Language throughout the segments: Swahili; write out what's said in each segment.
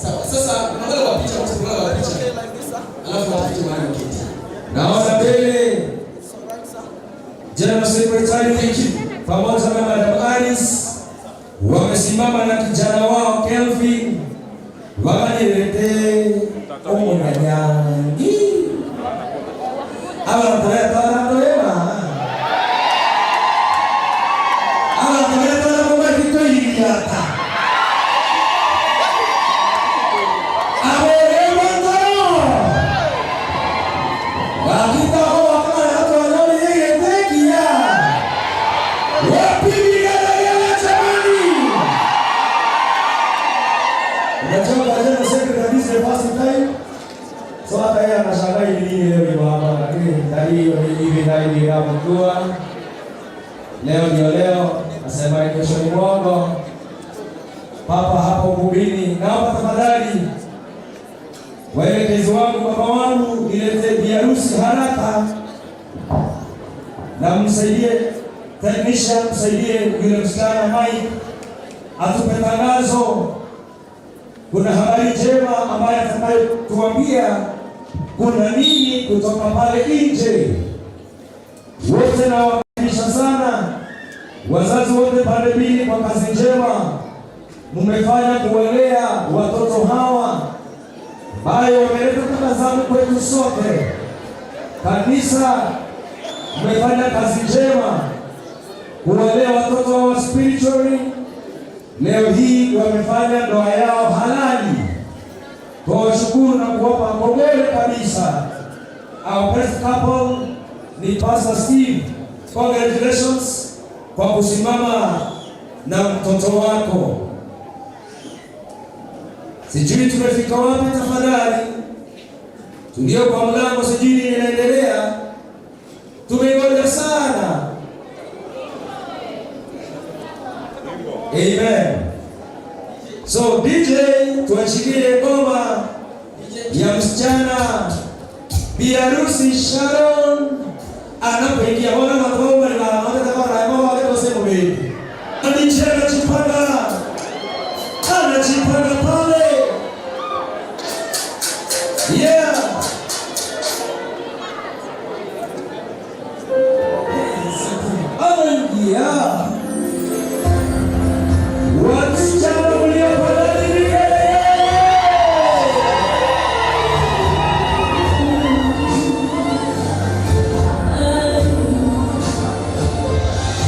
Sawa. Sasa unaangalia kwa picha, unaangalia kwa picha. Alafu utaje mahali uketi. Naona mbele. General Secretary pamoja na Madam Alice wamesimama na kijana wao Kelvin wakanilete omunyanyangi abatuleta ndoema abatuleta mumekito yiyata Leo nasema kesho ni mwongo. Papa hapo Mbubini, naomba tafadhali waelekezi wangu, baba wangu, nilete biharusi haraka na msaidie technician, msaidie yule msichana Mike atupe tangazo. Kuna habari njema ambayo atakayotuambia kuna nini kutoka pale nje. Wote nawakaribisha sana wazazi wote pande mbili kwa kazi njema mmefanya kuwalea watoto hawa ambayo wameleta tabasamu kwetu sote. Kanisa mmefanya kazi njema kuwalea watoto hawa spiritually. Leo hii wamefanya ndoa yao halali. Kwa shukuru na kuwapa pongezi kabisa. Our first couple ni Pastor Steve. Congratulations kwa kusimama na mtoto wako. Sijui tumefika wapi tafadhali. Tulio kwa mlango sijui inaendelea. Tumengoja sana. Amen. So DJ tuachilie ngoma ya msichana biharusi Sharon anapoingia. Wana mambo na anajipanga pale. Yeah. Oh yeah. Wasichana mliopanda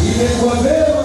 imekuwa vema.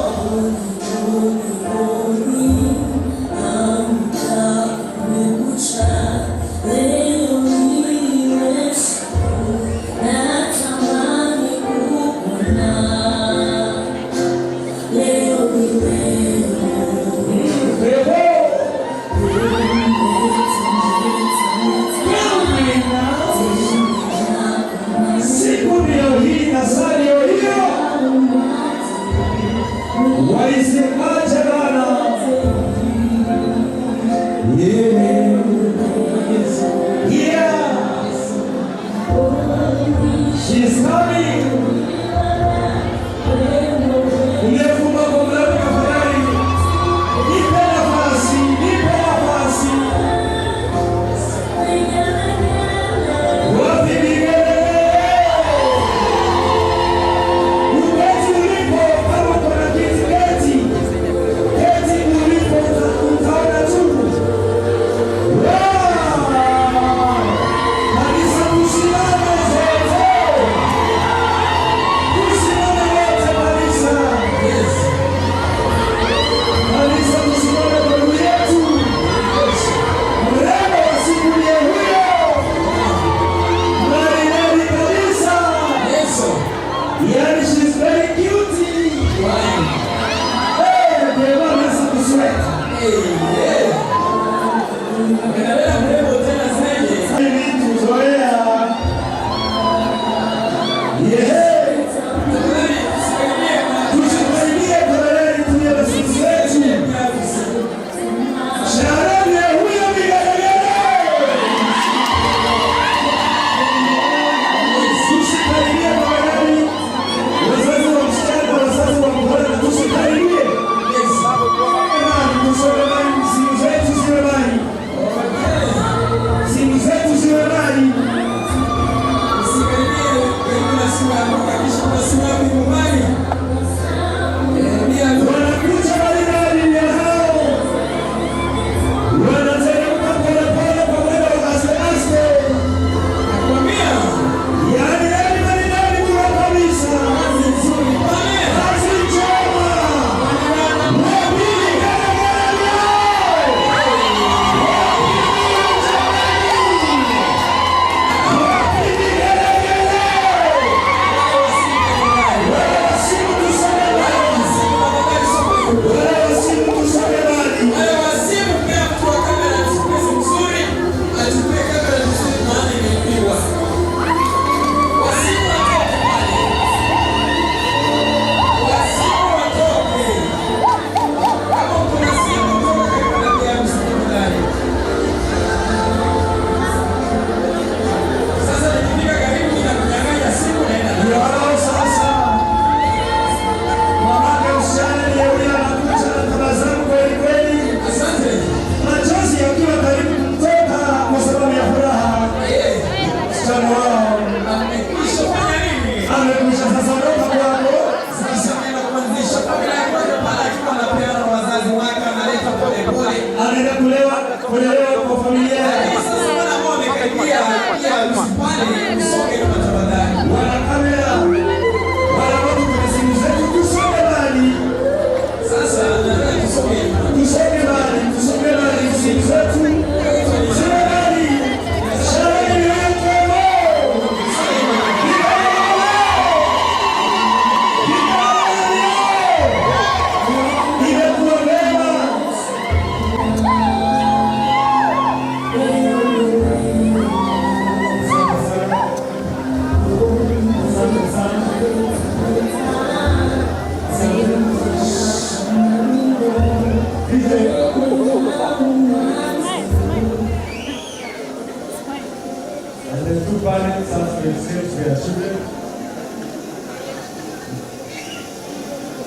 kulelewa kwa familia. Sasa wana ambao wamekaribia pia usipande usonge kama tafadhali. Wana kamera. Wana watu kwenye simu zetu tusonge mbali. Sasa nataka tusonge mbali. Tusonge mbali, tusonge mbali simu zetu.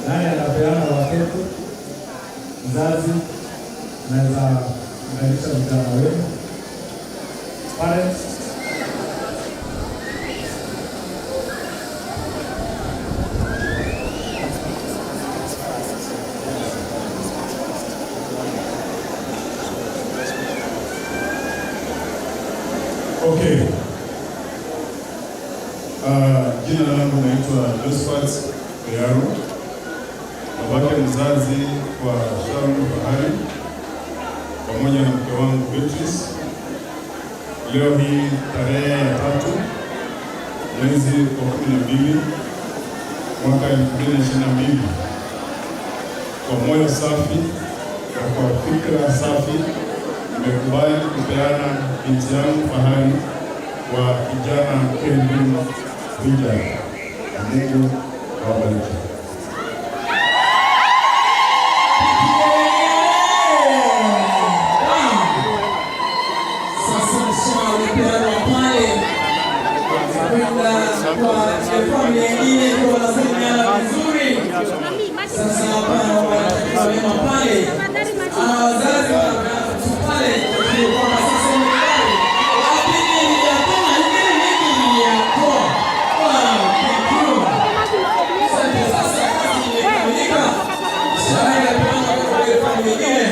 Nani anapeana watoto? Mzazi naweza kuunganisha vijana wenu. Parents. Okay. Jina langu naitwa Josephat Kayaro, babake mzazi kwa Sharon Fahari pamoja na mke wangu Beatrice. Leo hii tarehe ya 3 mwezi wa 12 mwaka 2022, kwa moyo safi na kwa fikra safi nimekubali kupeana binti yangu Fahari kwa kijana Kelvin Vijay. Mungu awabariki. Sasa mshauri pale kwa familia nyingine kwa wanasaidiana vizuri. Sasa hapa wanataka pale. Wazazi pale kwa sasa ni pale. Lakini ya kama hili ya kwa. Thank you. Sasa imekamilika. Sasa kwa familia nyingine.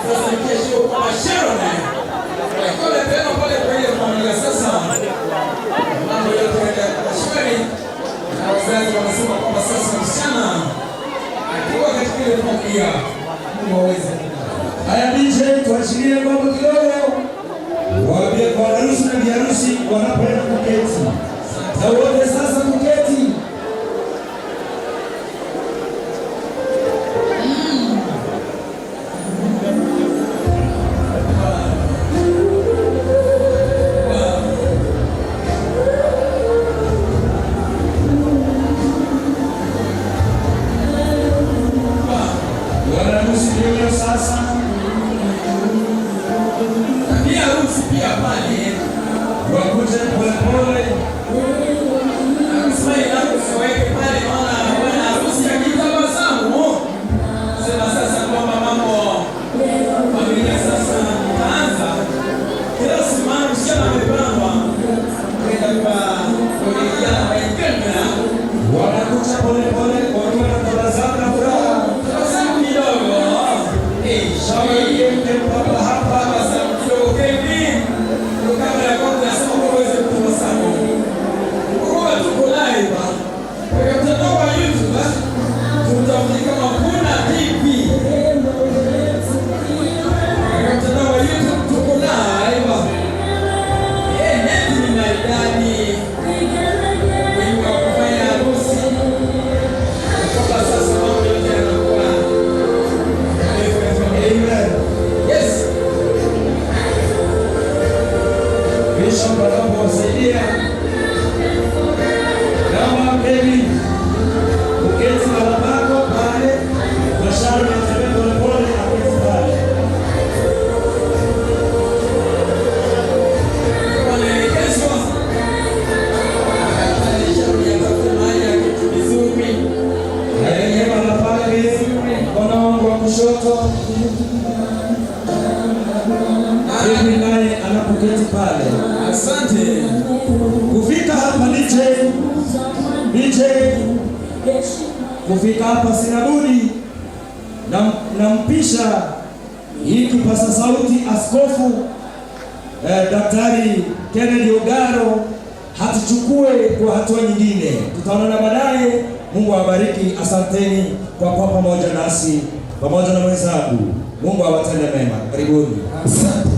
Sasa kesho kwa Sharon. Kule tena pale kwa ile familia sasa. Mambo yote kwa shwari. Na wazazi wanasema kwamba sasa msichana akiwa katika ile familia Mungu aweze. Haya DJ, tuachilie mambo kidogo. Waambie kwa harusi na biharusi wanapoenda kuketi. Na wote sasa kuketi. Sasa pia harusi pia pale wakuje polepole. Harusi weke pale maana harusi akitabasamu. Sema sasa kwamba mambo familia sasa itaanza. Kila simama msichana amepangwa kwenda kwa kijana wa Kenya. Wanakuja polepole wakiwa na tabasamu na furaha. Tabasamu kidogo. Shauri yake papa hapa basi kidogo Kevin. Kwa kamera kwa nasema kwa uweze kutabasamu. Kwa tuko live. Kwa mtandao wa YouTube tutafunika kama kuna TV. Kwa mtandao wa YouTube tuko live. Neti ni maridadi. Wengi wa kufanya harusi. Kwa sasa mambo yote yanakuwa. Yes. Bishop anapowasaidia kama baby uketi na babako pale na Sharon anatembea polepole aketi pale. Wanaelekezwa. Sharon yatafuta mahali ya kitu vizuri. Aelewa na pale mkono wangu wa kushoto. Baby naye anapoketi pale. Asante. Kufika hapa DJ kufika hapa sina budi nampisha hii kipaza sauti Askofu Daktari Kennedy Ogaro hatuchukue kwa hatua nyingine. Tutaonana baadaye. Mungu awabariki. Asanteni kwa kuwa pamoja nasi pamoja na mwenzangu. Mungu awatende mema. Karibuni. Asante.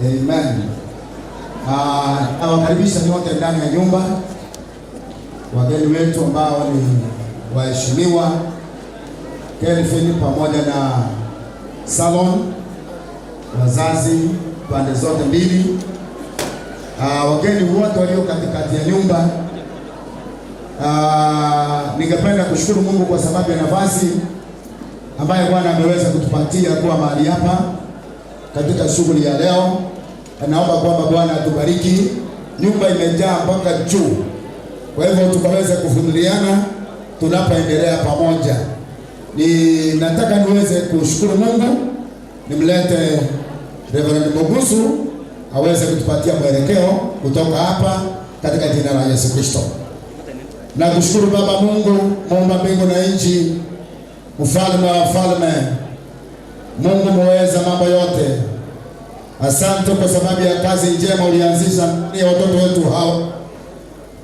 Amen. Nawakaribisha nyote ndani ya nyumba, wageni wetu ambao ni waheshimiwa Kelvin pamoja na Salon, wazazi pande zote mbili, wageni wote walio katikati ya nyumba. Ningependa kushukuru Mungu kwa sababu ya nafasi ambaye Bwana ameweza kutupatia kuwa mahali hapa katika shughuli ya leo. Naomba kwamba Bwana atubariki. Nyumba imejaa mpaka juu, kwa hivyo tukaweze kuvumiliana tunapoendelea pamoja. Nataka niweze kushukuru Mungu, nimlete Reverend Mugusu aweze kutupatia mwelekeo kutoka hapa katika jina la Yesu Kristo. Na kushukuru Baba Mungu, muumba mbingu na nchi, mfalme wa falme, Mungu muweza mambo yote. Asante kwa sababu ya kazi njema ulianzisha ya watoto wetu hao.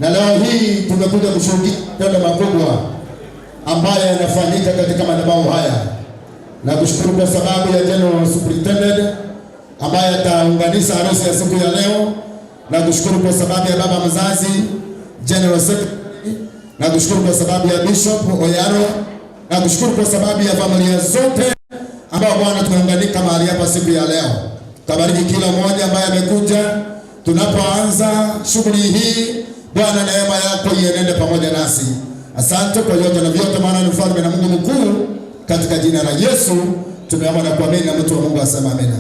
Na leo hii tumekuja kushuhudia tendo makubwa ambayo yanafanyika katika madhabahu haya. Na kushukuru kwa sababu ya General Superintendent ambaye ataunganisha harusi ya siku ya leo. Na kushukuru kwa sababu ya baba mzazi General Secretary. Na kushukuru kwa sababu ya Bishop Oyaro. Na kushukuru kwa sababu ya familia zote ambao Bwana tumeunganika mahali hapa siku ya leo. Tabariki kila mmoja ambaye amekuja. Tunapoanza shughuli hii, Bwana neema yako ienende pamoja nasi. Asante kwa yote na vyote, maana ni mfalme na Mungu mkuu. Katika jina la Yesu tumeomba na kuamini, na mtu wa Mungu asema amina.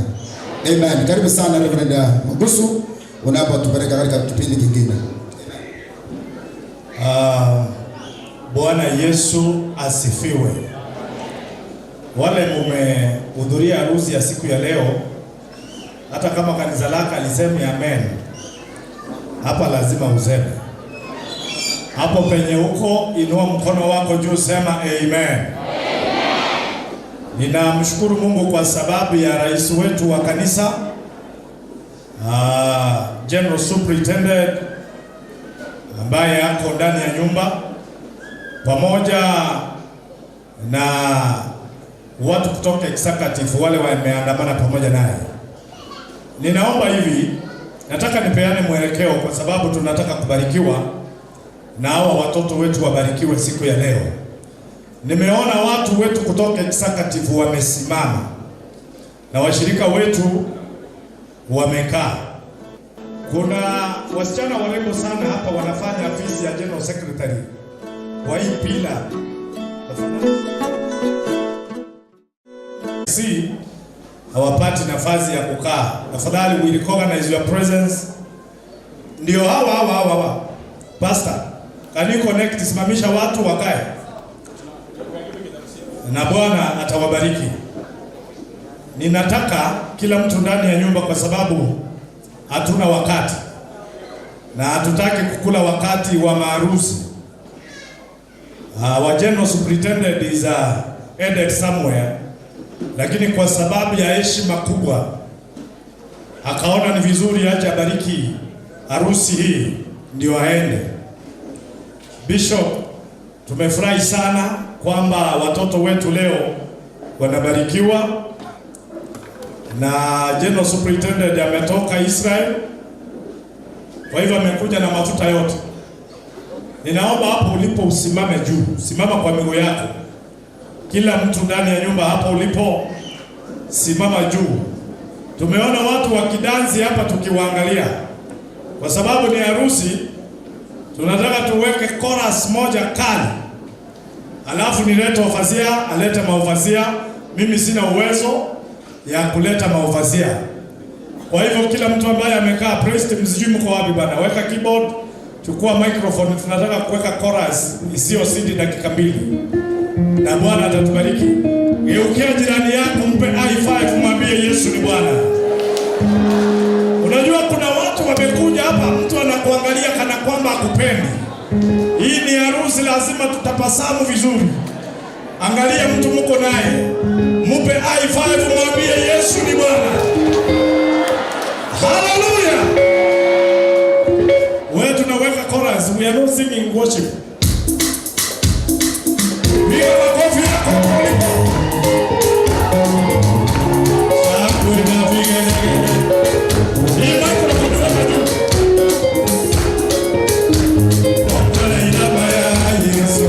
Amen. Karibu sana Reverend Mugusu unapotupeleka katika kipindi kingine. Bwana Yesu asifiwe. Wale mmehudhuria harusi ya siku ya leo, hata kama kanisa lako alisema amen, hapa lazima useme. Hapo penye uko, inua mkono wako juu, sema amen. Ninamshukuru Mungu kwa sababu ya rais wetu wa kanisa, General Superintendent ambaye ako ndani ya nyumba, pamoja na watu kutoka executive wale wameandamana pamoja naye. Ninaomba hivi, nataka nipeane mwelekeo kwa sababu tunataka kubarikiwa na hawa watoto wetu wabarikiwe siku ya leo. Nimeona watu wetu kutoka executive wamesimama na washirika wetu wamekaa. Kuna wasichana warembo sana hapa wanafanya afisi ya General Secretary wa hii pila. Si hawapati nafasi ya kukaa. Tafadhali we recognize your presence. Ndio hawa. Pastor, can you connect, simamisha watu wakae. Na Bwana atawabariki. Ninataka kila mtu ndani ya nyumba, kwa sababu hatuna wakati na hatutaki kukula wakati wa maharusi. Our General Superintendent is headed somewhere, lakini kwa sababu ya heshima kubwa akaona ni vizuri aje abariki harusi hii ndio aende. Bishop, tumefurahi sana kwamba watoto wetu leo wanabarikiwa na General Superintendent ametoka Israel. Kwa hivyo amekuja na mafuta yote. Ninaomba hapo ulipo usimame juu. Simama kwa miguu yako. Kila mtu ndani ya nyumba hapo ulipo simama juu. Tumeona watu wakidansi hapa tukiwaangalia. Kwa sababu ni harusi, tunataka tuweke chorus moja kali. Alafu nilete wafazia, alete maufazia. Mimi sina uwezo ya kuleta maufazia. Kwa hivyo kila mtu ambaye amekaa, praise team, sijui mko wapi bana, weka keyboard, chukua microphone, tunataka kuweka chorus isiyo zidi dakika 2. Na Bwana atatubariki. Geukia jirani yako, mpe high five, mwambie Yesu ni Bwana. Unajua kuna watu wamekuja hapa, mtu anakuangalia kana kwamba akupendi. Hii ni harusi, lazima tutapasamu vizuri. Angalia mtu mko naye, mpe are not singing worship. Piga makofi yako kwa Mungu. Hakuna vigelegele. Hii maiko na kutoka juu. Wakala inama ya Yesu.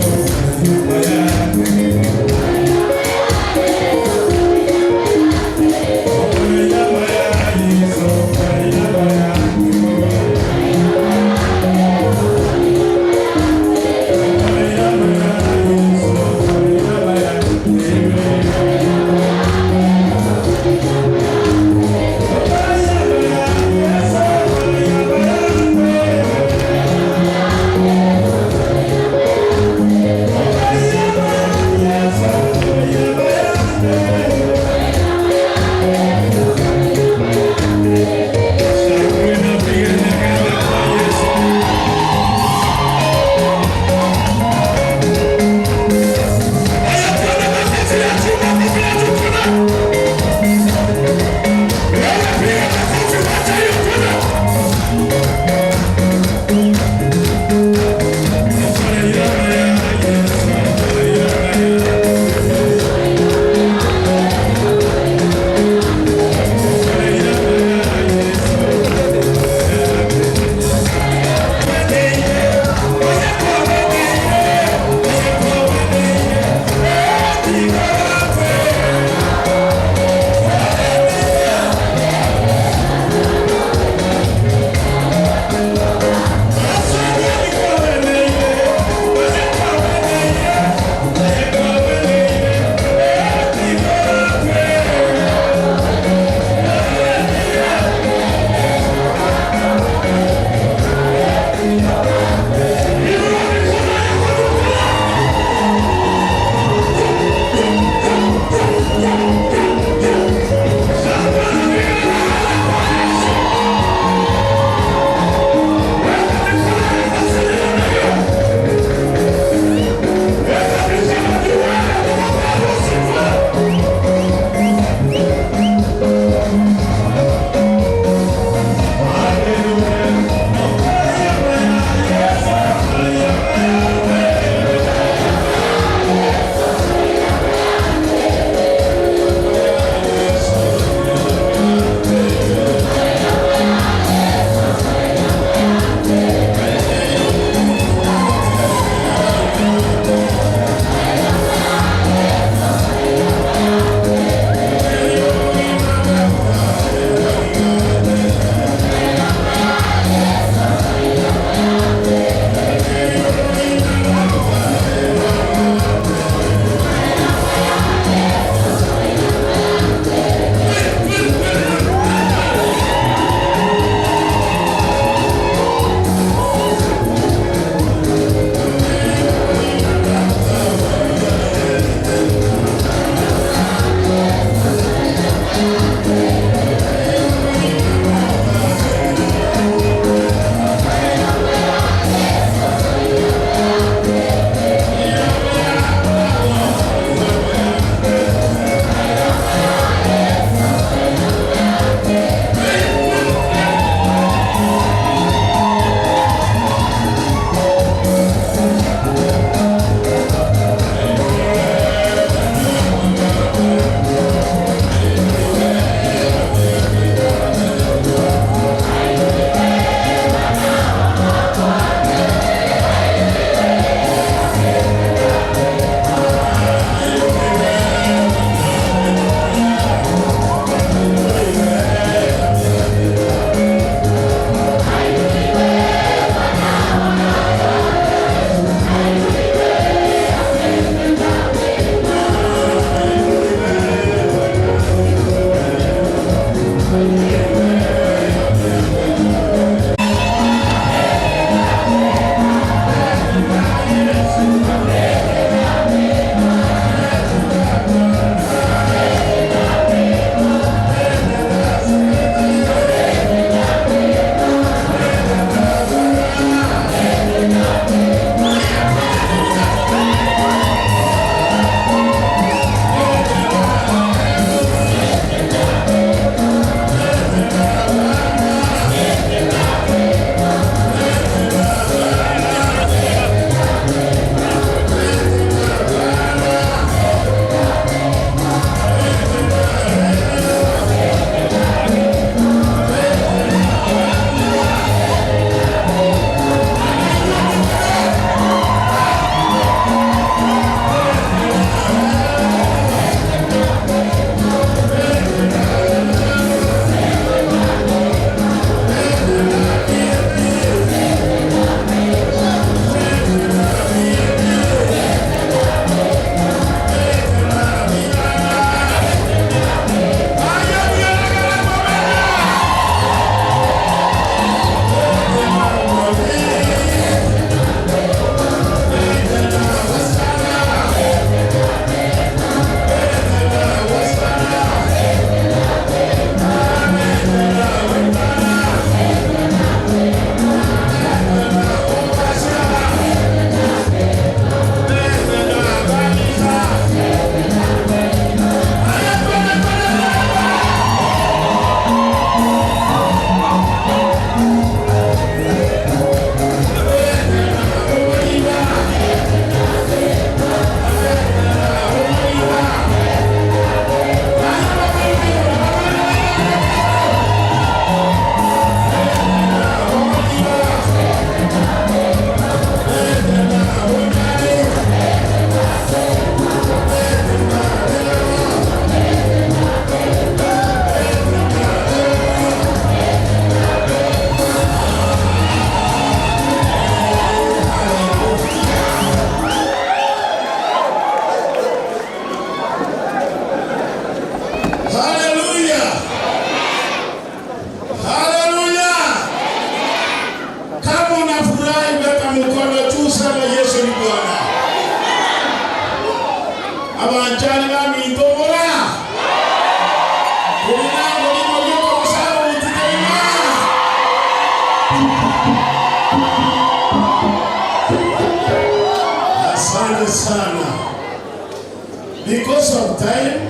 because of time,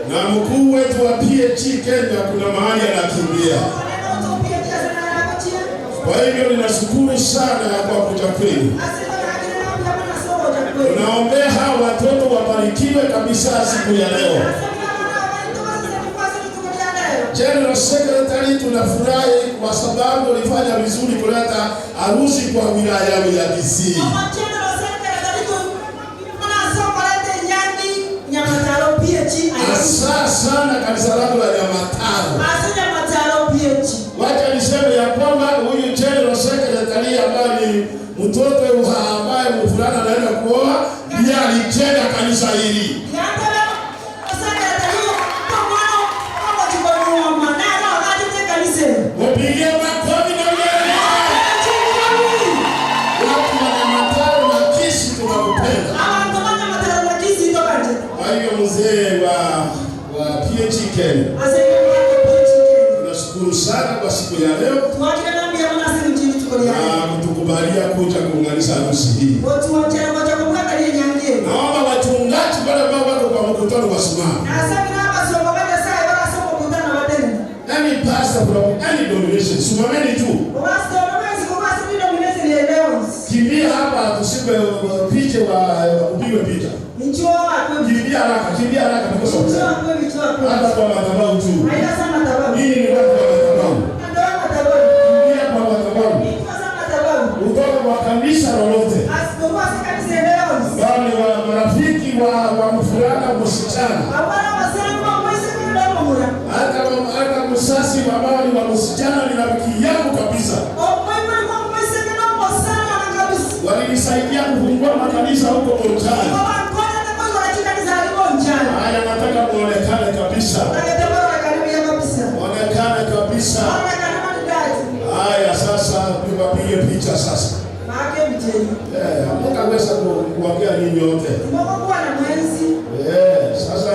na mkuu wetu wa PHC Kenya kuna mahali anakimbia. Kwa hivyo ninashukuru sana kwa kuja kwenu. Tunaombea hawa watoto wabarikiwe kabisa siku ya leo. General Secretary, tunafurahi kwa sababu ulifanya vizuri kuleta harusi kwa wilaya ya Kisii. Asa sana kanisa langu la Nyamataro. Wacha niseme ya kwamba huyu General Secretary ambaye ni mtoto ambaye mvulana anaenda kuoa ndiye alijenga kanisa hili. Mpigie makofi na wewe. Watu wa Nyamataro na Kisii tunakupenda. Kwa hiyo mzee wa PHC Kenya, tunashukuru sana kwa siku ya leo na kutukubalia kuja kuunganisha harusi hii. Naomba wachungaji wale ambao wako kwa mkutano wasimame. Any pastor from any denomination, simameni tu. Kimbia hapa tusipe picha upigwe picha. Kimbia haraka because of time. Hata kwa madhabahu tu. Hii ni watu wa madhabahu. Kimbia kwa madhabahu. Utoka kwa kanisa lolote. Bali wa marafiki wa mfulana msichana. Hata msasi wa bali wa msichana ni rafiki yangu kabisa. Walinisaidia kufungua makanisa huko Bonjani. Haya, nataka muonekane kabisa. Muonekane kabisa. Haya, sasa tupige picha sasa. Hamtaweza kuongea nini yote. Sasa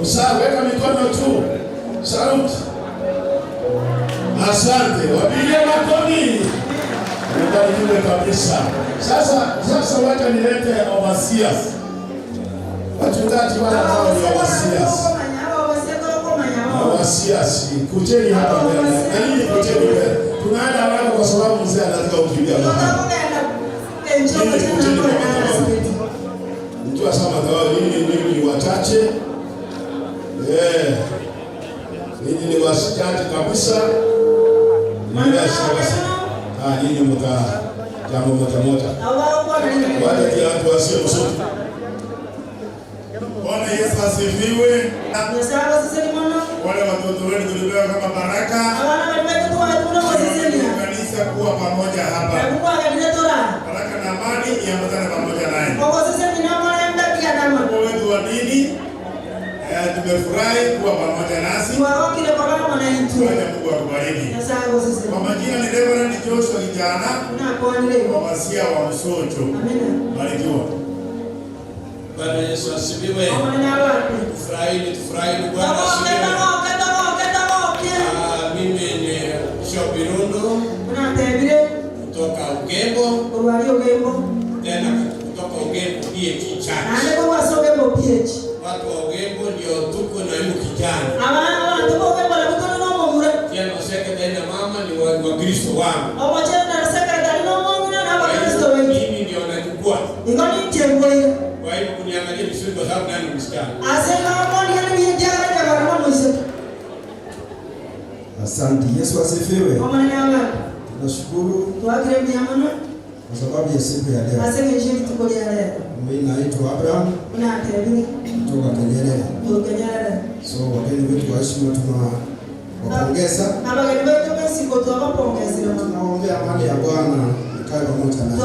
usaweka mikono tu. Saluti. Asante. Wapige makofi. Mbarikiwe kabisa. Sasa wacha nilete overseers. Wachungaji wale ambao ni overseers. Overseers, kujeni hapa mbele. Na nini kujeni mbele? Tunaenda haraka kwa sababu mzee anataka kukimbia mahali. Mtu asema dawa nini ni wachache. Nini ni wachache kabisa. Nini mta jambo moja. Wale watu wasio msoto. Bwana Yesu asifiwe. Wale watoto wetu tulibeba kama baraka. Kanisa kuwa pamoja hapa. Baraka na amani iambatane pamoja naye. Kwa wetu wa dini, tumefurahi kuwa pamoja nasi. Mungu akubariki. Kwa majina ni Reverend Joshua Kijana, wasia wa Msocho. Barikiwa. Bwana Yesu asifiwe. Tufurahi Bwana asifiwe. Mimi ni Bishop Irundo kutoka Ugembo. Tena kutoka Ugembo PHC Church. Watu wa Ugembo ndio tuko na huyu kijana. Tena sekretari na mama ni wa Kristo wangu. Mimi ndio nachukua. Kwa hivyo kuniangalia vizuri kwa sababu nani msichana. Asante. Yesu asifiwe. Tunashukuru kwa sababu ya siku ya leo. Mimi naitwa Abraham kutoka Kenyere. So wageni wetu wa heshima tunawapongeza. Tunaombea amani ya Bwana ikae pamoja nasi.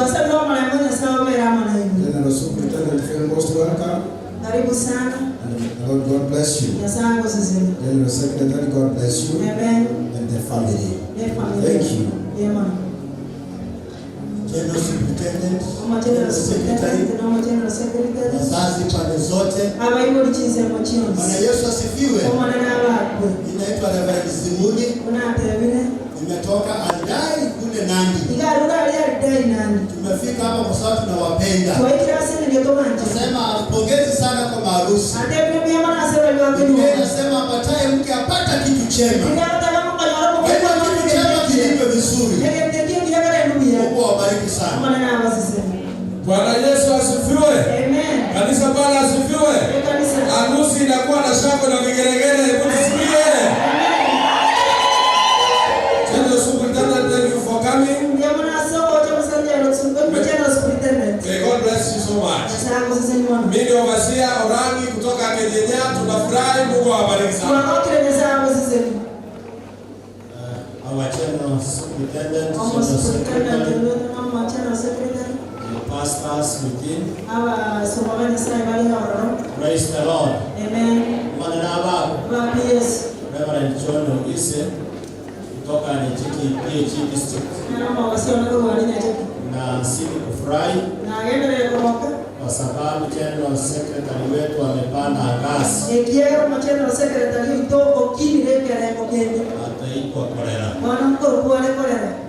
Tena Superintendent feel most welcome. Karibu sana. God bless you. General Secretary, God bless you. Amen. And the family. Thank you. Amen. General Superintendent, General Secretary, wazazi pande zote. Bwana Yesu asifiwe. Ninaitwa Reverend Zimuni Nimetoka Aldai kule Nandi. Tumefika hapa kwa sababu tunawapenda. Nasema pongezi sana kwa maharusi. Nasema apataye mke apata kitu chema. Kitu chema kilipe vizuri. Mungu awabariki sana. Bwana Yesu asifiwe. Amen. Kanisa Bwana asifiwe. Harusi inakuwa na shangwe na vigelegele. Hebu tusikie. Thank you for coming. May God bless you so much. Mimi ni Ovasia Orangi kutoka Kenya. Tunafurahi, Mungu awabariki sana. Our general superintendent, pastors within. Praise the Lord. Amen. Reverend John Oise kutoka Nchiki PhD district. Na sisi kufurahi kwa sababu general secretary wetu amepanda ngazi. Ataitwa kolera.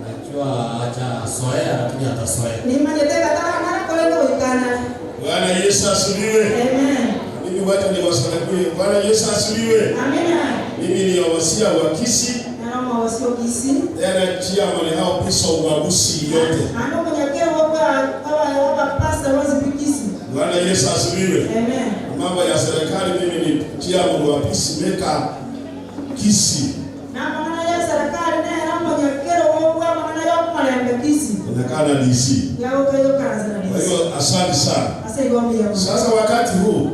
Najua hajazoea lakini atazoea. Bwana Yesu asifiwe. Amen. Mimi wacha niwasalimie. Bwana Yesu asifiwe. Amina. Mimi ni Ovasia wa Kisii. Tena chairman hao pisa ubaguzi yote. Bwana Yesu asifiwe. Amen. Mambo ya serikali mimi ni chairman wa Peacemaker Kisii. Nakaa na DC. Kwa hiyo asante sana. Sasa wakati huu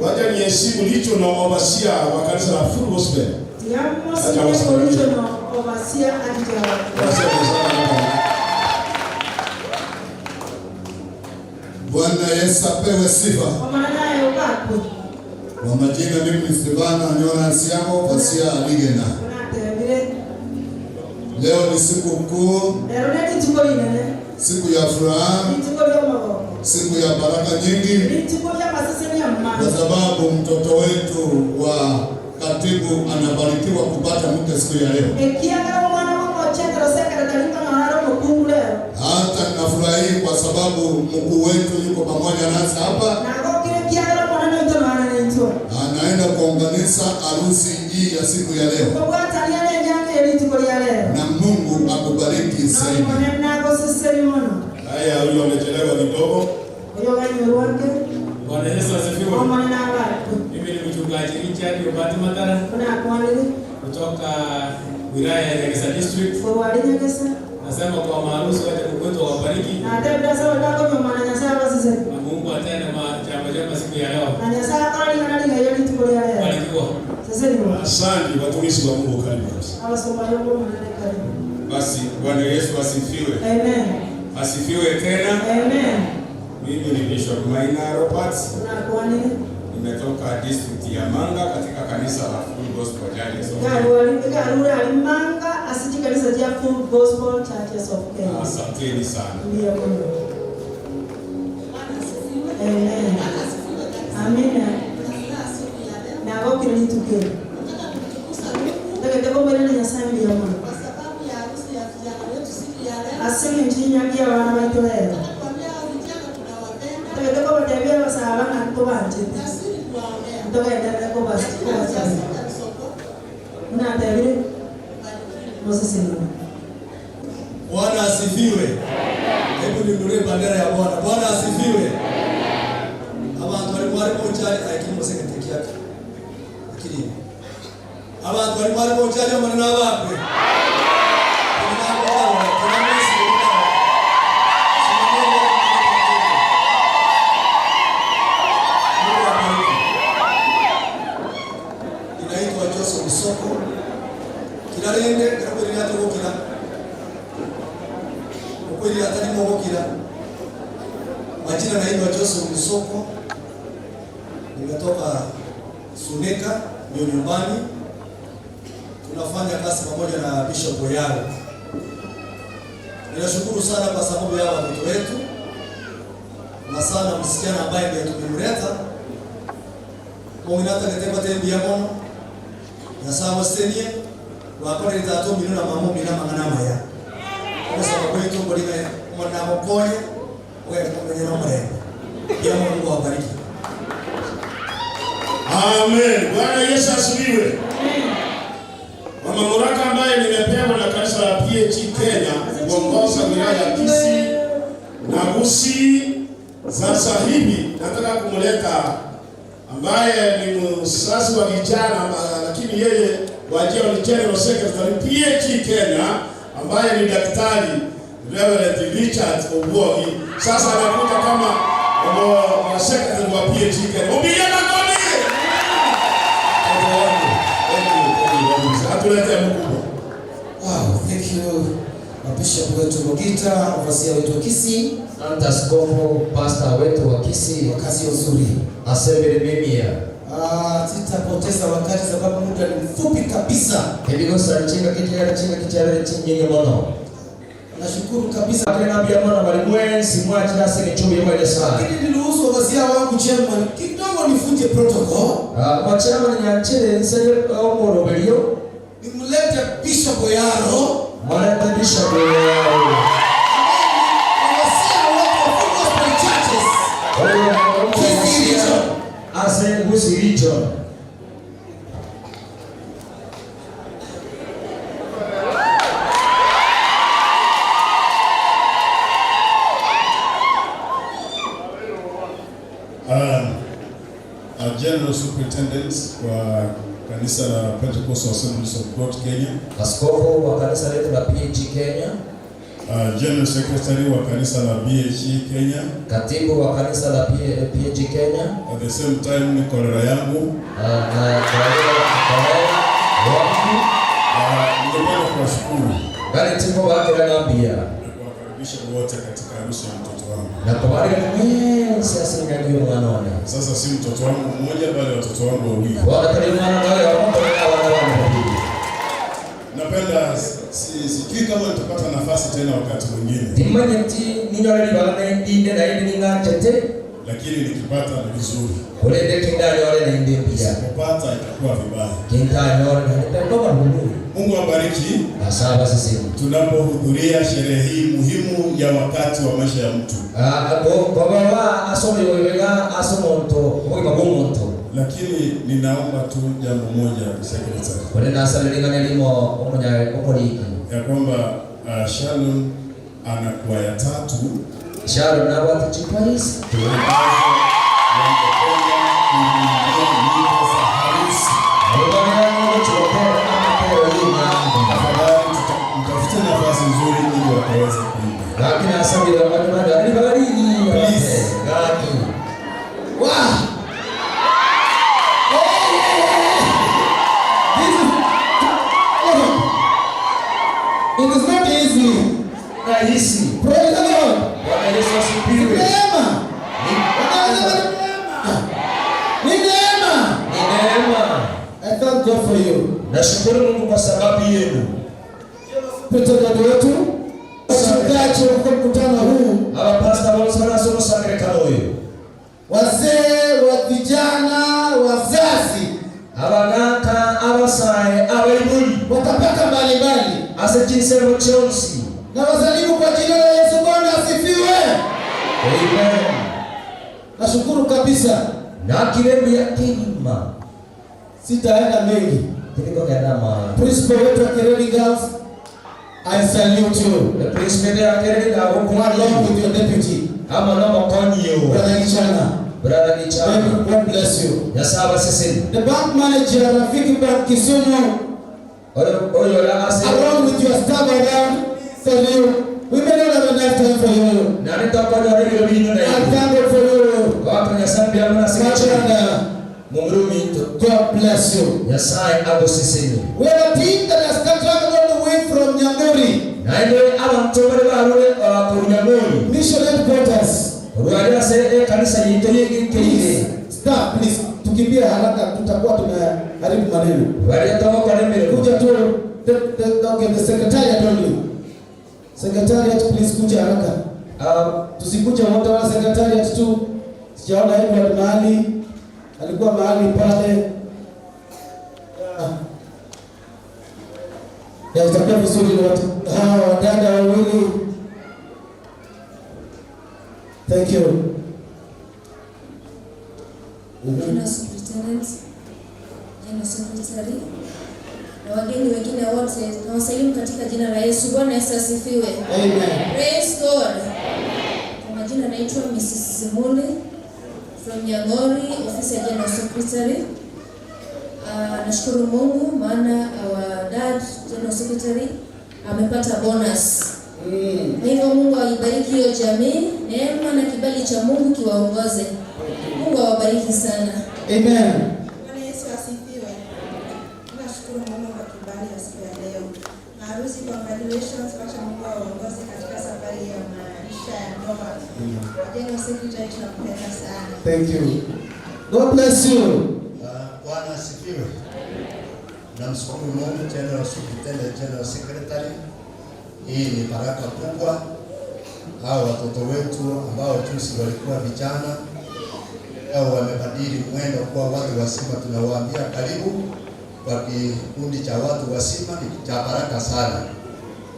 wacha niheshimu licho na Ovasia wa kanisa la Full Gospel. Bwana Yesu apewe sifa. Kwa majina mimi ni Stefano Anyona Siamo Ovasia Aligena. Leo ni siku kuu, siku ya furaha, siku ya baraka nyingi, kwa sababu mtoto wetu wa katibu anabarikiwa kupata mke siku ya leo. Hata nafurahi kwa sababu mkuu wetu yuko pamoja nasi hapa. Anaenda kuunganisha harusi hii ya siku ya leo. Na Mungu akubariki zaidi. Haya, huyo amechelewa kidogo. Bwana Yesu asifiwe. Mimi ni mchungaji Richard Obati Matara kutoka wilaya ya Nyegesa district. Nasema kwa maharusi wote kwetu wabariki. Na Mungu atende majambo siku ya leo. Barikiwa. Asante watumishi wa Mungu, karibu. Basi Bwana Yesu asifiwe. Amen. Asifiwe tena. Amen. Mimi ni Bishop Maina Roberts. Nimetoka district ya Manga katika kanisa la Full Gospel Churches of Kenya. Asanteni sana. Amen. Amina. Na wote ni tukio. Ndio mbele ya Yesu ya Mungu. Kwa sababu ya harusi ya vijana wetu siku ya leo. Aseme nchini ya wana wetu leo. Ndio kwa tabia wa sawa na kubanje. Ndio ndio kwa basi. Na tabia Moses ni. Bwana asifiwe. Hebu ninulie bendera ya Bwana. Bwana asifiwe. Abantu bari cyane akiri museke tekiyake. Akiri. Abantu bari cyane amana n'abakwe. Inaitwa Joseph Soko. Kiralende kirabiri yatogokira. Ukweli hata ni mogokira. Majina naitwa Joseph Soko. Nimetoka Suneka, ndio nyumbani. Tunafanya kazi pamoja na Bishop Oyaro. Ninashukuru sana kwa sababu ya watoto wetu. Na sana msichana ambaye ndiye tumemleta. Mwenata katika tembi ya mono. Na sawa stenie wakore tatu milioni na mamu mina mangana maya. Kwa sababu kwetu kulime mwana mkoje wewe mwenye na mrembo. Ya Mungu awabariki. Amen. Bwana Yesu asifiwe. Mama Muraka ambaye nimepewa na kanisa la PAG Kenya kuongoza wilaya ya Kisii na Gusii. Sasa hivi nataka kumleta ambaye ni msasi wa vijana lakini yeye wajia ni General Secretary PAG Kenya ambaye ni daktari Reverend Richard Obuogi. Sasa anakuja kama secretary wa PAG Kenya. Obiana ngoni. Atulete mkubwa. Wow, thank you. Bishop wetu Mugita, overseer wetu wa Kisii, and askofu pastor wetu wa Kisii, wakazi nzuri. Asebere mimia. Sitapoteza wakati sababu muda ni mfupi kabisa. Hivyo sasa chinga kitiyara chinga mono. Nashukuru kabisa kwa nabii mwana walimwe simwachi na sisi chumbi ya Bwana sana. Lakini niruhusu overseer wangu chairman kidogo nifunje protocol. Kwa chairman ni achele nsanye au robelio. Nimlete Bishop Oyaro. Mwaleta Bishop Oyaro. Ase Gusii region. General Superintendent wa kanisa la Pentecostal Assemblies of God Kenya. Askofu wa kanisa letu la PAG Kenya. General Secretary wa kanisa la BAG Kenya. Katibu wa kanisa la PAG Kenya. At the same time ni kolera yangu. Ningependa kuwashukuru. Gari timu wake ananiambia. Kuwakaribisha wote katika harusi ya mtoto wangu. Na kwa wale mwenye sasa ndio mwanaone. Sasa si mtoto wangu mmoja bali watoto wangu wawili. Wanakaribiana wale wawili. Napenda sijui kama nitapata nafasi tena wakati mwingine. Dimanyeti ninyore bana ndinde na ndi ngachete. Lakini nikipata ni vizuri. Kulende kindani wale na ndi pia. Kupata itakuwa vibaya. Kindani wale ndio Mungu. Mungu awabariki. Asante sisi. Tunapohudhuria sherehe hii muhimu ya wakati wa maisha ya mtu. Baba asome wewega asomonto kwa magomonto. Lakini ninaomba tu jambo moja secretary. Wale nasalingana limo omonyali ya kwamba Shalom anakuwa ya tatu. Shalom na watu chipwais. Mtafute nafasi nzuri ili wakaweze kuimba. Lakini asabi la madada ni baridi. Please. Gaki. Wow. It is not easy. Rahisi. Praise the Lord. Bwana Yesu asifiwe. Neema. Ni neema. I thank God for you. Nashukuru Mungu kwa sababu yenu. Mchungaji wetu, wachungaji wa mkutano huu, aba pastor wao sana somo sakrekano huyo. Wazee wa vijana, wazazi, abagaka, abasaye, abaibuli, watapaka mbalimbali, asejisemo chonsi. Na wasalimu kwa jina la Yesu. Bwana asifiwe. Amen. Nashukuru kabisa. Na kirembe ya kilima. Sitaenda mengi. Kiliko kadama. Principal wetu wa Kereni Girls, I salute you. The principal ya Kereni na along with your deputy. Ama na mkonyo. Brother Gichana. Brother Gichana. God bless you. Ya saba sisi. The bank manager Rafiki Bank Kisumu. Oyo la ase. Along with your staff around, tell you, we may not have enough time for you. Na nitakwenda radio binu na hiyo. I thank God for you. Watu nyasambi ya mwana Machanda. Mungurumi. God bless you. Yasai ago sisini. We are a team that has come all the way from Nyangori. Na ile abantobale barule ku Nyangori. Mission headquarters. Rualia se kanisa yiteye kile. Stop please. Tukimbia haraka tutakuwa tunaharibu maneno. Rualia toka nembele. Kuja tu the secretariat only. Secretariat please kuja haraka. Tusikuja wote wala secretariat tu. Sijaona Edward mahali. Alikuwa mahali pale. Na itakuwa vizuri hawa wadada wawili. Thank you. General Superintendent, General Secretary, na wageni wengine wote, na wasalimu katika jina la Yesu. Bwana Yesu asifiwe. Amen. Praise God. Kwa majina naitwa Mrs. Simuli from Nyang'ori, ofisi ya General Secretary. Nashukuru Mungu maana our dad General Secretary amepata bonus. Na hivyo Mungu aibariki hiyo jamii, neema na kibali cha Mungu kiwaongoze. Mungu awabariki sana. Amen. Bwana Yesu asifiwe. Tunashukuru Mungu kwa kibali ya siku ya leo. Na harusi, congratulations, kwa Mungu awaongoze katika safari ya maisha ya ndoa. General Secretary tunakupenda sana. Thank you. God bless you. Bwana asifiwe. Namshukuru Mungu, General Superintendent, General Secretary. Hii ni baraka kubwa. Hao watoto wetu ambao juzi walikuwa vijana leo wamebadili mwendo kwa watu wasima. Tunawaambia karibu kwa kikundi cha watu wasima, ni cha baraka sana.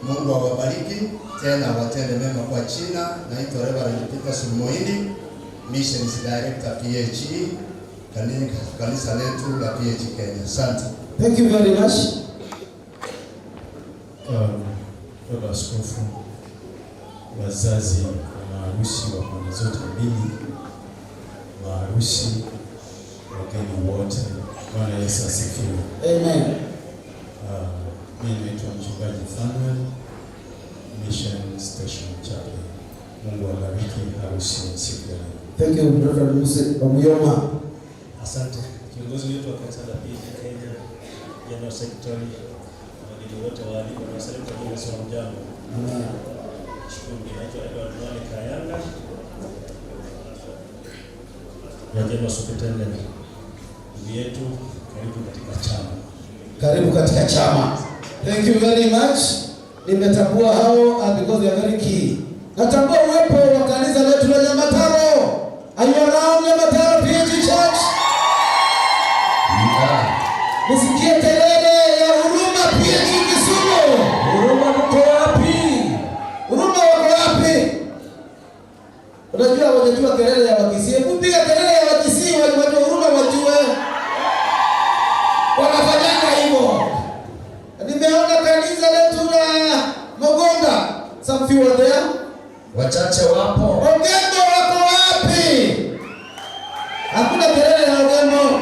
Mungu awabariki tena, watende mema kwa China. Naitwa Reverend Peter Sumoini, Missions Director PHE, kanisa letu la PHE Kenya. Asante. Thank you very much. Baba Askofu, wazazi na harusi wa pande zote mbili, maharusi, wageni wote, Bwana Yesu asifiwe. Amen. Mimi naitwa Mchungaji Fanuel, Mission Station Chapel. Mungu abariki harusi siku ya leo. Thank you, Reverend Muse Bamuyoma. Asante. Kiongozi wetu wa kanisa la PHE Kenya, General Secretary, wageni wote waalikwa, na wasalimu kwa jina la Jambo. Amen. Shukuru naitwa Edward Mwale Kayanga, ya General Superintendent. Ndugu yetu, karibu katika chama. Karibu katika chama. Thank you very much. Nimetambua hao because they are very key. Natambua uwepo wa kanisa letu la Nyamataro. Are you around Nyamataro PHE Church? Nisikie kelele ya Huruma PHE Kisumu. Huruma mko wapi? Huruma wako wapi? Unajua wanajua kelele ya Wakisii. Kupiga kelele ya Wakisii wajua Huruma wajue. Wanafanyanga hivyo. Nimeona kanisa letu la Mogonga. Some few are there. Wachache wapo. Ogembo wako wapi? Hakuna kelele ya Ogembo.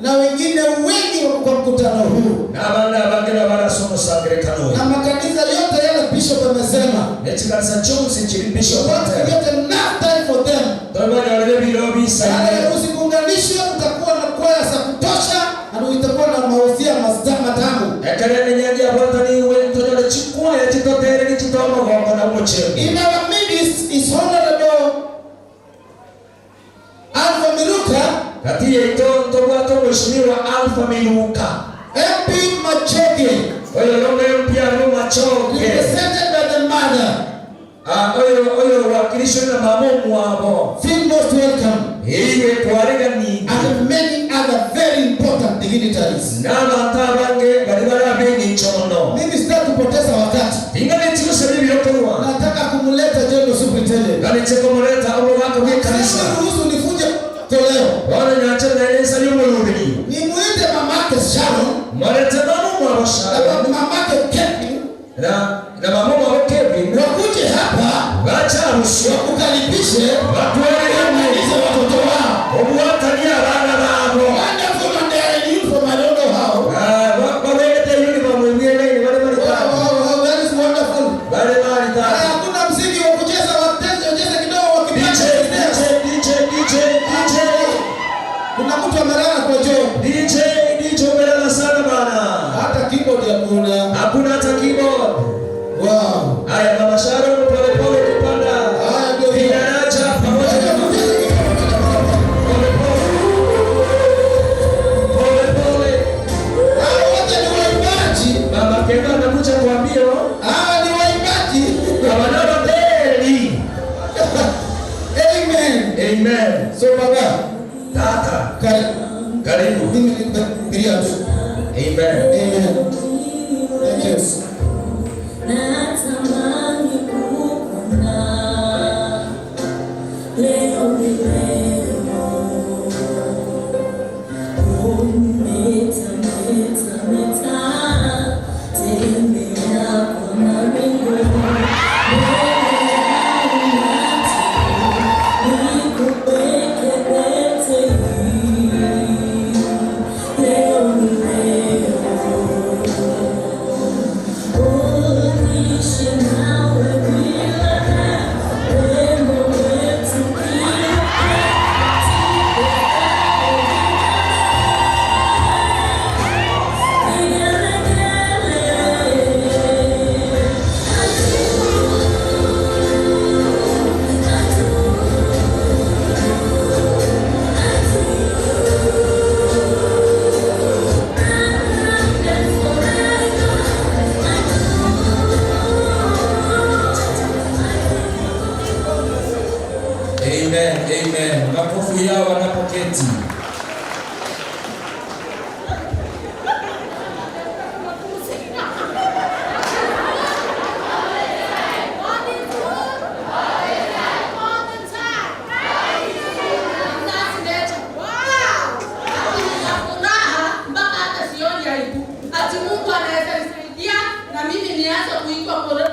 Na wengine wengi wako kwa mkutano huu. Na bangena barasoma sagrekano. Na makanisa yote yale bishop amesema. Eti kanisa chunsi chini bishop yote. Yote enough time for them. Tobanya wale bilobi sana. Usikunganishwe, utakuwa na kwaya za kutosha na utakuwa na mauzia matamu. Ekelele nyaji abota ni wewe tole chukua ya titotere ni titoma kwa na moche. In our midst is honorable Alpha Miluka. Kati ya ito mheshimiwa Alpha Miluka. MP Machoge. Oyo longa mpya no Machoge. Represented by the mother. Oyo wakilishwa na mamomu wabo. Feel most welcome. Iwe kuarega ni. And many other very important dignitaries. Na matabange baribara bengi chono. Mimi sitaki kupoteza wakati. Ingane tilo sabibi yotowa. Nataka kumuleta General Superintendent. Gani cheko muleta au wako kwa kanisa. Ruhusu nifuje toleo. Wana nyacha na eleza yumo lubini. Nimuite mamake Sharon. Muleta mamu wa Sharon. Na mamake Kevin. Na mamu wa Kevin. Wakuje hapa. Wacha harusi. Wakukaribishe. Watu waeleze watoto wao. Obuwatania bana babo. Wonderful and they are in from I don't know how. Wawelete uniform wengine ni wale malita. Wow, that is wonderful. Wale malita. Hakuna msingi wa kucheza wacheze kidogo wakipiga. DJ. Kuna mtu amelala kwa choo. DJ umelala sana bana. Hata keyboard hakuna. Hakuna hata keyboard. Wow. Haya mama Sharon pole kupanda. Haya ndio hiyo. Inaacha pamoja na pole. Hao wote ni waimbaji. Mama Kenda anakuja kuambia hawa ni waimbaji. Kawana bateli. Amen. So baba, tata, karibu. Mimi nikubiria tu. Amen. kwa pole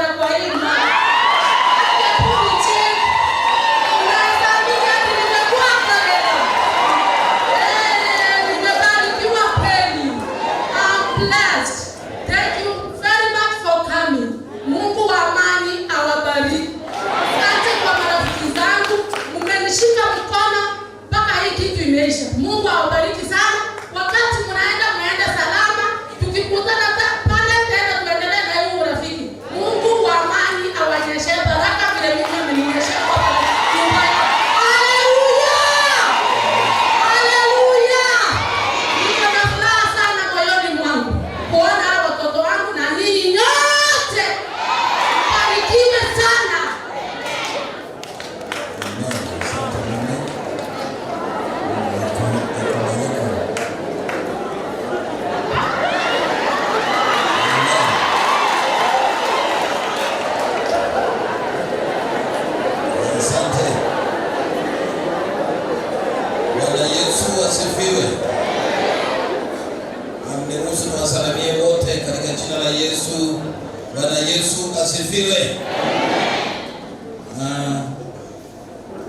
na kwa hili. Mungu awabariki sana. Wakati mnaenda salama, tukikutana pale tena tuendelee na hiyo urafiki. Mungu wa amani awanyeshe baraka vile Mungu amenionyesha kwa nyumba yako. Haleluya! Haleluya! Niko na furaha sana moyoni mwangu kuona watoto wangu na ninyi nyote barikiwe sana. Bwana Yesu asifiwe. Amniruhusu niwasalimie wote katika jina la Yesu. Bwana Yesu asifiwe.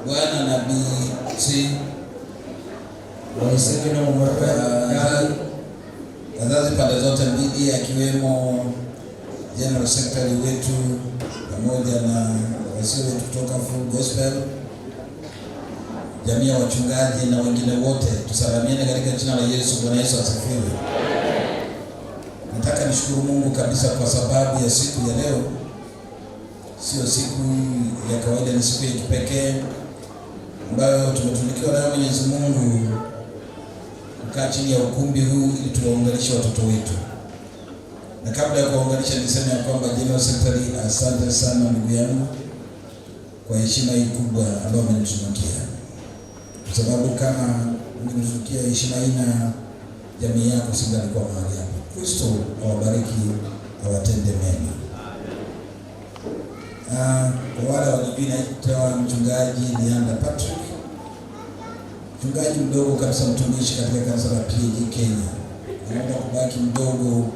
Bwana nabii wazazi pande zote mbili, akiwemo General Secretary wetu pamoja na wasio wetu kutoka Full Gospel, jamii ya wachungaji na wengine wote, tusalamiane katika jina la Yesu. Bwana Yesu asifiwe. Nataka nishukuru Mungu kabisa kwa sababu ya siku ya leo. Sio siku ya kawaida, ni siku ya kipekee ambayo tumetunukiwa na Mwenyezi Mungu kukaa chini ya ukumbi huu ili tuwaunganishe watoto wetu. Na kabla ya kuwaunganisha niseme ya kwamba General Secretary, asante sana ndugu yangu kwa heshima hii kubwa ambayo umenitunukia. Kwa sababu kama ungenitunukia heshima hii na jamii yako singalikuwa mahali hapa. Kristo awabariki, awatende mema. Kwa wale wanijui, naitwa mchungaji Leander Patrick, mchungaji mdogo kabisa, mtumishi katika kanisa la PAG Kenya. Naomba kubaki mdogo,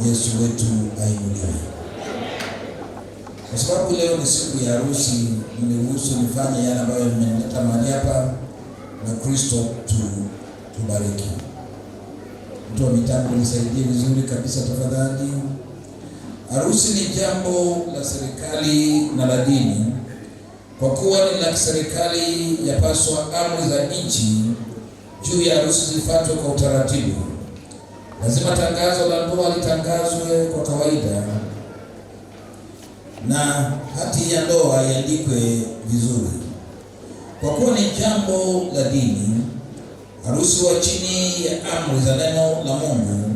Yesu wetu ainuliwe. Kwa sababu leo ni siku ya harusi, nimeruhusu nifanye yale ambayo nimeleta mahali hapa, na Kristo tubariki. Mtu wa mitambo nisaidie vizuri kabisa tafadhali. Harusi ni jambo la serikali na la dini. Kwa kuwa ni la serikali, yapaswa amri za nchi juu ya harusi zifuatwe kwa utaratibu. Lazima tangazo la ndoa litangazwe kwa kawaida na hati ya ndoa iandikwe vizuri. Kwa kuwa ni jambo la dini, harusi wa chini ya amri za neno la Mungu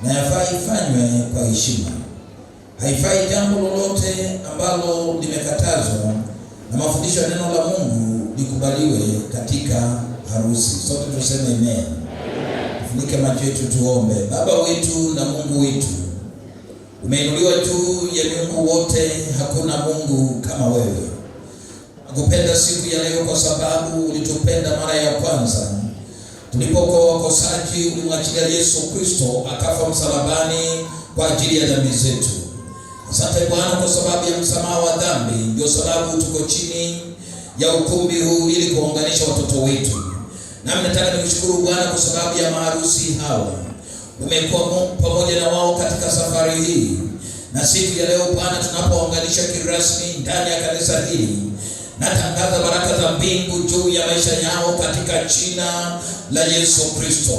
na yafaa ifanywe kwa heshima. Haifai jambo lolote ambalo limekatazwa na mafundisho ya neno la Mungu likubaliwe katika harusi. Sote tuseme amen. Tufunike macho yetu tuombe. Baba wetu na Mungu wetu, umeinuliwa juu ya miungu wote, hakuna Mungu kama wewe. Nakupenda siku ya leo kwa sababu ulitupenda mara ya kwanza. Tulipokuwa wakosaji, ulimwachilia Yesu Kristo akafa msalabani kwa ajili ya dhambi zetu. Asante Bwana kwa sababu ya msamaha wa dhambi. Ndio sababu tuko chini ya ukumbi huu ili kuunganisha watoto wetu. Na nataka nikushukuru Bwana kwa sababu ya maharusi hawa. Umekuwa pamoja na wao katika safari hii. Na siku ya leo Bwana, tunapounganisha kirasmi ndani ya kanisa hili, natangaza baraka za mbingu juu ya maisha yao katika jina la Yesu Kristo.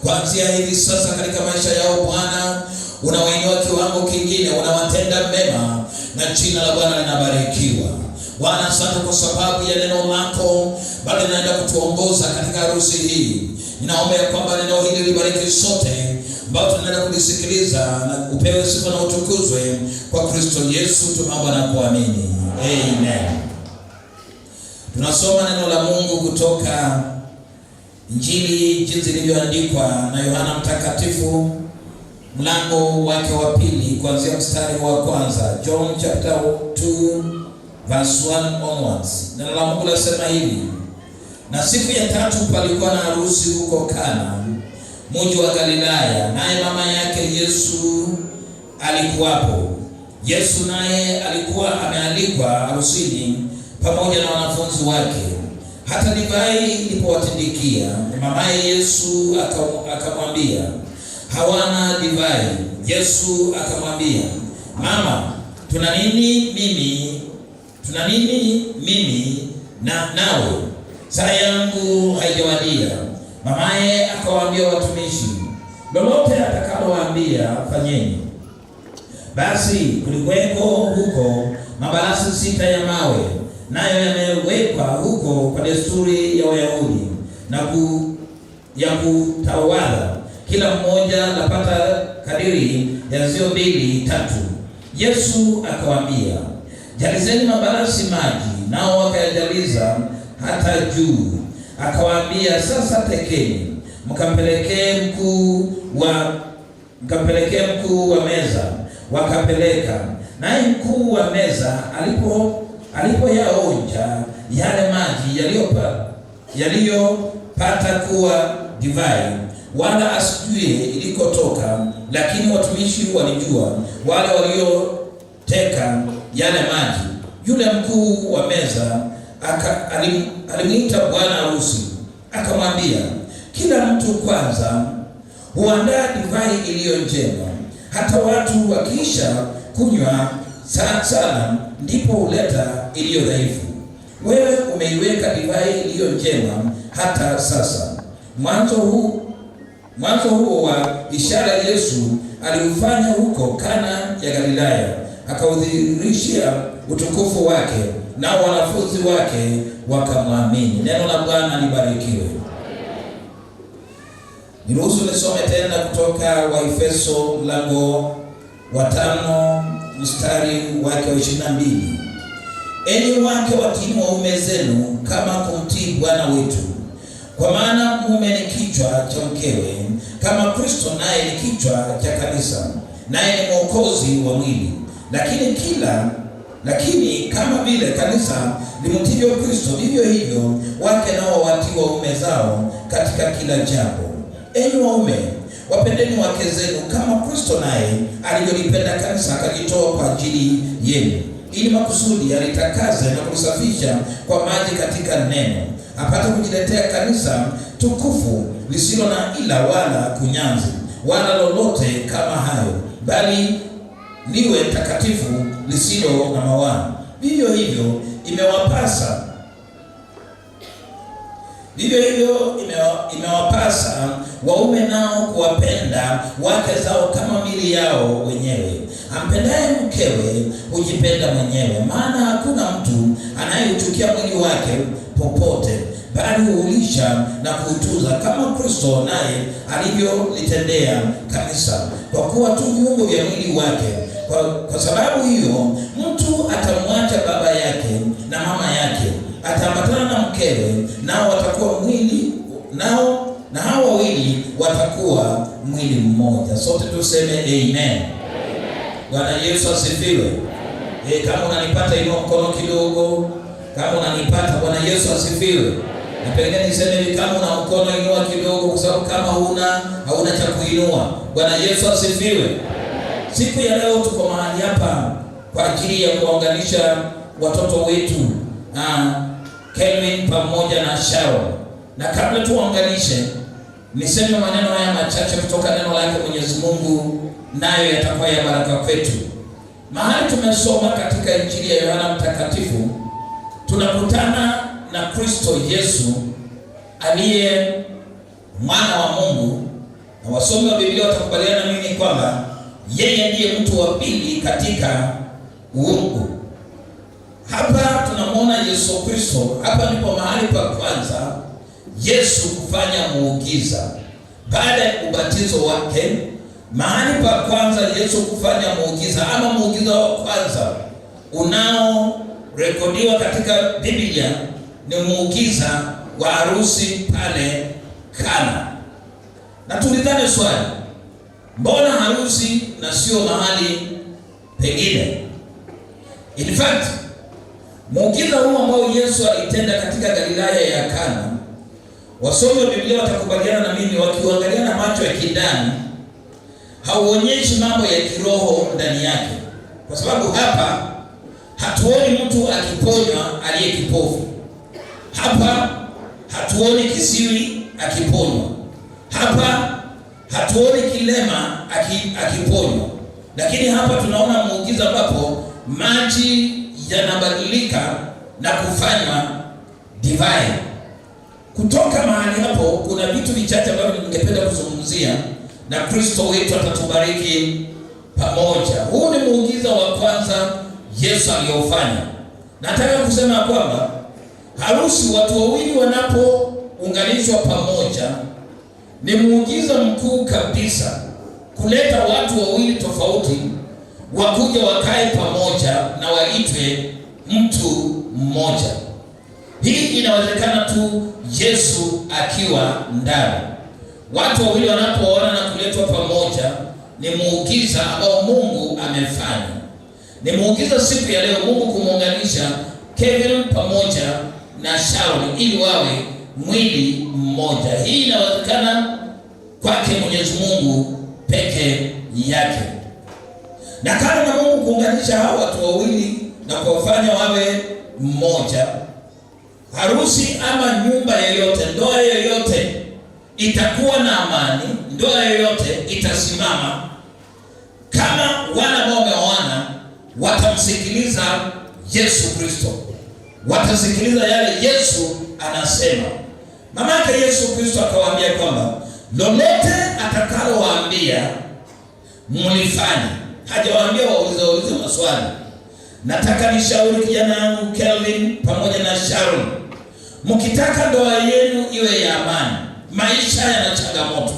Kuanzia hivi sasa katika maisha yao Bwana, unawainua kiwango kingine, unawatenda mema na jina la Bwana linabarikiwa. Bwana, asante kwa sababu ya neno lako bado linaenda kutuongoza katika harusi hii. Ninaomba kwamba neno hili libariki sote ambao tunaenda kulisikiliza, na upewe sifa na utukuzwe kwa Kristo Yesu tunaomba na kuamini. Amen. Tunasoma neno la Mungu kutoka Injili jinsi ilivyoandikwa na Yohana Mtakatifu, mlango wake wa pili kuanzia mstari wa kwanza. John chapter 2 verse 1 onwards. Neno la Mungu lasema hivi: na siku ya tatu palikuwa na harusi huko Kana, mji wa Galilaya, naye mama yake Yesu alikuwapo. Yesu naye alikuwa amealikwa harusini pamoja na wanafunzi wake. Hata divai ilipowatindikia, mamaye Yesu akamwambia, hawana divai. Yesu akamwambia, mama, tuna nini mimi nawe? Saa yangu haijawadia. Mamaye akawaambia watumishi, lolote atakalowaambia fanyeni. Basi kulikuweko huko mabalasi 6 ya mawe, nayo yamewekwa huko kwa desturi ya Wayahudi ya kutawala, kila mmoja lapata kadiri ya zio 2-3. Yesu akawaambia, jalizeni mabalasi maji, nao wakayajaliza hata juu. Akawaambia, sasa tekeni, mkampelekee mkuu wa meza. Wakapeleka. Naye mkuu wa meza alipoyaonja yale maji yaliyopata kuwa divai, wala asijue ilikotoka, lakini watumishi walijua, wale walioteka yale maji. Yule mkuu wa meza alimwita bwana harusi, akamwambia, kila mtu kwanza huandaa divai iliyo njema, hata watu wakiisha kunywa sana ndipo huleta iliyo dhaifu. Wewe umeiweka divai iliyo njema hata sasa. Mwanzo huo wa ishara Yesu aliufanya huko Kana ya Galilaya, akaudhihirishia utukufu wake, nao wanafunzi wake wakamwamini. Neno la Bwana libarikiwe. Niruhusu nisome tena kutoka Waefeso mlango wa 5 mstari wake wa 22. Enyi wake watiini waume zenu kama kumtii Bwana wetu, kwa maana mume ni kichwa cha mkewe, kama Kristo naye ni kichwa cha kanisa, naye ni mwokozi wa mwili. Lakini kama vile kanisa limtivyo Kristo, vivyo hivyo wake nao watii waume zao katika kila jambo. Enyi waume, wapendeni wake zenu kama Kristo naye alivyolipenda kanisa akajitoa kwa ajili yenu, ili makusudi alitakaze na kulisafisha kwa maji katika neno, apate kujiletea kanisa tukufu lisilo na ila wala kunyanzi wala lolote kama hayo, bali liwe takatifu lisilo na mawaa. Vivyo hivyo imewapasa waume nao kuwapenda wake zao kama mili yao wenyewe. Ampendaye mkewe hujipenda mwenyewe, maana hakuna mtu anayeuchukia mwili wake popote, bali huulisha na kuutunza, kama Kristo naye alivyolitendea kanisa, kwa kuwa tu viungo vya mwili wake. Kwa sababu hiyo mtu atamwacha baba yake na mama yake, ataambatana na mkewe, nao watakuwa mwili, na hao wawili watakuwa mwili mmoja. Sote tuseme amen. Bwana Yesu asifiwe. Kama unanipata inua mkono kidogo. Kama unanipata, Bwana Yesu asifiwe. Na pengine niseme hivi, kama una mkono inua kidogo, kwa sababu kama hauna cha kuinua. Bwana Yesu asifiwe. Siku ya leo tuko mahali hapa kwa ajili ya kuunganisha watoto wetu Kelvin pamoja na Sharon. Na kabla tuwaunganishe, niseme maneno haya machache kutoka neno lake Mwenyezi Mungu, nayo yatakuwa ya baraka kwetu. Mahali tumesoma katika Injili ya Yohana Mtakatifu, tunakutana na Kristo Yesu aliye mwana wa Mungu, na wasomi wa Biblia watakubaliana na mimi kwamba yeye ndiye mtu wa pili katika uungu. Hapa tunamwona Yesu Kristo. Hapa ndipo mahali pa kwanza Yesu kufanya muujiza baada ya ubatizo wake. Mahali pa kwanza Yesu kufanya muujiza, ama muujiza wa kwanza unaorekodiwa katika Biblia ni muujiza wa harusi pale Kana. Na tulidhani swali, mbona harusi na sio mahali pengine? In fact, muujiza huu ambao Yesu alitenda katika Galilaya ya Kana, wasomi wa Biblia watakubaliana na mimi, wakiangalia na macho ya kidani, hauonyeshi mambo ya kiroho ndani yake. kwa sababu hapa hatuoni mtu akiponywa aliye kipofu. Hapa hatuoni kisiwi akiponywa. Hapa hatuoni kilema akiponywa. Lakini hapa tunaona muujiza ambapo maji yanabadilika na kufanywa divai. Kutoka mahali hapo kuna vitu vichache ambavyo ningependa kuzungumzia na Kristo wetu atatubariki pamoja. Huu ni muujiza wa kwanza Yesu aliyofanya. Nataka kusema kwamba harusi, watu wawili wanapounganishwa pamoja, ni muujiza mkuu kabisa kuleta watu wawili tofauti wakuja wakae pamoja na waitwe mtu mmoja. Hii inawezekana tu Yesu akiwa ndani. Watu wawili wanapoona na kuletwa pamoja ni muujiza ambao Mungu amefanya. Ni muujiza siku ya leo Mungu kumuunganisha Kevin pamoja na Sharon ili wawe mwili mmoja. Hii inawezekana kwake Mwenyezi Mungu peke yake. Na kama na Mungu kuunganisha hao watu wawili na kuwafanya wawe mmoja, harusi ama nyumba yoyote, ndoa yoyote itakuwa na amani, ndoa yoyote itasimama kama wana ambao wameoana watamsikiliza Yesu Kristo, watasikiliza yale Yesu anasema. Mama yake Yesu Kristo akawaambia kwamba lolote atakalowaambia mlifanye. Hajawaambia waulize maswali. Nataka nishauri kijana yangu Kelvin pamoja na Sharon, mkitaka ndoa yenu iwe ya amani, maisha yana changamoto,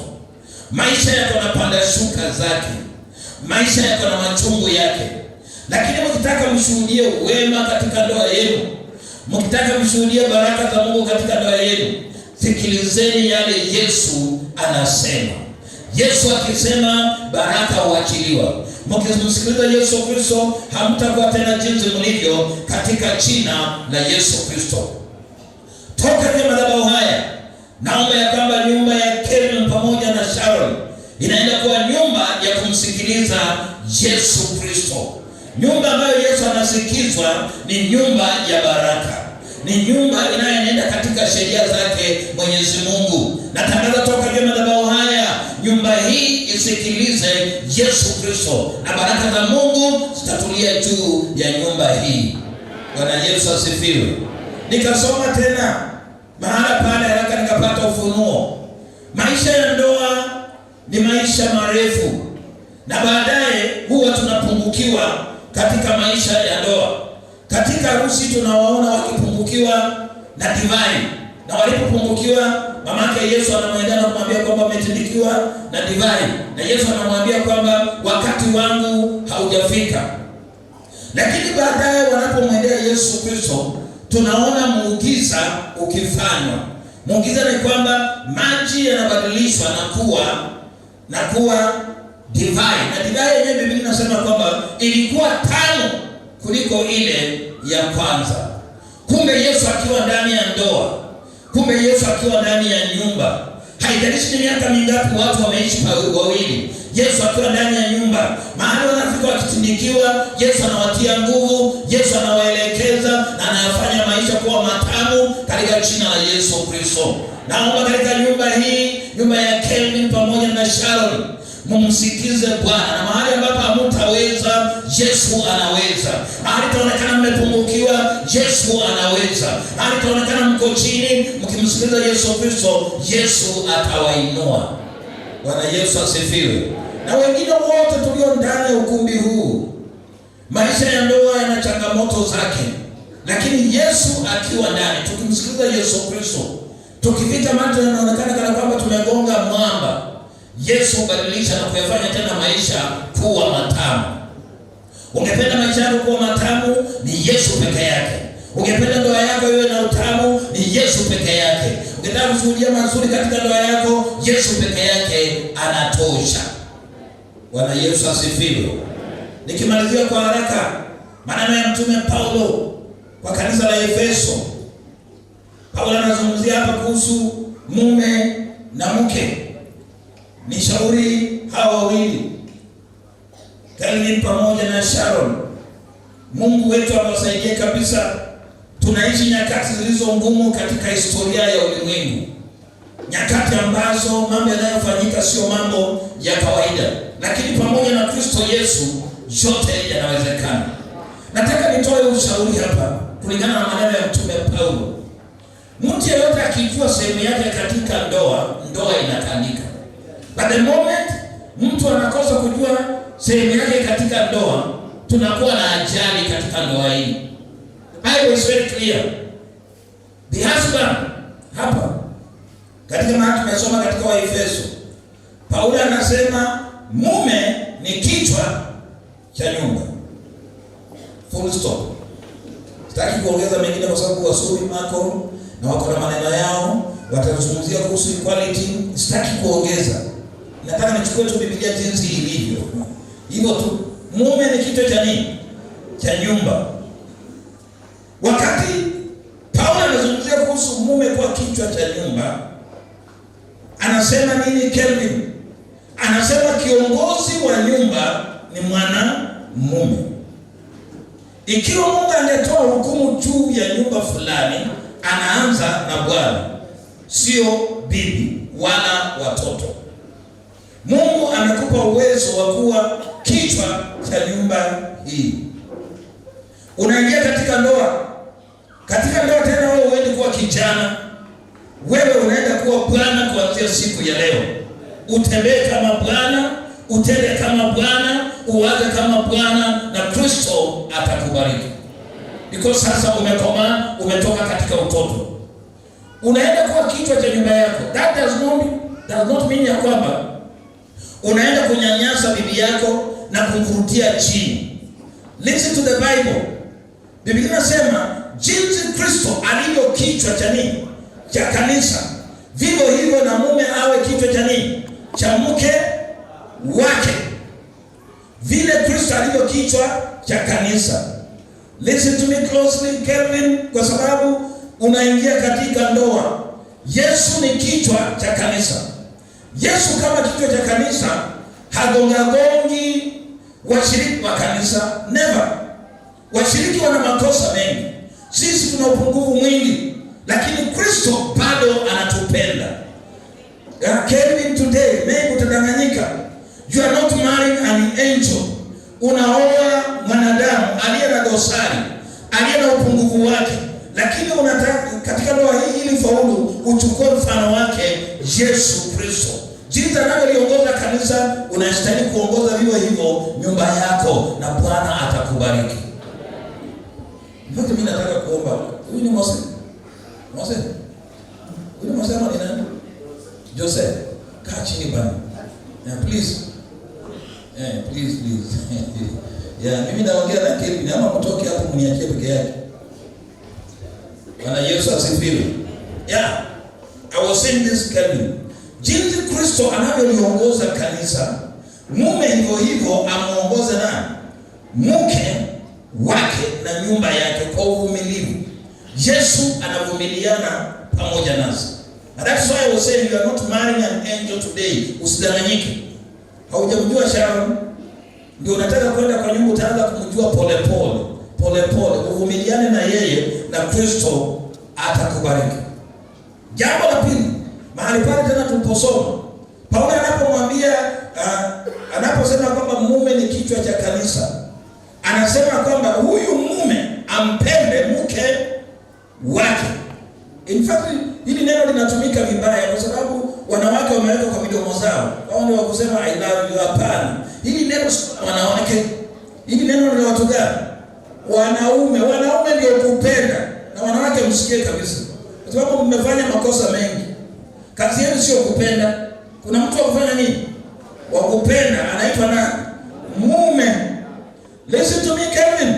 maisha yako na panda shuka zake, maisha yako na machungu yake, lakini mkitaka mshuhudie wema katika ndoa yenu, mkitaka mshuhudie baraka za Mungu katika ndoa yenu, sikilizeni yale Yesu anasema. Yesu akisema baraka huachiliwa. Mkimsikiliza Yesu Kristo hamtakuwa tena jinsi mlivyo katika jina la Yesu Kristo. Toka kwa madhabahu haya naomba ya kwamba nyumba ya Kevin pamoja na Sharon inaenda kuwa nyumba ya kumsikiliza Yesu Kristo. Nyumba ambayo Yesu anasikizwa ni nyumba ya baraka. Ni nyumba inayoenda katika sheria zake Mwenyezi Mungu. Natangaza toka kwa madhabahu haya, nyumba hii isikilize Yesu Kristo na baraka za Mungu zitatulia juu ya nyumba hii. Bwana Yesu asifiwe. Nikasoma tena mahala pale haraka nikapata ufunuo. Maisha ya ndoa ni maisha marefu na baadaye huwa tunapungukiwa katika maisha ya ndoa. Katika harusi tunawaona wakipungukiwa na divai. Na walipopungukiwa, mamake Yesu anamwendea na kumwambia kwamba umetindikiwa na divai. Na Yesu anamwambia kwamba wakati wangu haujafika. Lakini baadaye wanapomwendea Yesu Kristo, tunaona muujiza ukifanywa. Muujiza ni kwamba maji yanabadilishwa na kuwa divai. Na divai yenyewe Biblia inasema kwamba ilikuwa tamu kuliko ile ya kwanza. Kumbe Yesu akiwa ndani ya ndoa, kumbe Yesu akiwa ndani ya nyumba, haijalishi ni miaka mingapi watu wameishi wawili, Yesu akiwa ndani ya nyumba, mahali wanafika wakitindikiwa, Yesu anawatia nguvu, Yesu anawaelekeza na anayafanya maisha kuwa matamu katika jina la Yesu Kristo. Naomba katika nyumba hii, nyumba ya Kelvin pamoja na Sharon, mumsikize Bwana. Na mahali ambapo hamtaweza, Yesu anaweza. Mahali taonekana mmepungukiwa, Yesu anaweza. Mahali taonekana mko chini, mkimsikiliza Yesu Kristo, Yesu atawainua. Bwana Yesu asifiwe. Na wengine wote tulio ndani ya ukumbi huu, maisha ya ndoa yana changamoto zake, lakini Yesu akiwa ndani, tukimsikiliza Yesu Kristo, tukifika mahali yanaonekana kana kwamba tumegonga mwamba, Yesu hubadilisha na kuyafanya tena maisha kuwa matamu. Ungependa maisha yako kuwa matamu, ni Yesu peke yake. Ungependa ndoa yako iwe na utamu, ni Yesu peke yake. Ungetaka kushuhudia mazuri katika ndoa yako, Yesu peke yake anatosha. Bwana Yesu asifiwe. Nikimalizia kwa haraka maneno ya Mtume Paulo kwa kanisa la Efeso. Paulo anazungumzia hapa kuhusu mume na mke. Nishauri hawa wawili Kelvin pamoja na Sharon. Mungu wetu awasaidie kabisa. Tunaishi nyakati zilizo ngumu katika historia ya ulimwengu. Nyakati ambazo mambo yanayofanyika sio mambo ya kawaida. Lakini pamoja na Kristo Yesu, yote yanawezekana. Nataka nitoe ushauri hapa kulingana na maneno ya Mtume Paulo. Mtu yeyote akijua sehemu yake katika ndoa inakanika. But the moment mtu anakosa kujua sehemu yake katika ndoa, tunakuwa na ajali katika ndoa hii. Bible is very clear. The husband hapa katika mahali tumesoma katika Waefeso, Paulo anasema mume ni kichwa cha nyumba. Full stop. Sitaki kuongeza mengine kwa sababu wasomi Marko na wako na maneno yao, watazungumzia kuhusu equality. Sitaki kuongeza. Nataka nichukue tu Biblia jinsi ilivyo. Hivyo tu, mume ni kichwa cha nini? Cha nyumba. Wakati Paulo anazungumzia kuhusu mume kwa kichwa cha nyumba, anasema nini Kelvin? Anasema kiongozi wa nyumba ni mwanamume. Ikiwa Mungu angetoa hukumu juu ya nyumba fulani, anaanza na bwana, sio bibi wala watoto. Mungu amekupa uwezo wa kuwa kichwa cha nyumba hii. Unaingia katika ndoa. Katika ndoa tena wewe uende kuwa kijana. Wewe unaenda kuwa bwana kuanzia siku ya leo. Utembee kama bwana, utende kama bwana, uwaze kama bwana, na Kristo atakubariki. Because sasa umekoma, umetoka katika utoto. Unaenda kuwa kichwa cha nyumba yako. That does not mean ya kwamba unaenda kunyanyasa bibi yako na kumkurutia chini. Listen to the Bible. Biblia inasema jinsi Kristo alivyo kichwa cha nini? Cha kanisa. Vivyo hivyo na mume awe kichwa cha nini? Cha mke wake. Vile Kristo alivyo kichwa cha kanisa. Listen to me closely, Kelvin, kwa sababu unaingia katika ndoa. Yesu ni kichwa cha kanisa. Yesu kama kichwa cha kanisa hagongagongi washiriki wa kanisa. Never. Washiriki wana makosa mengi. Sisi tuna upungufu mwingi, lakini Kristo bado anatupenda. Kelvin, today maybe utadanganyika. You are not marrying an angel. Unaoa mwanadamu aliye na dosari, aliye na upungufu wake. Lakini unataka katika ndoa hii ili faulu uchukue mfano wake Yesu Kristo. Jinsi anavyoliongoza kanisa, unastahili kuongoza vivyo hivyo nyumba yako, na Bwana atakubariki. Mbona mimi nataka kuomba. Huyu ni Mose. Huyu Mose ama ni nani? Joseph. Kaa chini bana. Please. Please. Mimi naongea na Kelvin, ama mtoke hapo mniachie peke yake. Bwana Yesu asifiwe. I was saying this, Kelvin. Jinsi Kristo anavyoliongoza kanisa, mume hivyo hivyo amuongoze nani? Mke wake na nyumba yake kwa uvumilivu. Yesu anavumiliana pamoja nasi. And that's why I was saying you are not marrying an angel today. Usidanganyike. Haujamjua Sharon, ndio unataka kwenda kwa nyumba, utaanza kumjua pole. Uvumiliane na yeye na Kristo atakubariki. Jambo la pili, mahali pale tena tuliposoma, Paulo anapomwambia anaposema kwamba mume ni kichwa cha kanisa, anasema kwamba huyu mume ampende mke wake. In fact, hili neno linatumika vibaya kwa sababu wanawake wameweka kwa midomo zao. Wao ni wa kusema I love you. Hapana. Hili neno wanawake. Hili neno ni watu gani? Wanaume. Wanaume ndio kupenda. Na wanawake msikie kabisa. Kwa sababu mmefanya makosa mengi. Kazi yenu sio kupenda. Kuna mtu wa kufanya nini? Wa kupenda, anaitwa nani? Mume. Listen to me, Kelvin.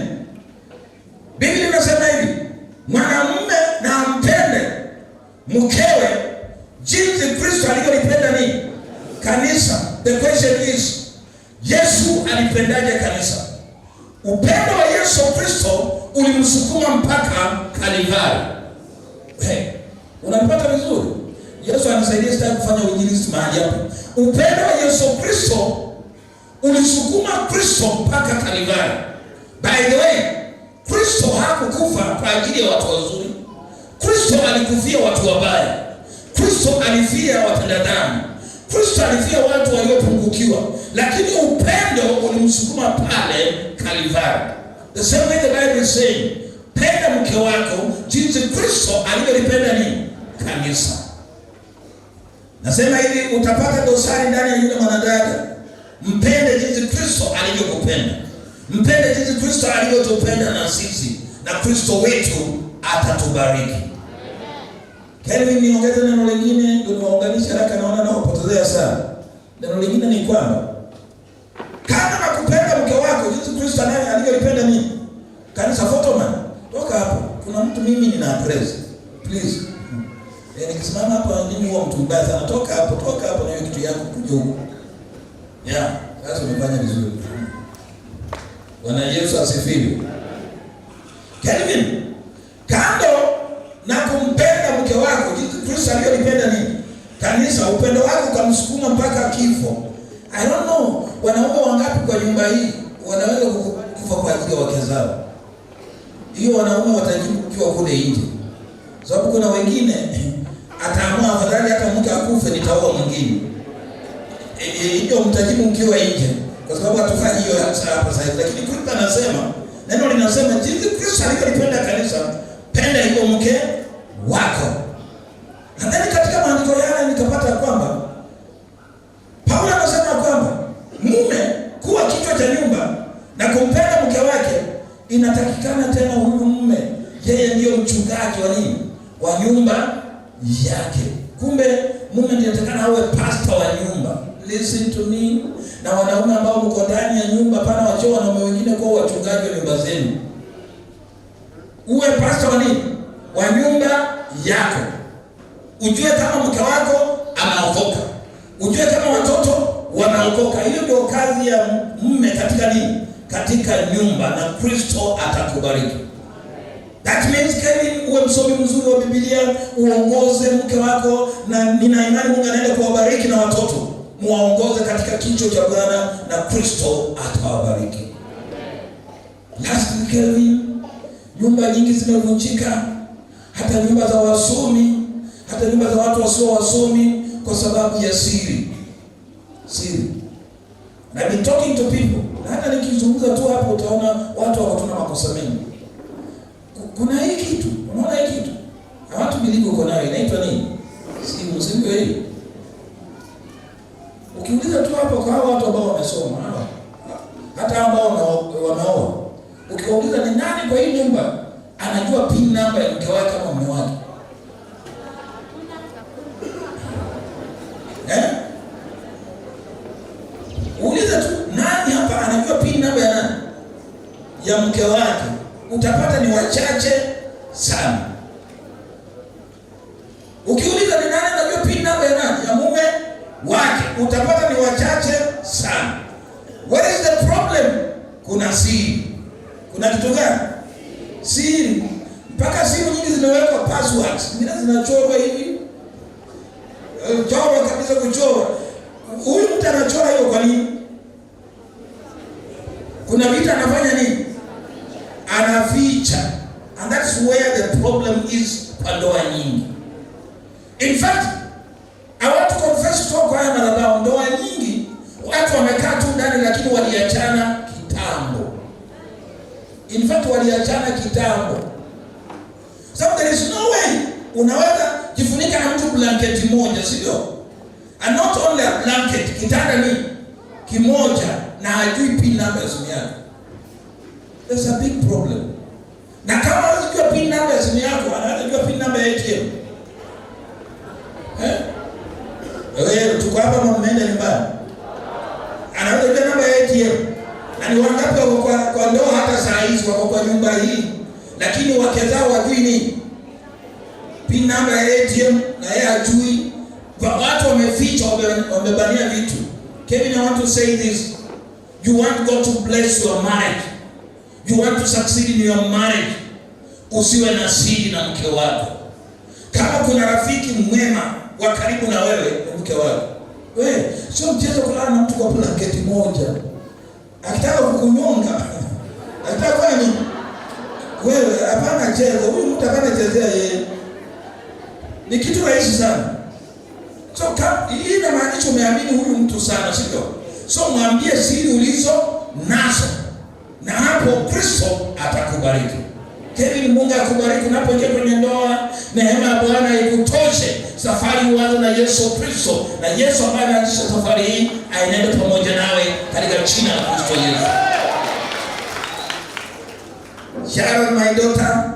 Biblia inasema hivi, mwanamume na ampende mkewe jinsi Kristo alivyolipenda nini? Kanisa. The question is, Yesu alipendaje kanisa? Upendo wa Yesu Kristo ulimsukuma mpaka Kalvari. Unapata vizuri? Yesu anasaidia sasa kufanya uinjilisti mahali hapo. Upendo wa Yesu Kristo ulisukuma Kristo mpaka Kalvari. By the way, Kristo hakukufa kwa ajili ya watu wazuri. Kristo alikufia watu wabaya. Kristo alifia watenda dhambi. Kristo alifia watu waliopungukiwa, lakini upendo ulimsukuma pale Kalvari. The same way the Bible is saying, penda mke wako jinsi Kristo alivyolipenda nini? Kanisa. Nasema hivi, utapata dosari ndani ya yule mwanadada. Mpende jinsi Kristo alivyokupenda. Mpende jinsi Kristo alivyotupenda na sisi, na Kristo wetu atatubariki. Kelvin, niongeze neno lingine ndio niwaunganisha haraka, naona nawapotezea sana. Neno lingine ni kwamba kama nakupenda mke wako jinsi Kristo alivyolipenda nini? Kanisa. Photoman, toka hapo. Kuna mtu mimi nina address. Please. Nikisimama hapa mimi huwa mtu mbaya sana. Toka hapo na hiyo kitu yako kuja huko. Yeah, sasa umefanya vizuri. Bwana Yesu asifiwe. Kelvin, kando na kumpenda mke wako jinsi Kristo alivyolipenda nini? Kanisa, upendo wako kamsukuma mpaka kifo. I don't know, wanaume wangapi kwa nyumba hii wanaweza kufa kwa ajili ya wake zao? Hiyo wanaume watajibu ukiwa kule nje. Sababu kuna wengine ataamua afadhali hata mke akufe nitaoa mwingine. Hiyo mtajibu mkiwa nje. Kwa sababu hatufanyi hiyo hapa sasa. Lakini Kristo anasema, neno linasema jinsi Kristo alivyolipenda kanisa, penda hiyo mke wako. Na ndani katika maandiko yale nikapata kwamba Paulo anasema kwamba mume kuwa kichwa cha nyumba na kumpenda mke wake, inatakikana tena huyu mume yeye ndiyo mchungaji wa nini? Wa nyumba yake. Kumbe mume ndiye atakana awe pastor wa nyumba. Listen to me. Na wanaume ambao mko ndani ya nyumba, pana wachao wanaume wengine kwa wachungaji wa nyumba zenu. Uwe pastor wa nini? Wa nyumba yako. Ujue kama mke wako anaokoka. Ujue kama watoto wanaokoka. Hiyo ndio kazi ya mume katika nini? Katika nyumba, na Kristo atakubariki. That means Kevin, uwe msomi mzuri wa Biblia, uongoze mke wako, na nina imani Mungu anaenda kuwabariki na watoto. Muwaongoze katika kicho cha Bwana na Kristo atawabariki. Lastly, Kevin, nyumba nyingi zimevunjika, hata nyumba za wasomi, hata nyumba za watu wasio wasomi, kwa sababu ya siri. And I've been talking to people. Na hata nikizungumza tu hapo utaona watu wako tuna makosa mengi. Kuna hii kitu, unaona hii kitu? Na watu bilingo uko nayo inaitwa nini? Simu hii. Ukiuliza tu hapo kwa hao watu ambao wamesoma, hata ambao wanaoa, ukiuliza ni nani kwa hii nyumba anajua pin number ya mke wake kama mume wake? Uliza tu nani hapa anajua pin number ya nani? Ya mke wake. Utapata ni wachache sana. Ukiuliza ni nani anajua pin number ya nani? Ya mume wake. Utapata ni wachache sana. What is the problem? Kuna siri. Kuna kitu gani? Siri. Mpaka simu nyingi zimewekwa passwords. Zingine zinachorwa hivi. Chorwa kabisa kuchorwa. Huyu mtu anachora hiyo kwa nini? Kuna vitu anafanya nini? Anaficha. And that's where the problem is kwa ndoa nyingi. In fact, I want to confess to kwa haya madhabahu, ndoa nyingi watu wamekaa tu ndani lakini waliachana kitambo. In fact, waliachana kitambo. So there is no way unaweza jifunika na mtu blanketi moja, sio? And not only a blanket, kitanda ni kimoja na hajui pin number ya simu yako. There's a big problem. Na kama unajua pin number ya simu yako, anajua pin number ya ATM. Wewe tuko hapa mmeenda nyumbani. Anajua namba ya ATM. Na ni wangapi wako kwa ndoa hata saa hizi wako kwa nyumba hii, lakini wake zao wajui ni pin number ya ATM na yeye hajui. Watu wameficha, wamebania vitu. Kevin, I want to say this. You want God to bless your marriage. You want to succeed in your marriage. Usiwe na siri na mke wako. Kama kuna rafiki mwema wa karibu na wewe, mke wako. Wewe sio mchezo kulala na mtu kwa blanketi moja. akitaka kukunyonga, akitaka kwani wewe hapana cheza, huyu mtu hapana chezea yeye. Ni kitu rahisi sana. So hii inamaanisha umeamini huyu mtu sana, sio? So mwambie siri ulizo nazo, na hapo Kristo atakubariki. Kevin, Mungu akubariki unapoingia kwenye ndoa. Neema ya Bwana ikutoshe. Safari uanze na Yesu Kristo, na Yesu ambaye anaanzisha safari hii aenende pamoja nawe katika jina la Kristo Yesu. Sharon, my daughter,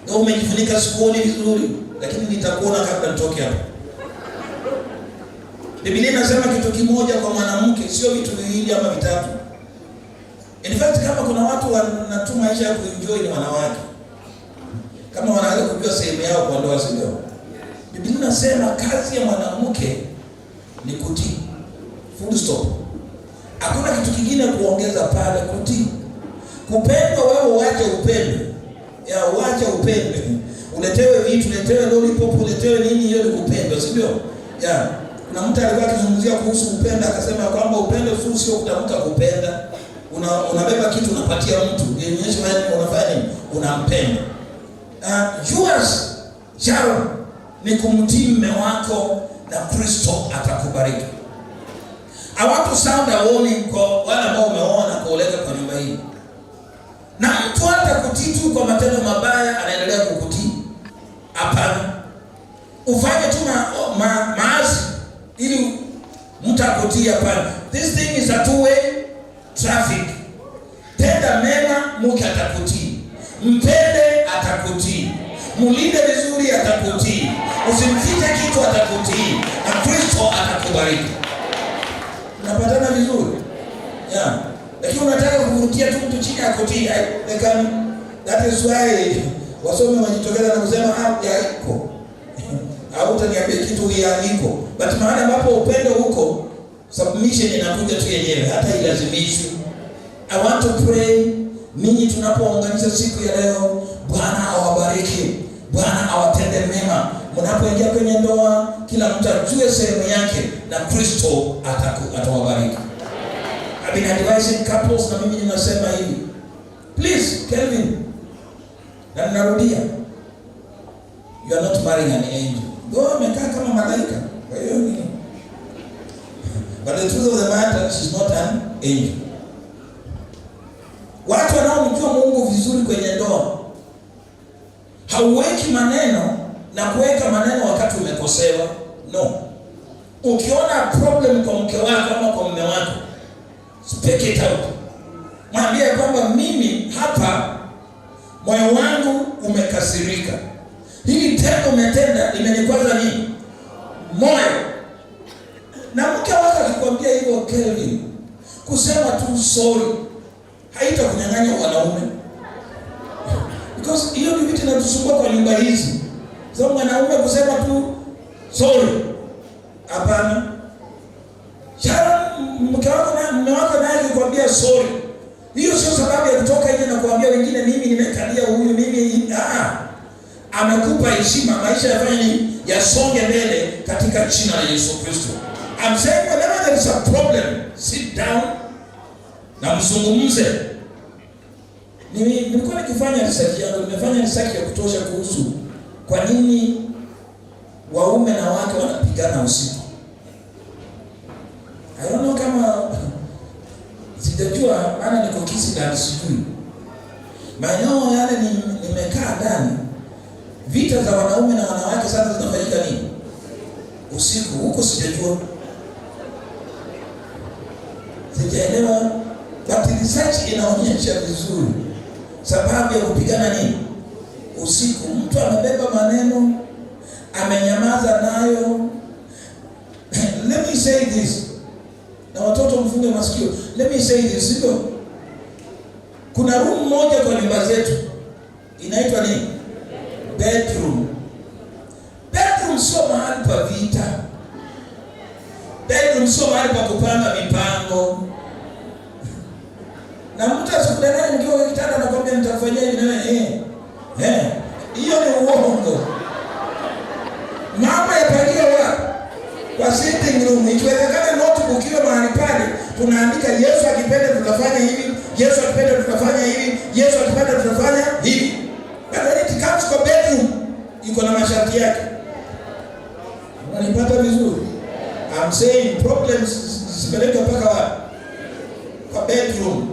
ndio umejifunika sikuoni vizuri, lakini nitakuona kabla nitoke hapa. Biblia inasema kitu kimoja kwa mwanamke, sio vitu viwili ama vitatu. In fact, kama kuna watu wanatu maisha ya kuenjoy ni wanawake. Kama wanaweza kujua sehemu yao kwa ndoa, sio? Biblia inasema kazi ya mwanamke ni kutii. Full stop. Hakuna kitu kingine kuongeza pale, kutii. Kupendwa wewe uache upendo. Ya uache upendo. Uletewe vitu, uletewe lollipop, uletewe nini, hiyo ni kupendwa, sio? Ya. Kuna mtu alikuwa akizungumzia kuhusu upendo akasema kwamba upendo sio kutamka kupenda. Unabeba kitu unapatia mtu, inaonyesha wewe unafanya nini? Unampenda. Yours, Sharon, ni kumtii mume wako na Kristo atakubariki. I want to sound a warning kwa wale ambao umeoa na kuoleka kwa nyumba hii. Na mtu hata kutii tu kwa matendo mabaya anaendelea kukutii. Hapana. Ufanye tu maasi ili mtu akutii, hapana. This thing is a two-way traffic. Tenda mema, mke atakutii. Mpende, atakutii. Mulinde vizuri, atakutii. Usimfiche kitu, atakutii. Na Kristo atakubariki. Unapatana vizuri? Yeah. Lakini unataka kuvurutia tu mtu chini akutii. That is why wasome wajitokeza na kusema ya iko. Au utaniambia kitu ya iko. But mahali ambapo upendo huko, submission inakuja tu yenyewe, hata ilazimishwi. I want to pray, ninyi tunapounganisha siku ya leo, Bwana awabariki. Bwana awatende mema. Mnapoingia kwenye ndoa, kila mtu ajue sehemu yake na Kristo atawabariki. I've been advising couples na mimi ninasema hivi. Please, Kelvin. Na ninarudia. You are not marrying an angel. Ndoa amekaa kama malaika. Kwa hiyo ni but the truth of the matter, she's not an angel. Watu wanaomjua Mungu vizuri kwenye ndoa, hauweki maneno na kuweka maneno wakati umekosewa. No. Ukiona problem kwa mke wako ama kwa mume wako, speak it out. Mwambie kwamba mimi hapa moyo wangu umekasirika. Hili tendo umetenda limenikwaza nini? Moyo. Na mke wako akikwambia hivyo, Kelvin, kusema tu sorry haitakunyang'anya wanaume. Because hiyo ni vitu vinatusumbua kwa nyumba hizi. Sababu mwanaume kusema tu sorry, hapana. Sharon, mke wako na mume wako naye akikwambia sorry, hiyo sio sababu ya kutoka nje na kuambia wengine mimi nimekalia huyu, mimi amekupa heshima, maisha yafanye nini? Yasonge mbele katika jina la Yesu Kristo. I'm saying whenever there is a problem, sit down na mzungumze. Nilikuwa nikifanya research yangu, nimefanya research ya kutosha kuhusu kwa nini waume na wake wanapigana usiku. I don't know kama sijajua, maana niko Kisii na sijui. Maeneo yale nimekaa ndani, vita za wanaume na wanawake sana zinafanyika nini? Usiku. Huko sijajua. Sijaelewa, but research inaonyesha vizuri sababu ya kupigana nini? Usiku. Mtu amebeba maneno, amenyamaza nayo. Let me say this. Na watoto mfunge masikio. Let me say this, sio? Kuna room moja kwa nyumba zetu inaitwa nini? Bedroom. Bedroom sio mahali pa vita. Bedroom sio mahali pa kupanga mipango. Na mtu asikudanganye mkiwa kwa kitanda na kwambia nitakufanyia hivi na wewe hiyo ni uongo. Mambo yapangiwa wapi? Kwa sitting room. Ikiwezekana notebook iwe mahali pale, tunaandika Yesu akipenda tutafanya hivi, Yesu akipenda tutafanya hivi, Yesu akipenda tutafanya hivi. But when it comes to bedroom, iko na masharti yake. Unanipata vizuri? I'm saying problems zipeleka mpaka wapi? Kwa bedroom.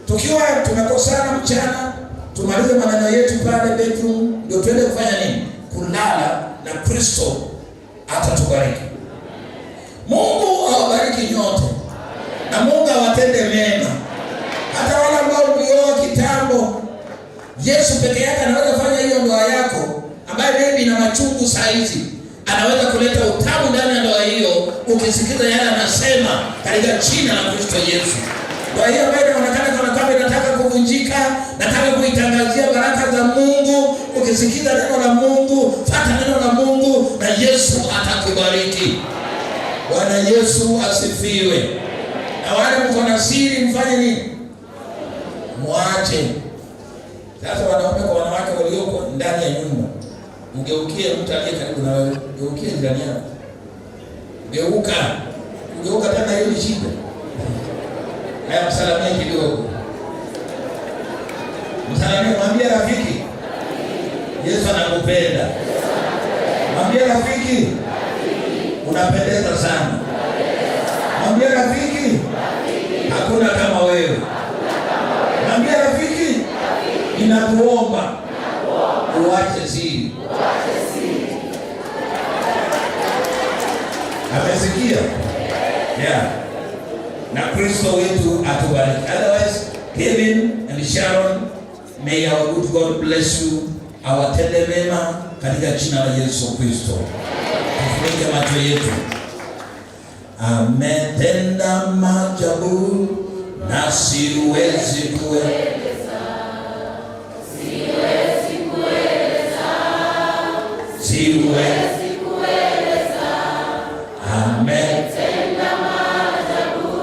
Tukiwa tumekosana mchana, tumalize maneno yetu pale bedroom, ndio tuende kufanya nini? Kulala na Kristo atatubariki. Mungu awabariki nyote. Na Mungu awatende mema. Hata wale ambao mlioa kitambo, Yesu peke yake anaweza kufanya hiyo ndoa yako ambayo maybe ina machungu saa hizi. Anaweza kuleta utamu ndani ya ndoa hiyo ukisikiza yale anasema katika jina la Kristo Yesu. Kwa hiyo ambayo inaonekana kana kwamba inataka kuvunjika, nataka kuitangazia baraka za Mungu. Ukisikiza neno la Mungu, fuata neno la Mungu na Yesu atakubariki. Bwana Yesu asifiwe. Na wale mko na siri mfanye nini? Mwache. Sasa wanaume kwa wanawake walioko ndani ya nyumba, mgeukie mtu aliye karibu na wewe, geukie ndani yako. Geuka tena, hiyo ni shida. Haya, msalimie kidogo. Msalimie, mwambie rafiki, Yesu anakupenda. Mwambie rafiki, unapendeza sana. Mwambie rafiki, hakuna kama wewe. Mwambie rafiki, ninakuomba uache siri. Amesikia? Yeah. Na Kristo wetu atubariki. Otherwise, Kevin and Sharon, may our good God bless you. Awatende mema katika jina la Yesu Kristo. Tufunike macho yetu. Ametenda maajabu na siwezi kueleza. Ametenda maajabu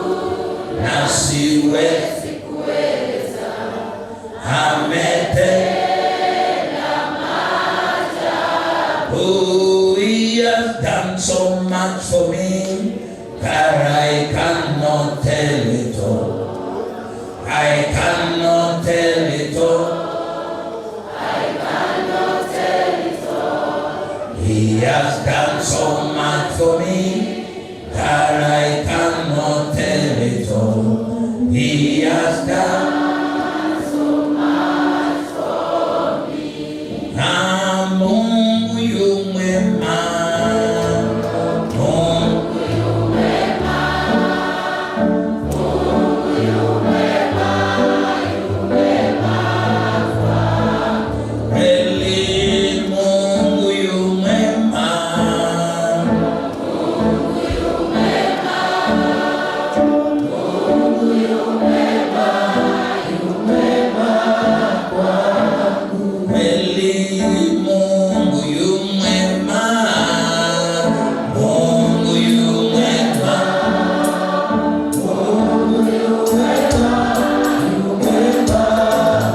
na siwezi kueleza. Ametenda maajabu. He has done so much for me that I cannot tell it all. I cannot tell it all. He has done so much for me that I cannot tell it all. He has done so much for me. Na Mungu yu mwema. Mungu yu mwema. Mungu yu mwema. Yu mwema kwangu. Kweli Mungu yu mwema. Mungu yu mwema. Mungu yu mwema. Yu mwema kwangu. Kweli Mungu yu mwema. Mungu yu mwema. Mungu yu mwema. Yu mwema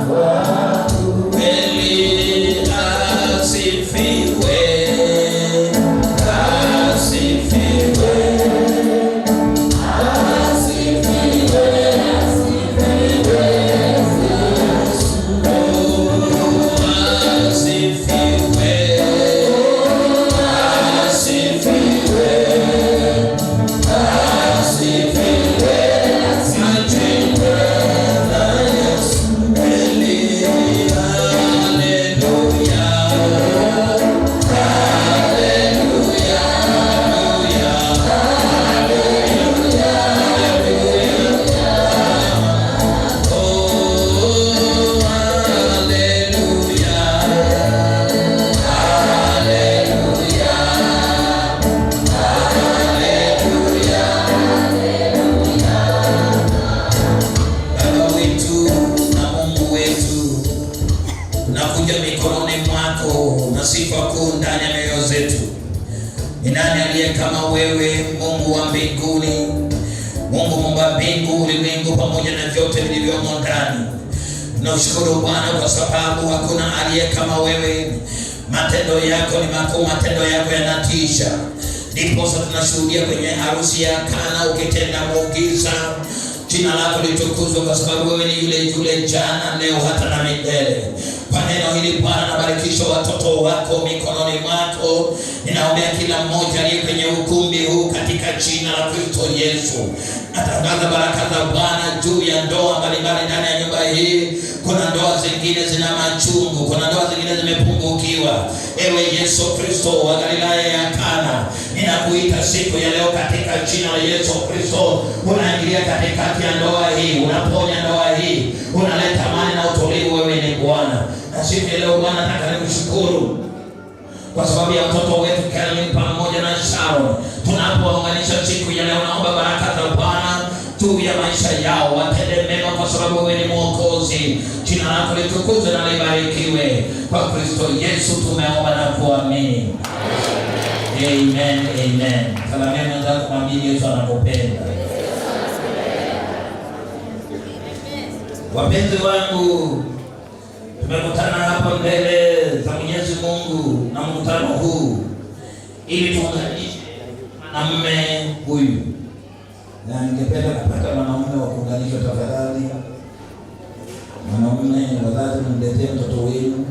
kwangu. Kweli asifiwe. Asifiwe. Asifiwe. Asifiwe. Baba wetu na Mungu wetu, tunakuja mikononi mwako na sifa kuu ndani ya mioyo zetu. Ni nani aliye kama wewe, Mungu wa mbinguni, Mungu muumba mbingu, ulimwengu pamoja na vyote vilivyomo ndani? Tunashukuru Bwana kwa sababu hakuna aliye kama wewe. Matendo yako ni makuu, matendo yako yanatisha. Ndiposa tunashuhudia kwenye harusi ya Kana ukitenda muujiza. Jina lako litukuzwe kwa sababu wewe ni yule jana, leo hata na milele. Kwa neno hili Bwana, nabarikisha watoto wako mikononi mwako. Ninaombea kila mmoja aliye kwenye ukumbi huu katika jina la Kristo Yesu. Natangaza baraka za Bwana juu ya ndoa mbalimbali ndani ya nyumba hii. Kuna ndoa zingine zina machungu, kuna ndoa zingine zimepungukiwa. Ewe Yesu Kristo wa Galilaya ya Kana, ninakuita siku ya leo katika jina la Yesu Kristo. Unaingilia katikati ya ndoa hii, unaponya ndoa hii, unaleta amani na utulivu. Wewe ni Bwana. Na siku ya leo Bwana, nataka nikushukuru kwa sababu ya watoto wetu Kelvin pamoja na Sharon. Tunapounganisha siku ya leo, naomba baraka za Bwana juu ya maisha yao, watende mema kwa sababu wewe ni Mwokozi. Jina lako litukuzwe na libarikiwe. Kwa Kristo Yesu tumeomba na kuamini. Amen, amen. Salamia mwenzako, mwambie Yesu anakupenda. Wapenzi wangu, tumekutana hapa mbele za Mwenyezi Mungu na mkutano huu ili tuunganishe mwanamume huyu. Na ningependa kupata mwanamume wa kuunganishwa tafadhali. Mwanamume, wazazi mletee mtoto wenu.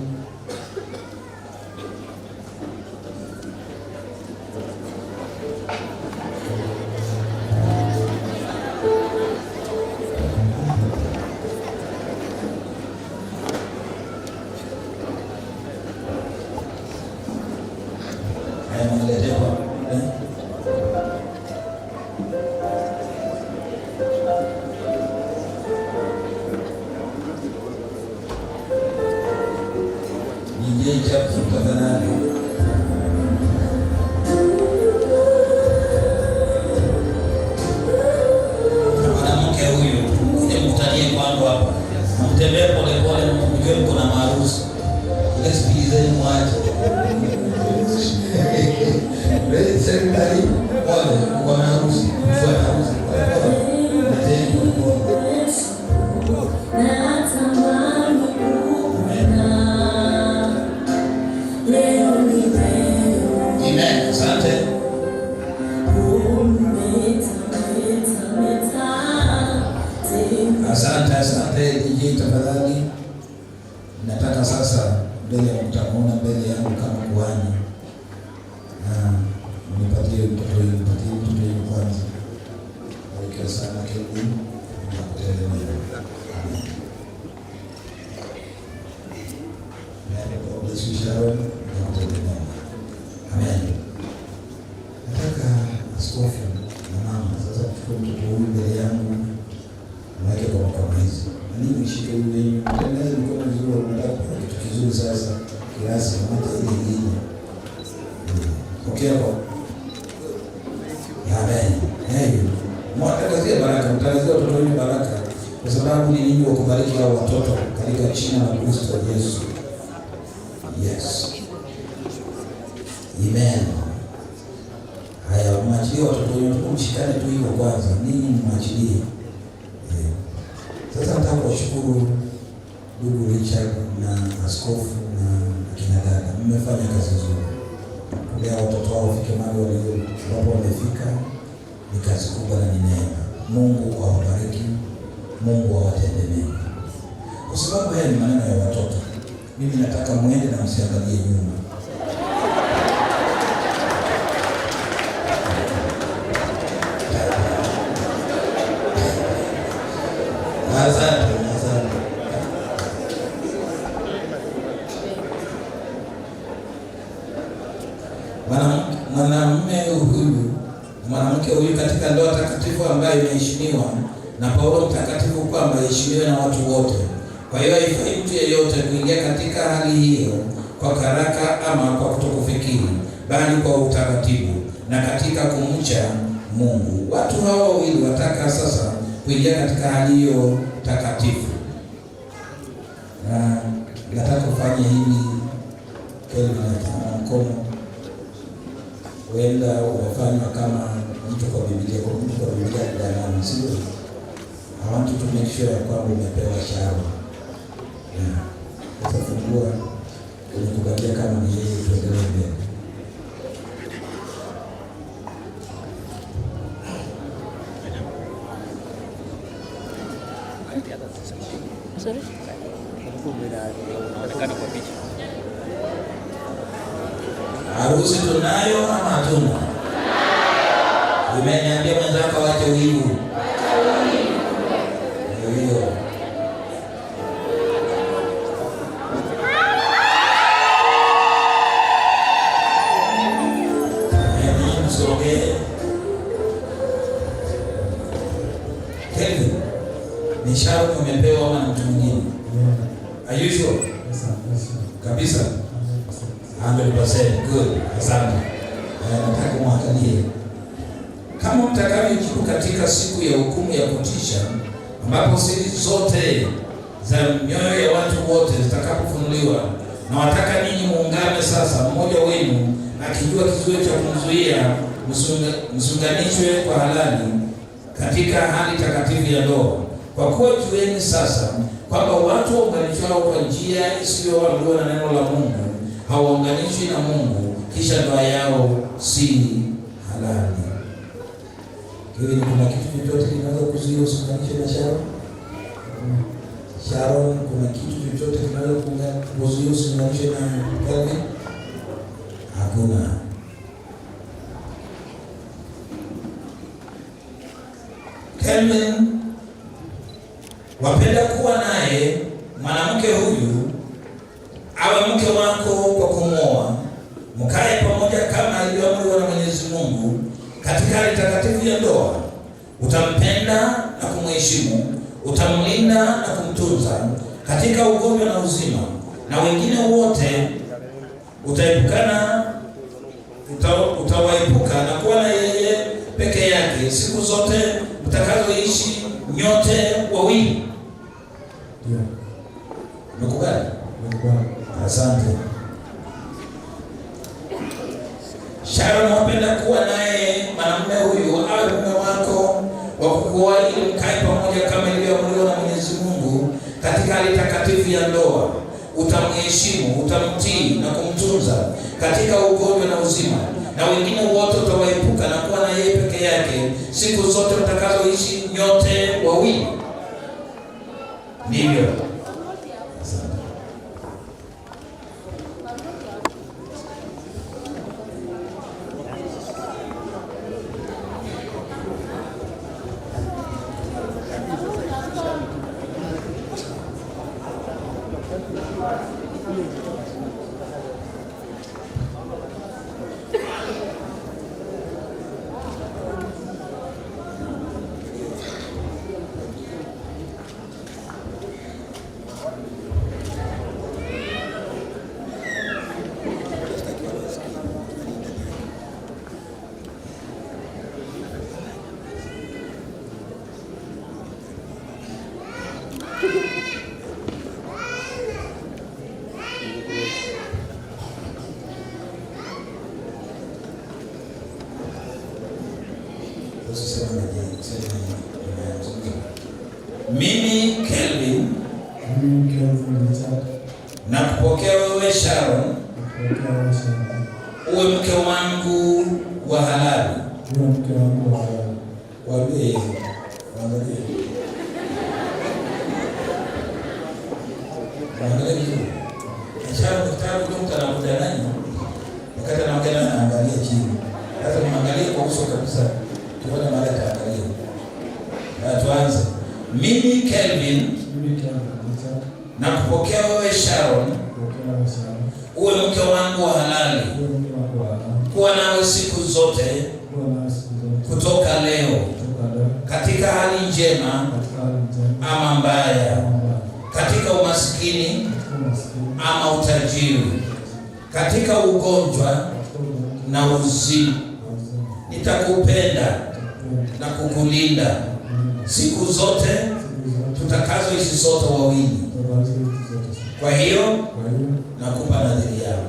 Mwanamke huyu mtanie kwangu hapa, mtembee pole pole, mjue mko na maharusi. Sikilizeni mwache. Serikali wale kwa harusi, kwa harusi. Amen. Asante. Asante DJ tafadhali. Nataka sasa mbele ya mtamuona mbele yangu kama kuhani. Nipatie mtoto huyu kwanza. Barikiwa sana Kevin. Amen. Nataka askofu na mama sasa tuchukue mtoto huyu mbele yangu, mweke kwa mkono hizi. Nini mshike huyu wenyu? Mtengeneze mkono vizuri, unataka kitu kizuri sasa. Kiasi mmoja ile ile. Okay hapo. Amen. Mwatangazia baraka, mtangazia watoto wenu baraka. Kwa sababu ni ninyi wa kubariki hao watoto katika jina la Kristo Yesu. Yes. Amen. Haya, mwachilie watoto wenu, mshikane tu hivyo kwanza. Ninyi mwachilie. Sasa nataka kuwashukuru ndugu Richard na askofu na kina dada. Mmefanya kazi nzuri. Kulea watoto wao wafike mahali walipo wamefika ni kazi kubwa na ni neema. Mungu awabariki. Mungu awatende mema. Kwa sababu haya ni maneno ya watoto. Mimi nataka muende na msiangalie nyuma. Asante. Mwanamke huyu katika ndoa takatifu ambayo imeheshimiwa na Paulo mtakatifu kwamba heshimiwe na watu wote. Kwa hiyo haifai mtu yeyote kuingia katika hali hiyo kwa karaka ama kwa kutokufikiri, bali kwa utaratibu na katika kumcha Mungu. Watu hao wawili wataka sasa kuingia katika hali hiyo takatifu. Na nataka kufanya hili kwa mkono. Wenda umefanywa kama mtu kwa Biblia, ndani, sio? I want you to make sure kwamba umepewa shauri. Sasa fungua kwenye kubakia kama ni yeye, tuendelee mbele. Harusi tunayo ama hatuna? Umeniambia mwenzako wache wivu. Hiyo. Kelvin, ni shauri umepewa ama mtu mwingine? Are you sure? Kabisa? 100%. Good. Asante. Nataka muangalie kama mtakavyojibu katika siku ya hukumu ya kutisha, ambapo siri zote za mioyo ya watu wote zitakapofunuliwa, na wataka ninyi muungane sasa, mmoja wenu akijua kizuio cha kumzuia msiunganishwe kwa halali katika hali takatifu ya ndoa. Kwa kuwa jueni sasa kwamba watu waunganishwao kwa njia isiyoamriwa na neno la Mungu hawaunganishwi na Mungu, kisha ndoa yao si halali. Hivi kuna kitu chochote kinaweza kuzuia usiunganishwe na Sharon? Sharon, kuna kitu chochote kinaweza kuzuia usiunganishwe na Kelvin? Hakuna. Kelvin, wapenda kuwa naye mwanamke huyu awe mke wako kwa kumwoa, mkae pamoja kama alivyoamriwa na Mwenyezi Mungu katika hali takatifu ya ndoa. Utampenda na kumheshimu, utamlinda na kumtunza katika ugonjwa na uzima, na wengine wote utawaepuka na kuwa na yeye peke yake siku zote mtakazoishi nyote wawili. Umekubali? Asante. Sharon, wapenda kuwa naye mwanamume huyu awe mume wako wa kukuoa, ili mkae pamoja kama ilivyoamriwa na Mwenyezi Mungu katika hali takatifu ya ndoa. Utamheshimu, utamtii na kumtunza katika ugonjwa na uzima, na wengine wote utawaepuka na kuwa na yeye peke yake siku zote mtakazoishi nyote wawili. Ndivyo. Mimi Kelvin na kupokea wewe Sharon uwe mke wangu wa halali. Waambie Sharon kitabu kwa mtandao wakati anaongea na angalia chini. Sasa muangalie kwa uso kabisa. Tuone mara taangalia. Tuanze. Mimi Kelvin na kupokea wewe Sharon uwe mke wangu wa halali, kuwa nawe siku zote kutoka leo katika hali njema ama mbaya, katika umaskini ama utajiri, katika ugonjwa na uzima. Nitakupenda na kukulinda siku zote tutakazoishi sote wawili. Kwa hiyo nakupa nadhiri yangu.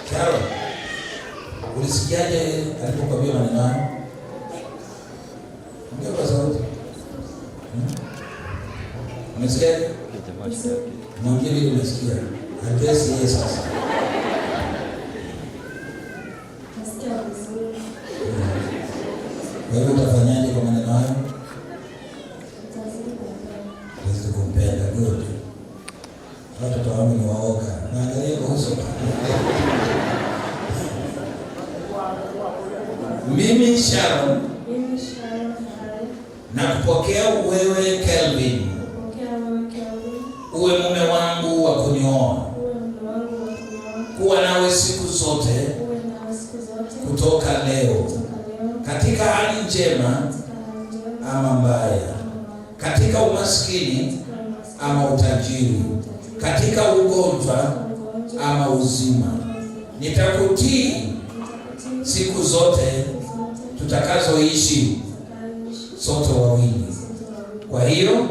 Sharon, ulisikiaje alipokuambia maneno hayo? Ndio kwa sauti. Umesikiaje? Mwambie vile umesikia. Address yeye sasa. Kwa hivyo utafanyaje kwa maneno hayo? Utazidi kumpenda. Good. Watoto wangu ni waoga. Naangalia kwa uso. Mimi Sharon na kupokea wewe Kelvin uwe mume wangu wa kunioa, kuwa nawe siku zote kutoka leo, katika hali njema ama mbaya, katika umaskini ama utajiri, katika ugonjwa ama uzima. Nitakutii siku zote tutakazoishi sote wawili. Kwa hiyo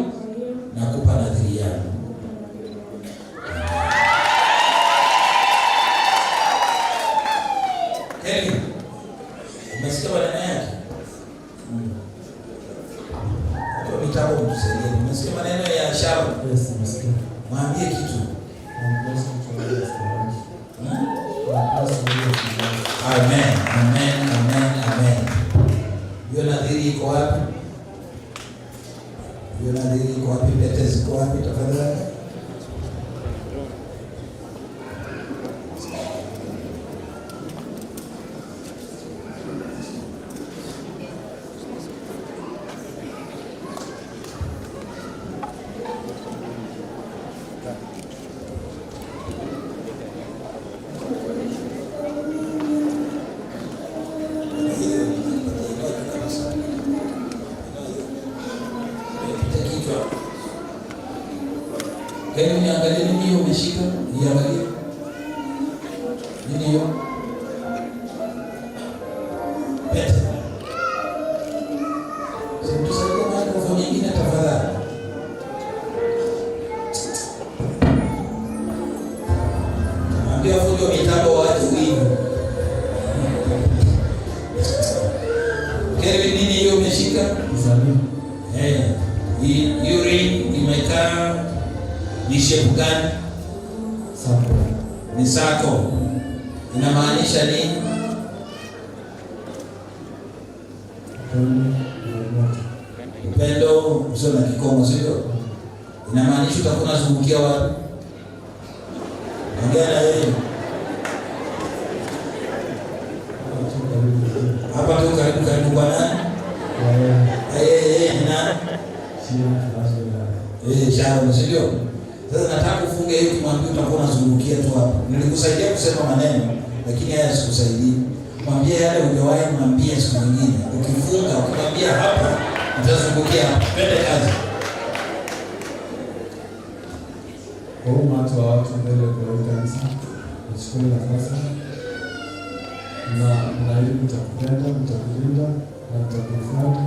nakupa nadhiri yangu. Heri, umesikia maneno yake? Kwa mitabu mtusaidie. Umesikia maneno ya Sharon? Yes, umesikia. Mwambie kitu. Amen, amen, amen, amen. Hiyo nadhiri iko wapi? Hiyo nadhiri iko wapi? Pete ziko wapi tafadhali? Hebu niangalie nini hiyo umeshika? Niangalie. Nini hiyo? Pete. Tusaidie microphone nyingine tafadhali. Ambia fundi wa mitambo waje hivi. Kevin, nini hiyo umeshika? Hii ring imekaa ni shape gani? Sako. Ni sako. Inamaanisha nini? Upendo usio na kikomo, sio? Inamaanisha utakuwa unazungukia wapi? Ongea na yeye. Hapa tu karibu kwa nani? Ni nani? Sharon, sio? Sasa nataka ufunge hiyo kimwambie utakuwa unazungukia tu hapa. Nilikusaidia kusema maneno lakini haya sikusaidii. Mwambie yale ungewahi mwambie siku nyingine. Ukifunga ukimwambia hapa utazungukia hapa. Twende kazi. Kwa umati wa watu mbele kwa kanisa, nichukue nafasi na ili nitakupenda, nitakulinda na nitakufuata,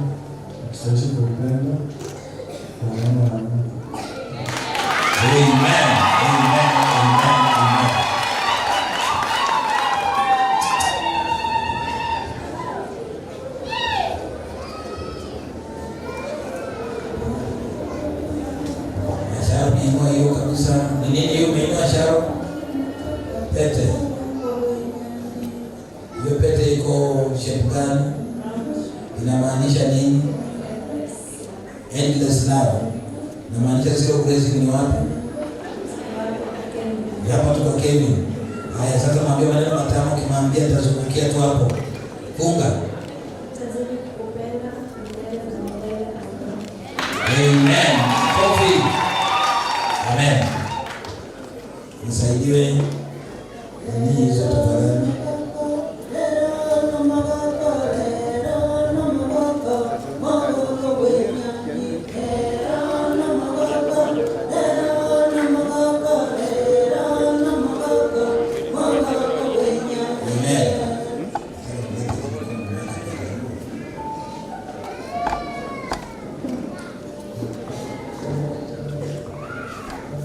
tutaishi kwa upendo na neema ya Mungu. Amen. Amen. Amen. Amen. Sharon, inua hiyo kabisa. Ni nini hiyo umeinua Sharon? Pete. Hiyo pete iko shape gani? Inamaanisha nini? Endless love. Inamaanisha zero grazing ni wapi? Hapa tuko Kevin. Haya, sasa mwambie maneno matamu, kimwambia atazungukia tu hapo. Funga. Amen. Kofi. Amen. Nisaidiwe ni hizo tafadhali.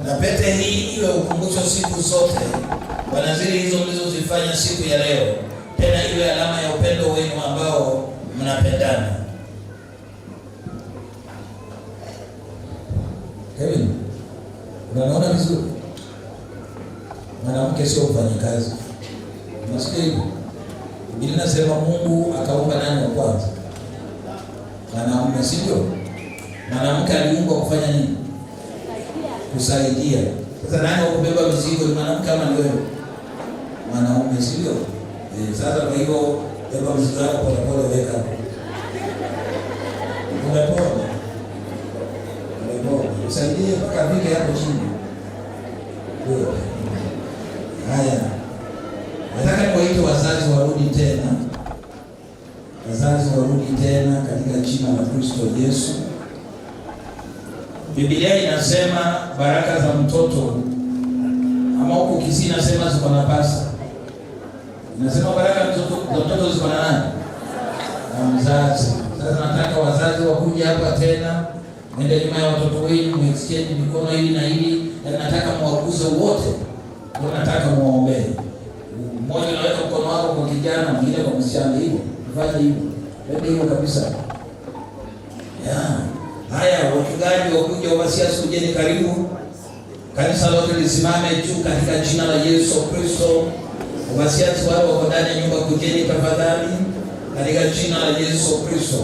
Na pete hii iwe ukumbusho siku zote kwa nadhiri hizo mlizozifanya siku ya leo, tena iwe alama ya upendo wenu ambao mnapendana. Kevin, unaona vizuri? Mwanamke sio mfanyakazi. Unasikia hivi? Biblia inasema Mungu akaumba nani wa kwanza? wanaume, si ndio? Mwanamke aliumbwa kufanya nini? Kusaidia. Sasa nani wa kubeba mizigo, ni mwanamke ama ni wewe? Mwanaume, si ndio? Sasa kwa hiyo beba mizigo yako pole pole, weka umepona, usaidie mpaka vile hapo chini. Haya, nataka kuwaita wazazi warudi tena, wazazi warudi tena katika jina la Kristo Yesu. Biblia inasema baraka za mtoto, ama huko Kisii inasema ziko na pasa. Inasema baraka za mtoto ziko na nani? Na mzazi. Sasa nataka wazazi wakuje hapa tena, mwende nyuma ya watoto wenu, exchange mikono hili na hili, na nataka mwaguze wote. Ndio nataka muombe. Mmoja anaweka mkono wako kwa kijana, mwingine kwa msichana, hivyo. Fanya hivyo. Ndio hivyo kabisa. Haya, wachungaji wakuja, wasiasi kujeni karibu. Kanisa lote lisimame juu katika jina la Yesu Kristo. Wasiasi wao wako ndani ya nyumba, kujeni tafadhali katika jina la Yesu Kristo.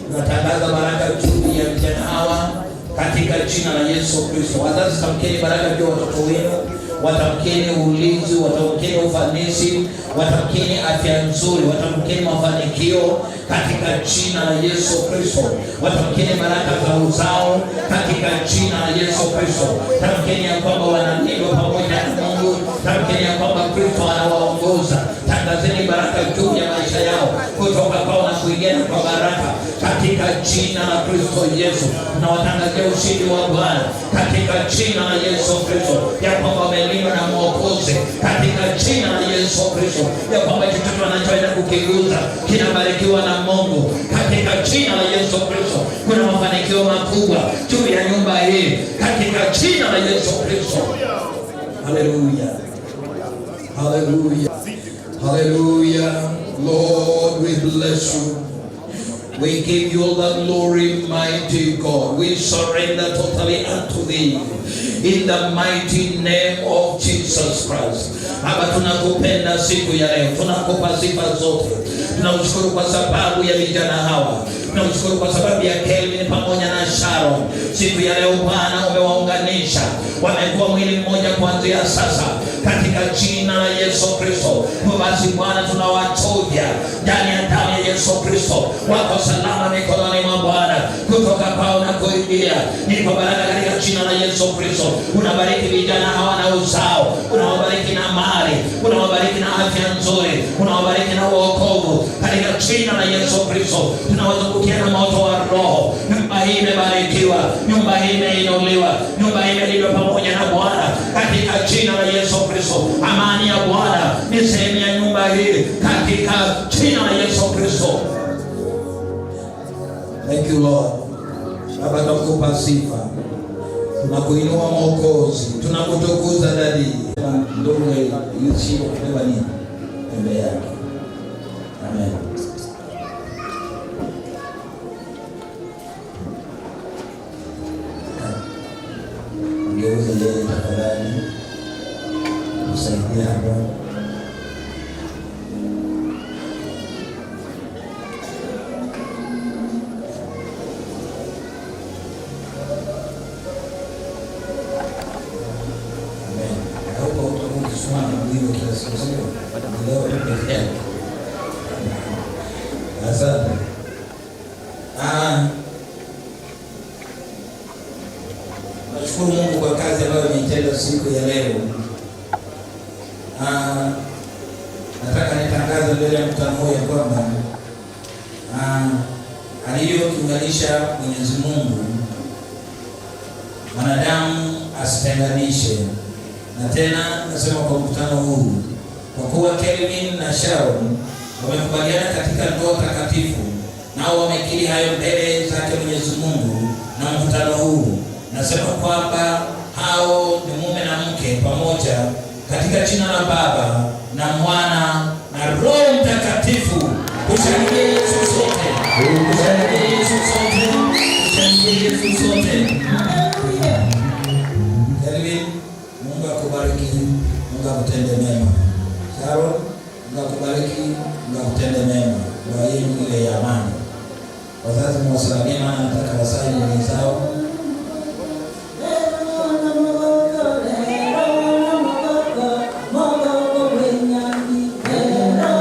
Tunatangaza baraka juu ya vijana hawa katika jina la Yesu Kristo. Wazazi, tamkeni baraka juu ya watoto wenu. Watamkeni ulinzi, watamkeni ufanisi, watamkeni afya nzuri, watamkeni mafanikio katika jina la Yesu Kristo. Watamkeni baraka za uzao katika jina la Yesu Kristo. Tamkeni ya kwamba wanalindwa pamoja na Mungu. Tamkeni ya kwamba Kristo anawaongoza. Tangazeni baraka juu ya maisha yao kutoka kwao na kuingia kwa baraka katika jina la Kristo Yesu. Tunawatangazia ushindi wa Bwana katika jina la Yesu Kristo, ya kwamba wamelindwa na Mwokozi katika jina la Yesu Kristo, ya kwamba chochote wanachoenda kukiguza kinabarikiwa na Mungu katika jina la Yesu Kristo. Kuna mafanikio makubwa juu ya nyumba hii katika jina la Yesu Kristo. Haleluya. Haleluya. Hallelujah. Lord, we bless you. We give you all the glory, mighty God. We surrender totally unto thee in the mighty name of Jesus Christ. Baba, tunakupenda siku ya leo, tunakupa sifa zote. Tunaushukuru kwa sababu ya vijana hawa, tunaushukuru kwa sababu ya Kelvin pamoja na Sharon. Siku ya leo Bwana umewaunganisha, wamekuwa mwili mmoja kuanzia sasa katika jina la Yesu Kristo. Basi Bwana, tunawachovya ndani ya damu ya Yesu Kristo, wako salama mikononi mwa Bwana, kutoka kwao na kuingia. Niko baraka katika jina la Yesu Kristo. Unabariki vijana hawa na uzao, unawabariki na mali, unawabariki na afya nzuri, unawabariki na wokovu katika jina la Yesu Kristo. Tunawazungukia na moto wa Roho. Nyumba hii imebarikiwa, nyumba hii imeinuliwa, nyumba hii imelindwa pamoja na Bwana katika jina la Yesu Kristo. Amani ya Bwana ni sehemu ya nyumba hii katika jina la Yesu Kristo. Thank you Lord. Baba, tunakupa sifa, tunakuinua Mwokozi, tunakutukuza Dadi. Ndugu yusi kubeba nini mbele yake. Amen. Ngeuze yeye tafadhali, usaidia hapa. Asante. Nashukuru Mungu kwa kazi ambayo ameitenda siku ya leo. Nataka nitangaze mbele ya mkutano huu ya kwamba aliyokiunganisha Mwenyezi Mungu wanadamu asitenganishe. Na tena nasema kwa mkutano huu, kwa kuwa Kelvin na Sharon wamekubaliana katika ndoa takatifu, nao wamekiri hayo mbele zake Mwenyezi Mungu na mkutano huu, nasema kwamba hao ni mume na mke pamoja katika jina la Baba na Mwana na Roho Mtakatifu. Kushangilia Yesu sote, kushangilia Yesu sote, kushangilia Yesu sote. Kelvin, Mungu akubariki, Mungu akutende mema. Sharon, Mungu akubariki, Mungu akutende mema. Ndoa yenu ile ya amani. Wazazi mwasalimie, maana nataka wasali mbele zao. Era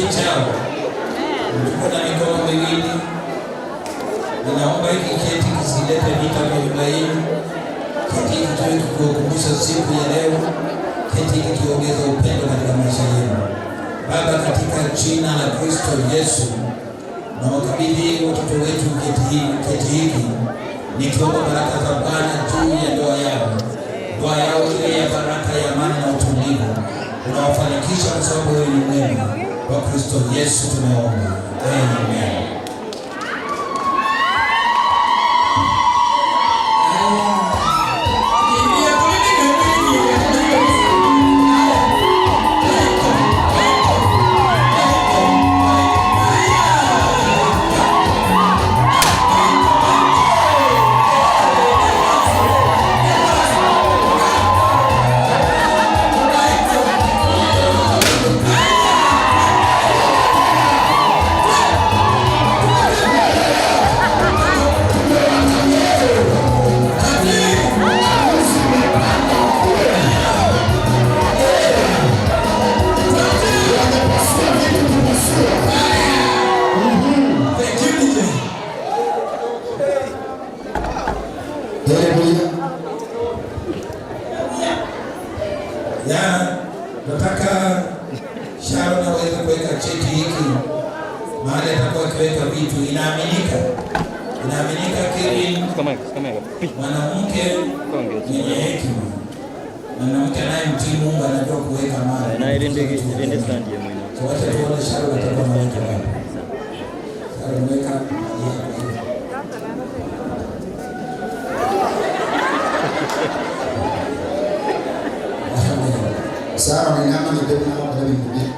kiti chao. Tuko na mikono miwili. Ninaomba hiki kiti kisilete vita kwa nyumba hii. Kiti hiki tuwe kukumbusha siku ya leo. Kiti hiki kiongeza upendo katika maisha yenu. Baba, katika jina la Kristo Yesu, na wakabidhi watoto wetu kiti hiki, nikiomba baraka za Bwana juu ya ndoa yao. Ndoa yao ile ya baraka, ya amani na utulivu. Unawafanikisha kwa sababu wewe ni mwema. Kwa Kristo Yesu tumeomba. Amen. Nataka Sharon aweze kuweka cheti hiki mahali atakuwa akiweka vitu. Inaaminika Kirin mwanamke mwenye hekima, mwanamke anayemtii Mungu anajua kuweka mahali. So wacha tuone Sharon atakuwa anaweka wapi. Sharon weka Sara wanyama ni bebe na kwa bibi.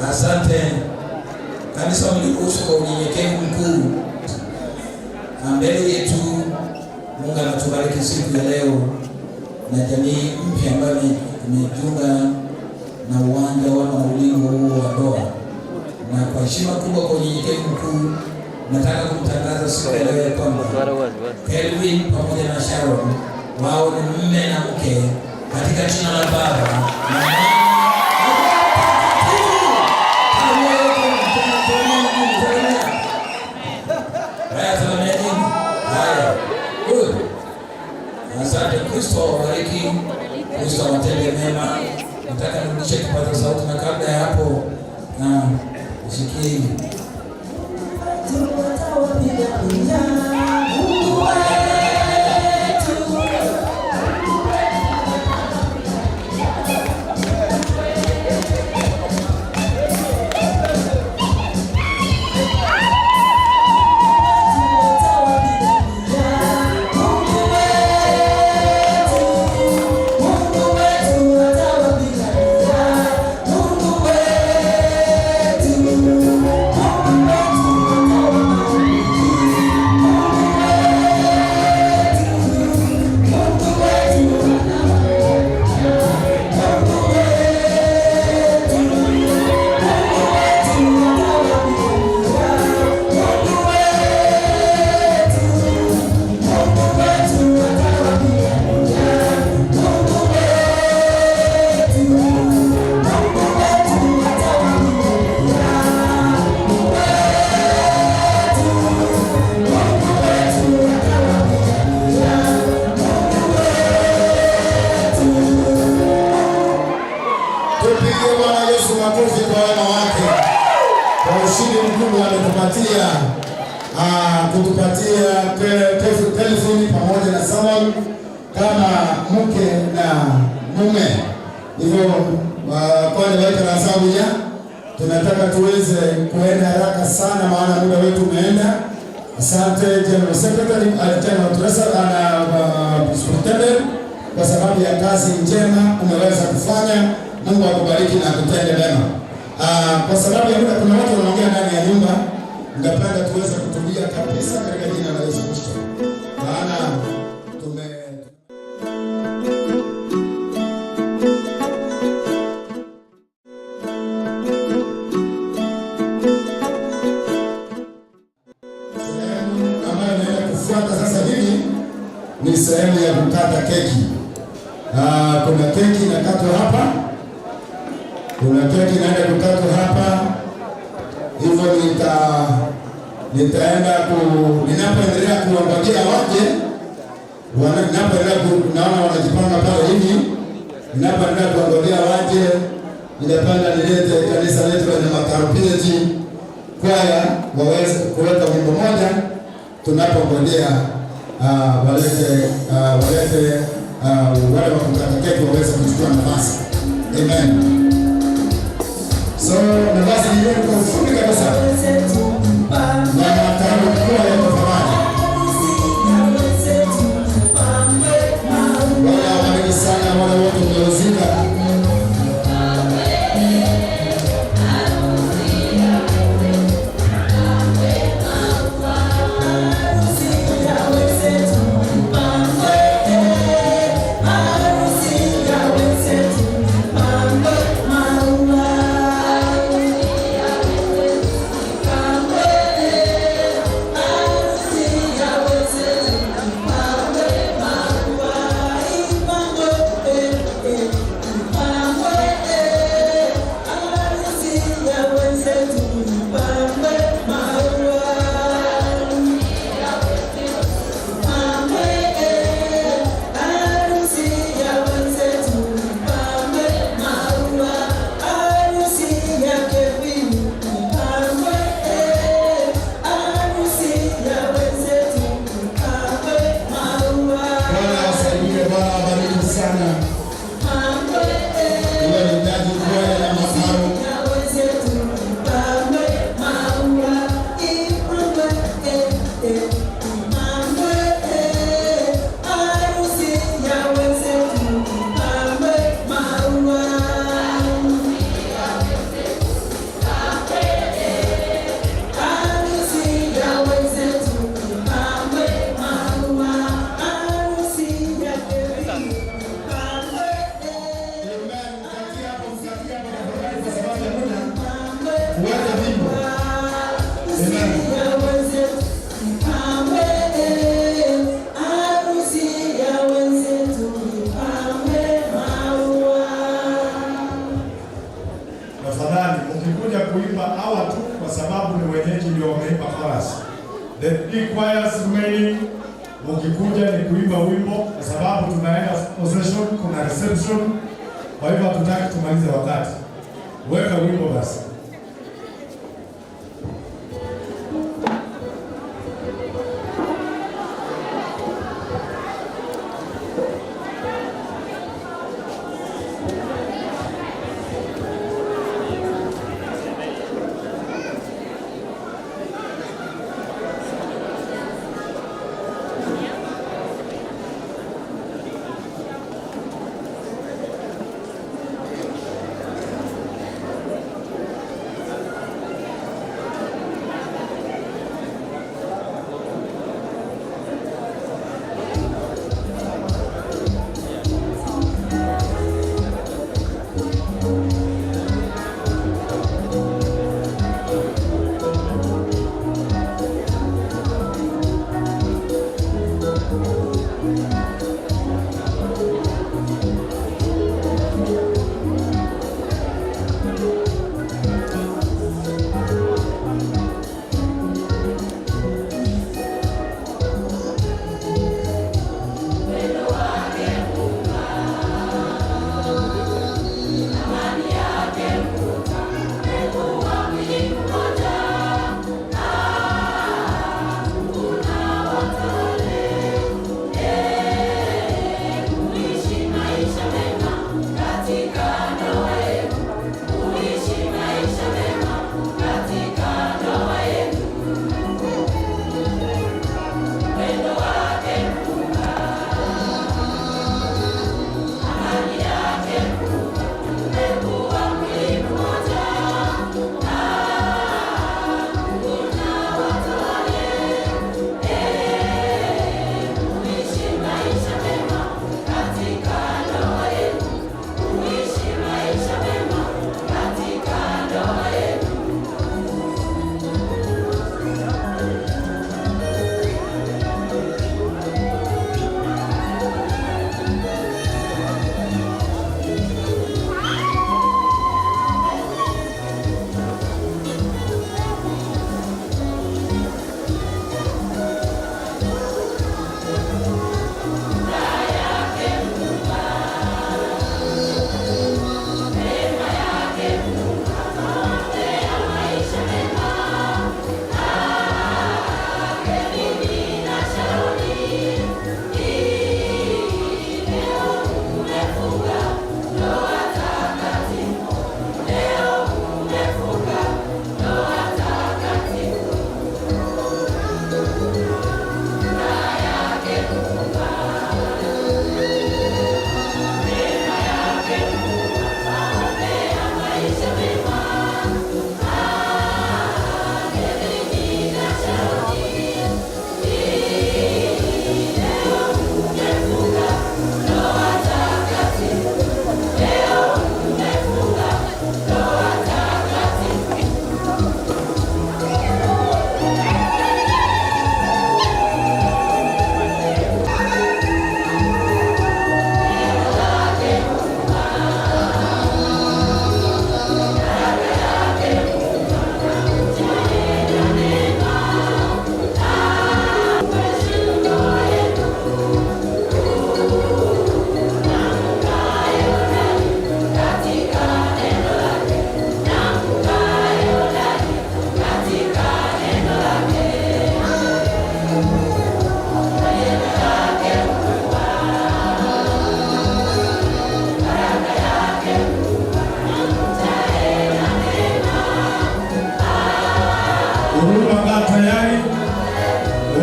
Asante. Kanisa mlikuhusu kwa unyenyekevu mkuu. Mbele yetu Mungu anatubariki siku ya leo na jamii mpya ambayo imejiunga na uwanja wa ulingo huo wa ndoa. Na kwa heshima kubwa, kwa unyenyekevu mkuu, nataka kumtangaza siku ya leo kwamba Kelvin pamoja na Sharon wao ni mume na mke katika jina la Baba na Mwana. Asante. Kristo awabariki, Kristo awatende mema. Nataka nirudishe kipaza sauti, na kabla ya hapo na usikie hivi. Kutupatia telefoni pamoja na Samuel kama mke na mume. Hivyo kwa niweka na Samuel, tunataka tuweze kuenda haraka sana maana muda wetu umeenda. Asante General Secretary, General Treasurer na Superintendent kwa sababu ya kazi njema umeweza kufanya. Mungu akubariki na kutende mema. Kwa sababu ya muda, kuna watu wanaongea ndani ya nyumba. Ningependa tuweze kutulia kabisa katika jina la Yesu Kristo. Maana tume kukata keki. Kuna keki inakatwa hapa. Kuna keki inaenda kukatwa hapa. Hivyo nitaenda ninapoendelea kuangalia waje. Naona wanajipanga pale hivi. Ninapoendelea kuangalia waje, ninapenda nilete kanisa letu la Makarupeti kwaya waweze kuweka wimbo moja tunapongojea walete wale wa kukata keki waweze kuchukua nafasi. Amen. So nafasi hiyo kwa ufupi kabisa. Na matano kwa ya tafadhali. Wala wabariki sana wale wote mliozika. The three choirs remaining mukikuja ni kuimba wimbo kwa sababu tunaenda possession, kuna reception. Kwa hivyo hatutaki tumalize wakati. Weka wimbo basi.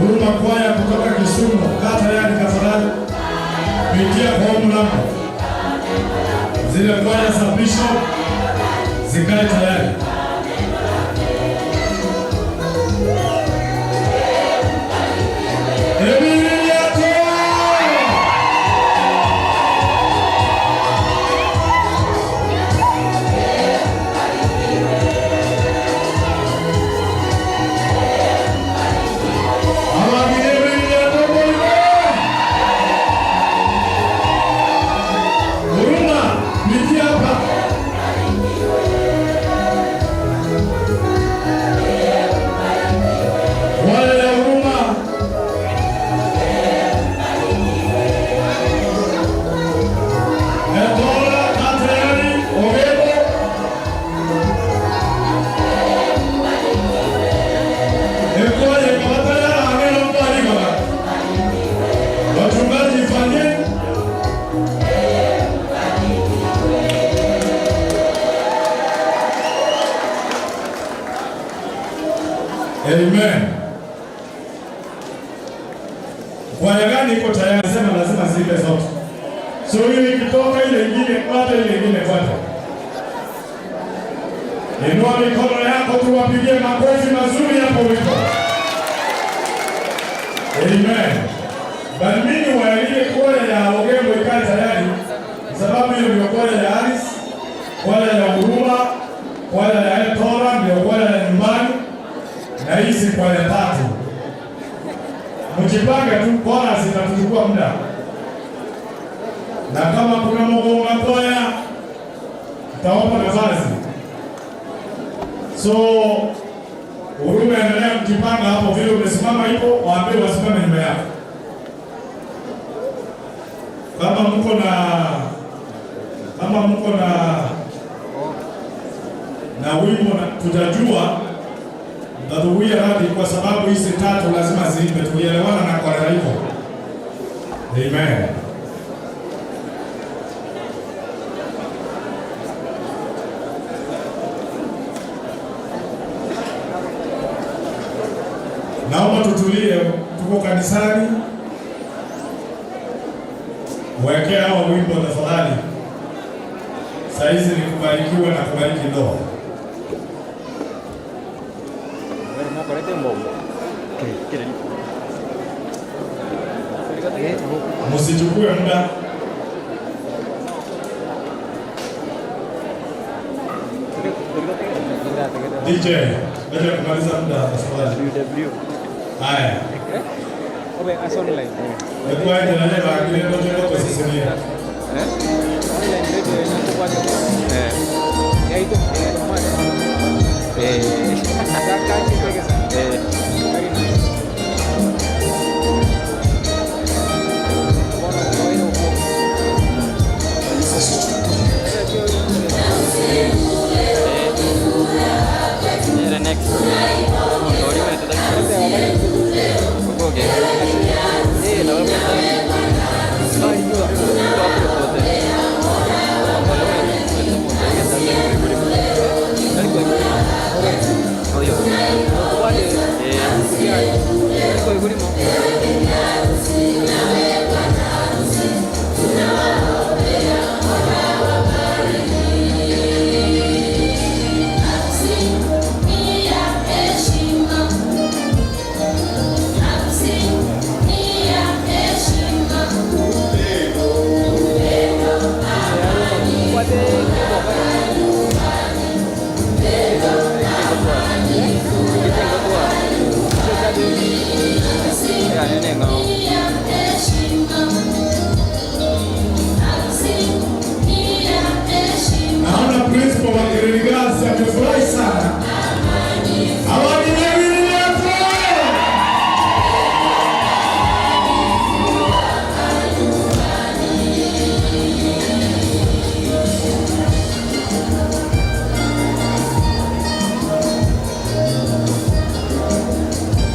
Huruma kwaya kutoka Kisumu, kaa tayari tafadhali. Pitia kwa mlango. Zile kwaya za Bishop zikae tayari. Amen. Kwaya gani iko tayari? Sema lazima zipe zote. So ile ikitoka ile ingine kwata, ile ingine kwata. Inua mikono yako tuwapigie makofi mazuri hapo ulipo. Amen. Bali mimi wa ile kwaya ya Ogembo ikae tayari, sababu hiyo ndio kwaya ya Aris, kwaya ya Huruma, kwaya ya Tora, ndio kwaya ya nyumbani. Na hizi kwaya tatu. Mjipange tu, kwaya zitachukua muda. Na kama kuna mgonga kwaya, tutaomba nafasi. So, Huruma endelea kujipanga hapo vile umesimama hipo, waambie wasimame nyuma yako. Kama mko na wimbo tutajua tatuwia radi, kwa sababu hizi tatu lazima ziimbe, tulielewana na kwa hivyo. Amen. Naomba tutulie, tuko kanisani. Mwekea hao wimbo tafadhali. Saa hizi ni kubarikiwa na kubariki ndoa. Msichukue muda. DJ, ngoja kumaliza muda tafadhali. Haya. Obe aso online. Kwa hiyo ndio ndio kile ndio kwa sisi ni. Online radio inakuwa ya ito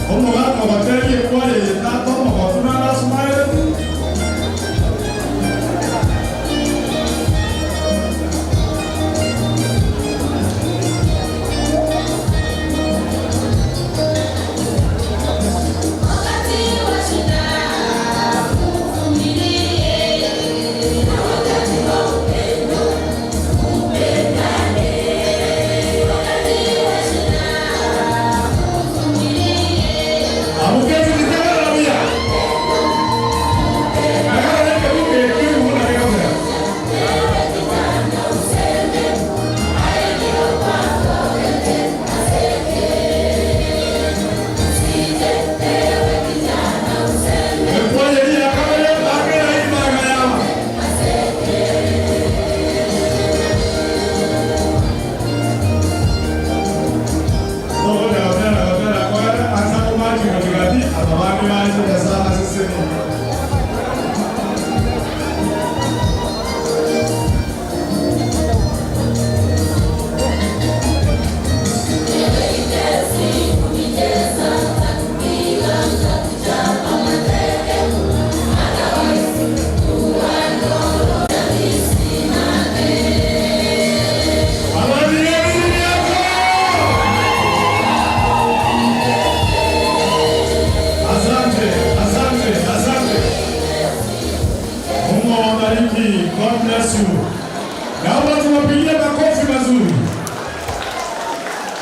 Como va, como va a tener que jugar el estado, como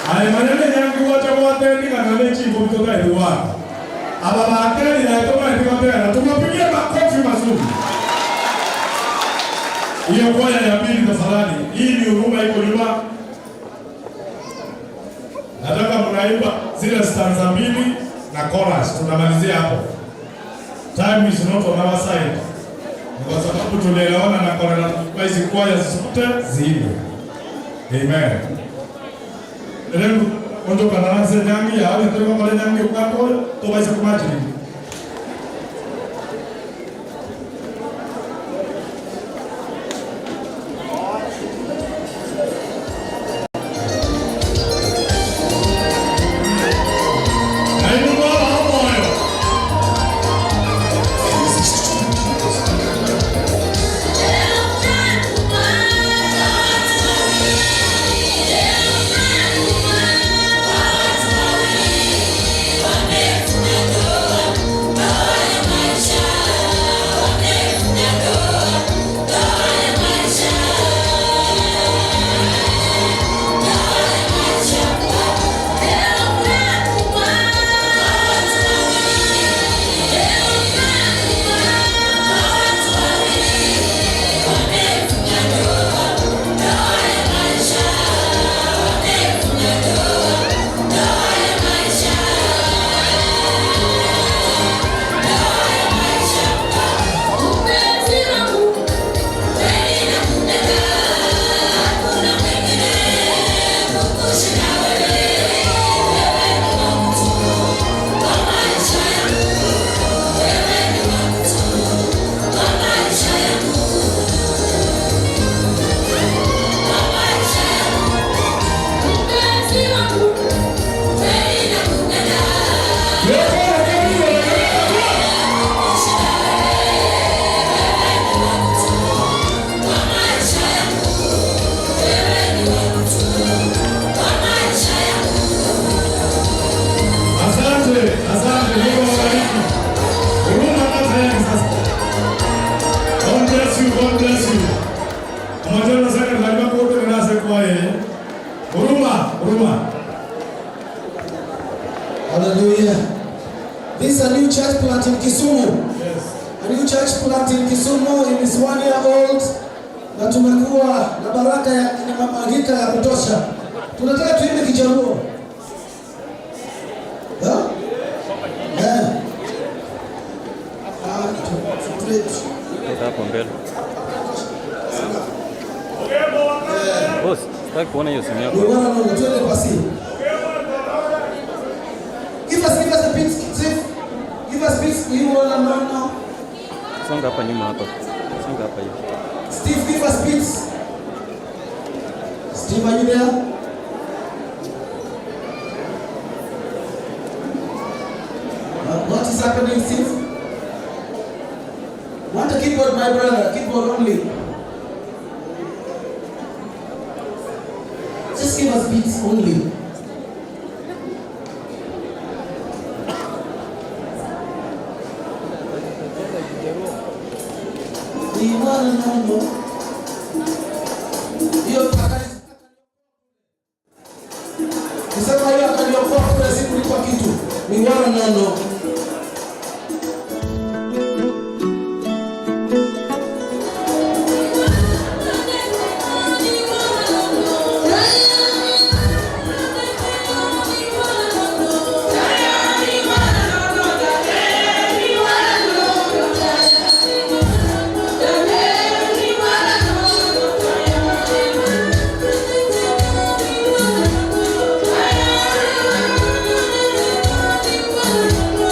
Manene nyangu wacha wote ni kana mechi kutoka Edward. Aba bakari na toka Edward tunapigia makofi mazuri. Hiyo kwaya ya pili tafadhali. Hii ni huruma iko nyuma. Nataka mnaimba zile stanza mbili na chorus. Tunamalizia hapo. Time is not on our side. Kwa sababu tunaelewana na kwa hizi kwaya zote ziimbe. Amen. Leo ondoka na nase nyangi ya wale kwa pale nyangi ukako to baisa kumajini. Hallelujah. This is a new church plant in Kisumu. Yes. A new church plant in Kisumu. It is 1 year old. Na tumekuwa na baraka ya kinamagika ya kutosha. Tunataka tuimbe Kijaluo. Hapo mbele. Boss, sitaki kuona hiyo simu yako. Tuende pasi. Give us a beat, Steve. Give us beats. You wanna know now? Songa hapa nyuma hapa. Songa hapa hivi. Steve, give us beats. Steve, are you there? What is happening, Steve? Want a keyboard, my brother? Keyboard only. Just give us beats only. We wanna know. Kusema hiyo akaliokoa kila siku ni kwa kitu. We wanna know. Thank you.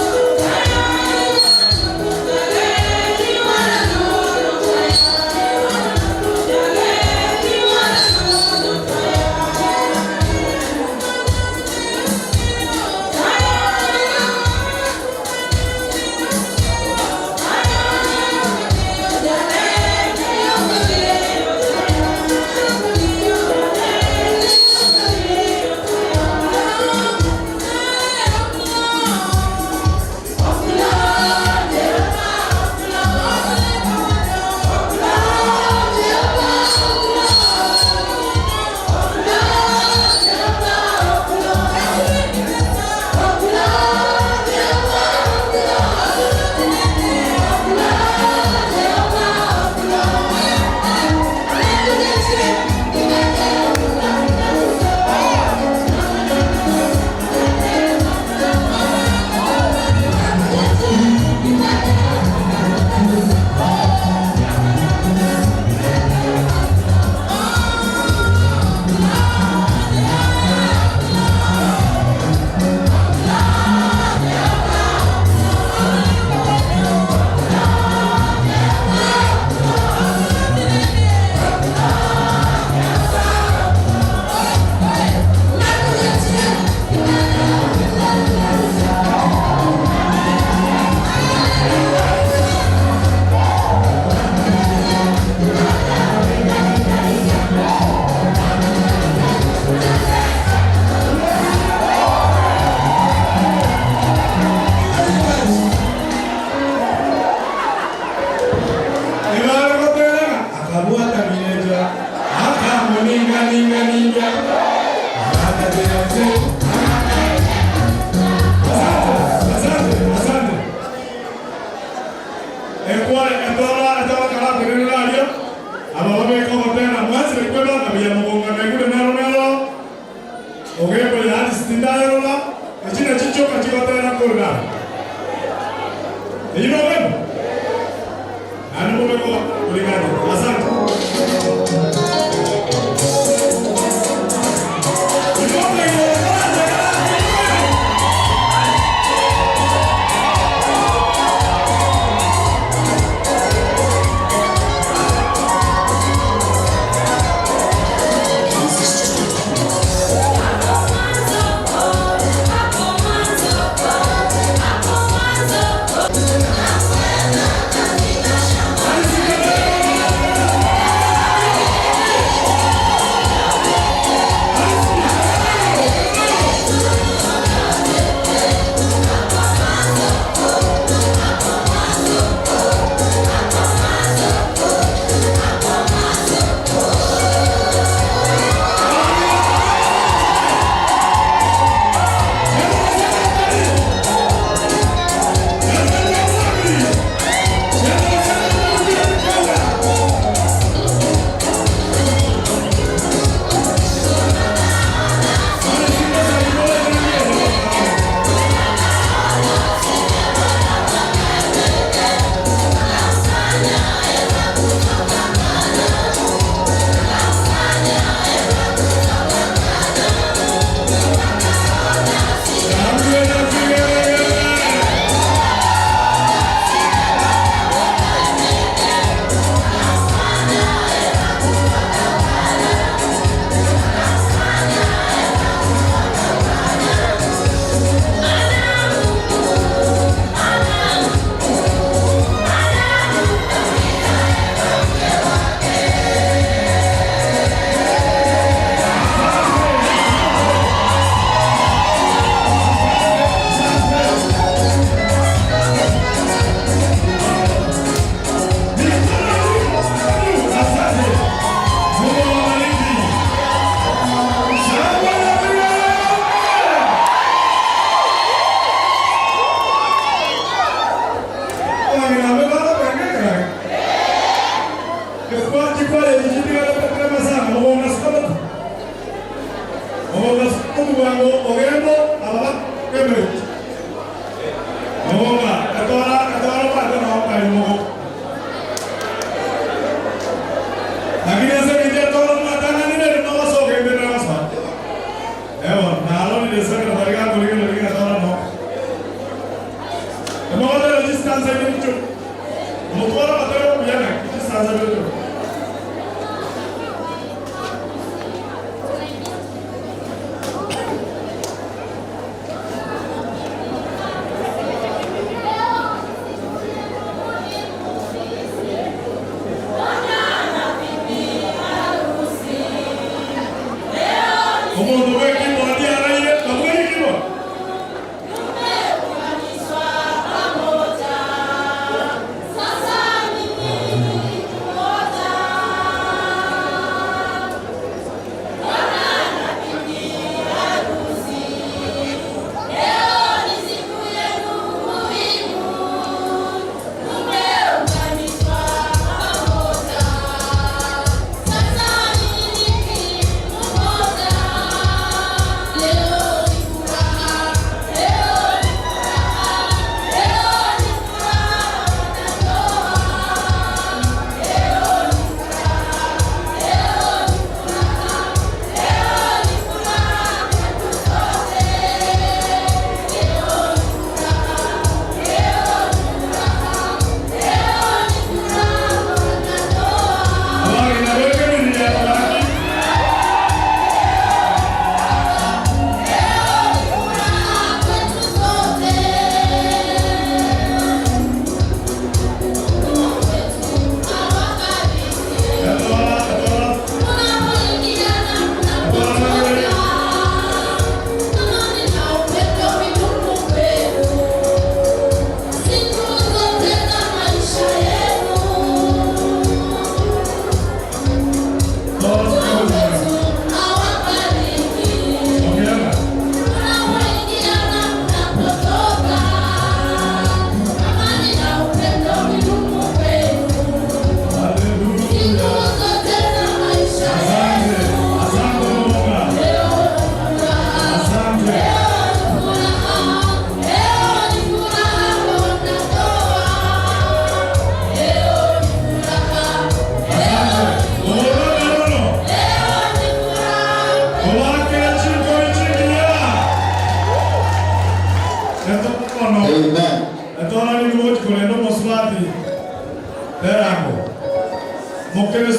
Sasa mimi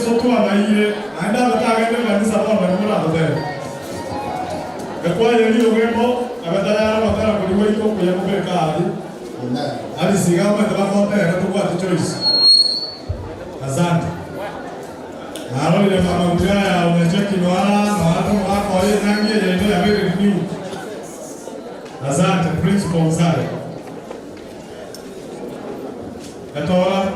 Kristo kwa maire anda batagende kanisa kwa barabara hotel. Kwa yeli ogemo abatara batara kuliwa iko kuya kubeka hadi. Hadi sigama tabakota ya tukwa choice. Asante. Halo ile mama mjaya unacheki nwala na watu wako wale nangi ya ndio ya very new. Asante principal Mzare. Etola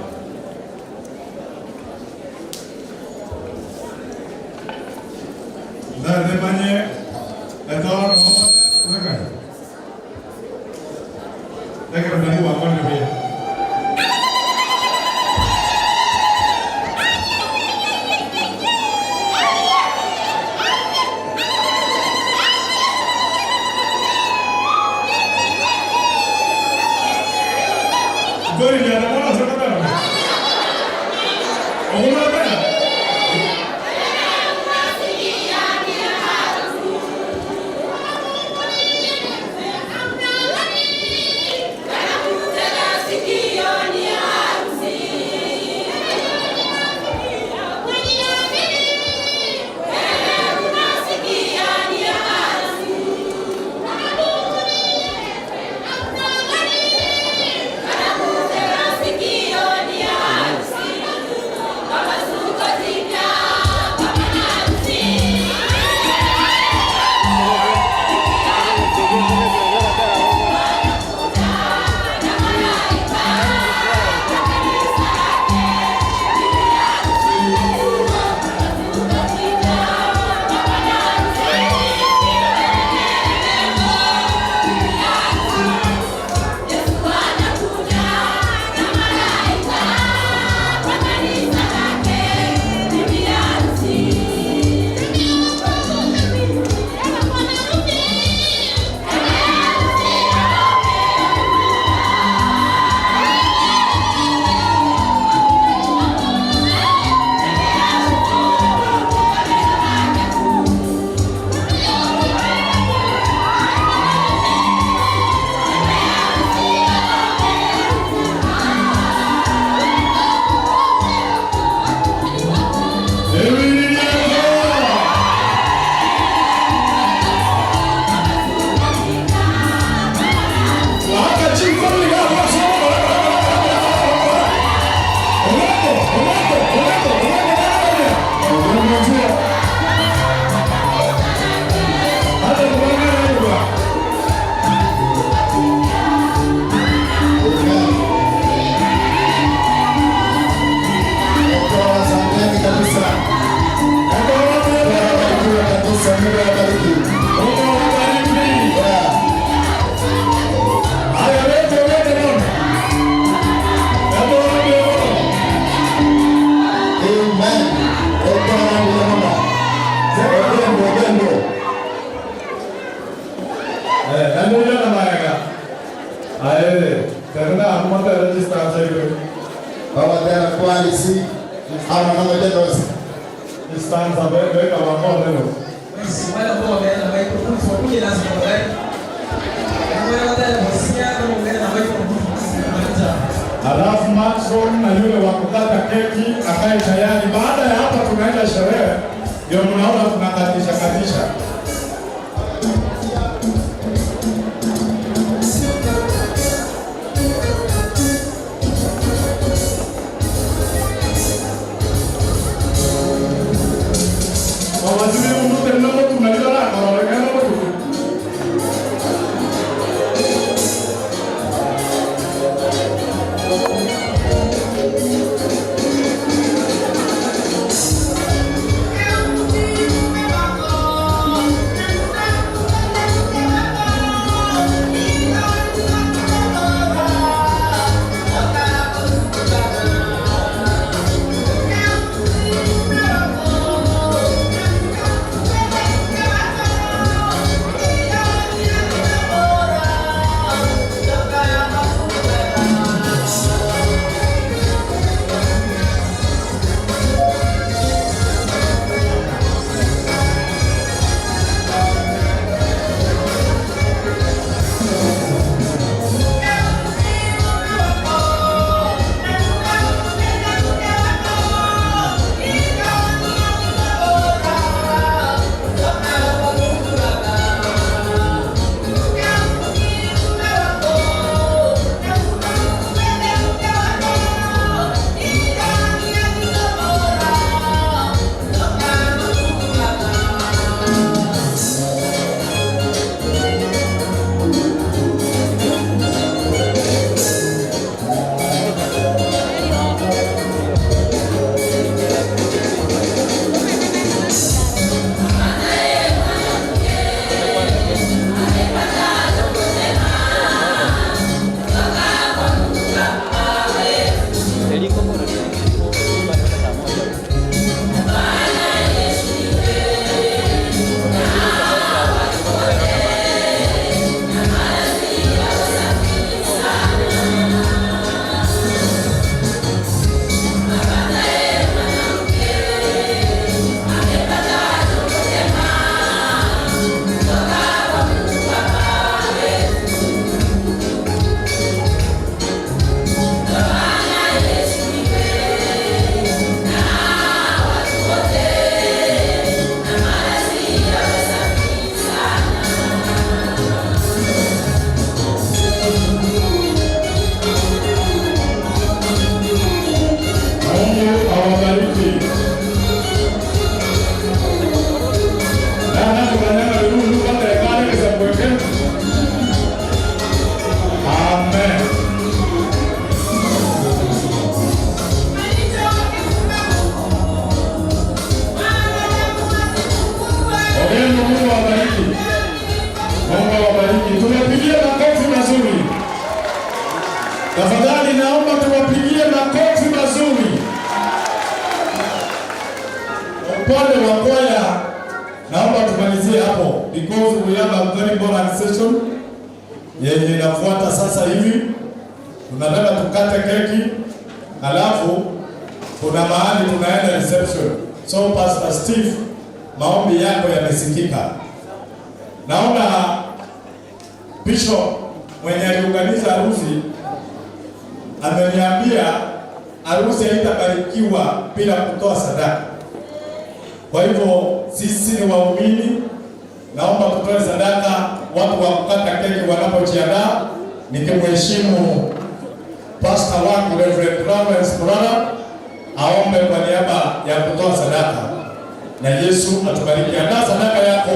Mzare manye Etola Mzare. Tegro nani wako ni Gori ya na mwana sasa bana. Ona bana. Alafu Maxon na yule wa kukata keki akae tayari. Baada ya hapa tunaenda sherehe, ndio mnaona tunakatisha. Mawaziri mtu tena mtu tunalala kwa Tafadhali naomba tuwapigie makofi mazuri. Upande wa kwaya naomba tumalizie hapo because we have a very important session yenye inafuata sasa hivi. Tunataka tukate keki, alafu kuna mahali tunaenda reception. So Pastor Steve, maombi yako yamesikika. Naona Bishop mwenye aliunganisha harusi ameniambia harusi haitabarikiwa bila kutoa sadaka. Kwa hivyo sisi ni waumini, naomba tutoe sadaka watu wa kukata keki wanapojiandaa, nikimheshimu pastor wangu Reverend Lawrence Brother aombe kwa niaba ya kutoa sadaka, na Yesu atubariki. Andaa sadaka yako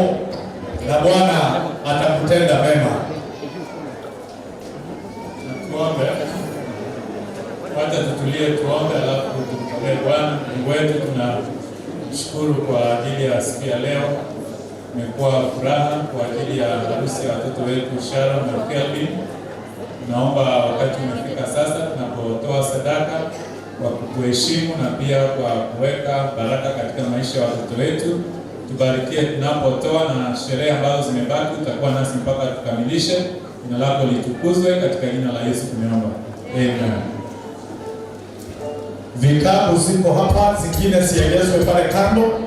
na Bwana atakutenda mema. Tuombe. Wacha tutulie tuombe, alafu tumtolee Bwana Mungu wetu. Tunashukuru kwa ajili ya siku ya leo. Imekuwa furaha kwa ajili ya harusi ya watoto wetu Sharon na Kelvin. Naomba wakati umefika sasa tunapotoa sadaka kwa kuheshimu na pia kwa kuweka baraka katika maisha ya watoto wetu. Tubarikie tunapotoa, na sherehe ambazo zimebaki utakuwa nasi mpaka tukamilishe. Jina lako litukuzwe, katika jina la Yesu tumeomba. Amen. Vikapu ziko hapa, zingine siegezwe pale kando.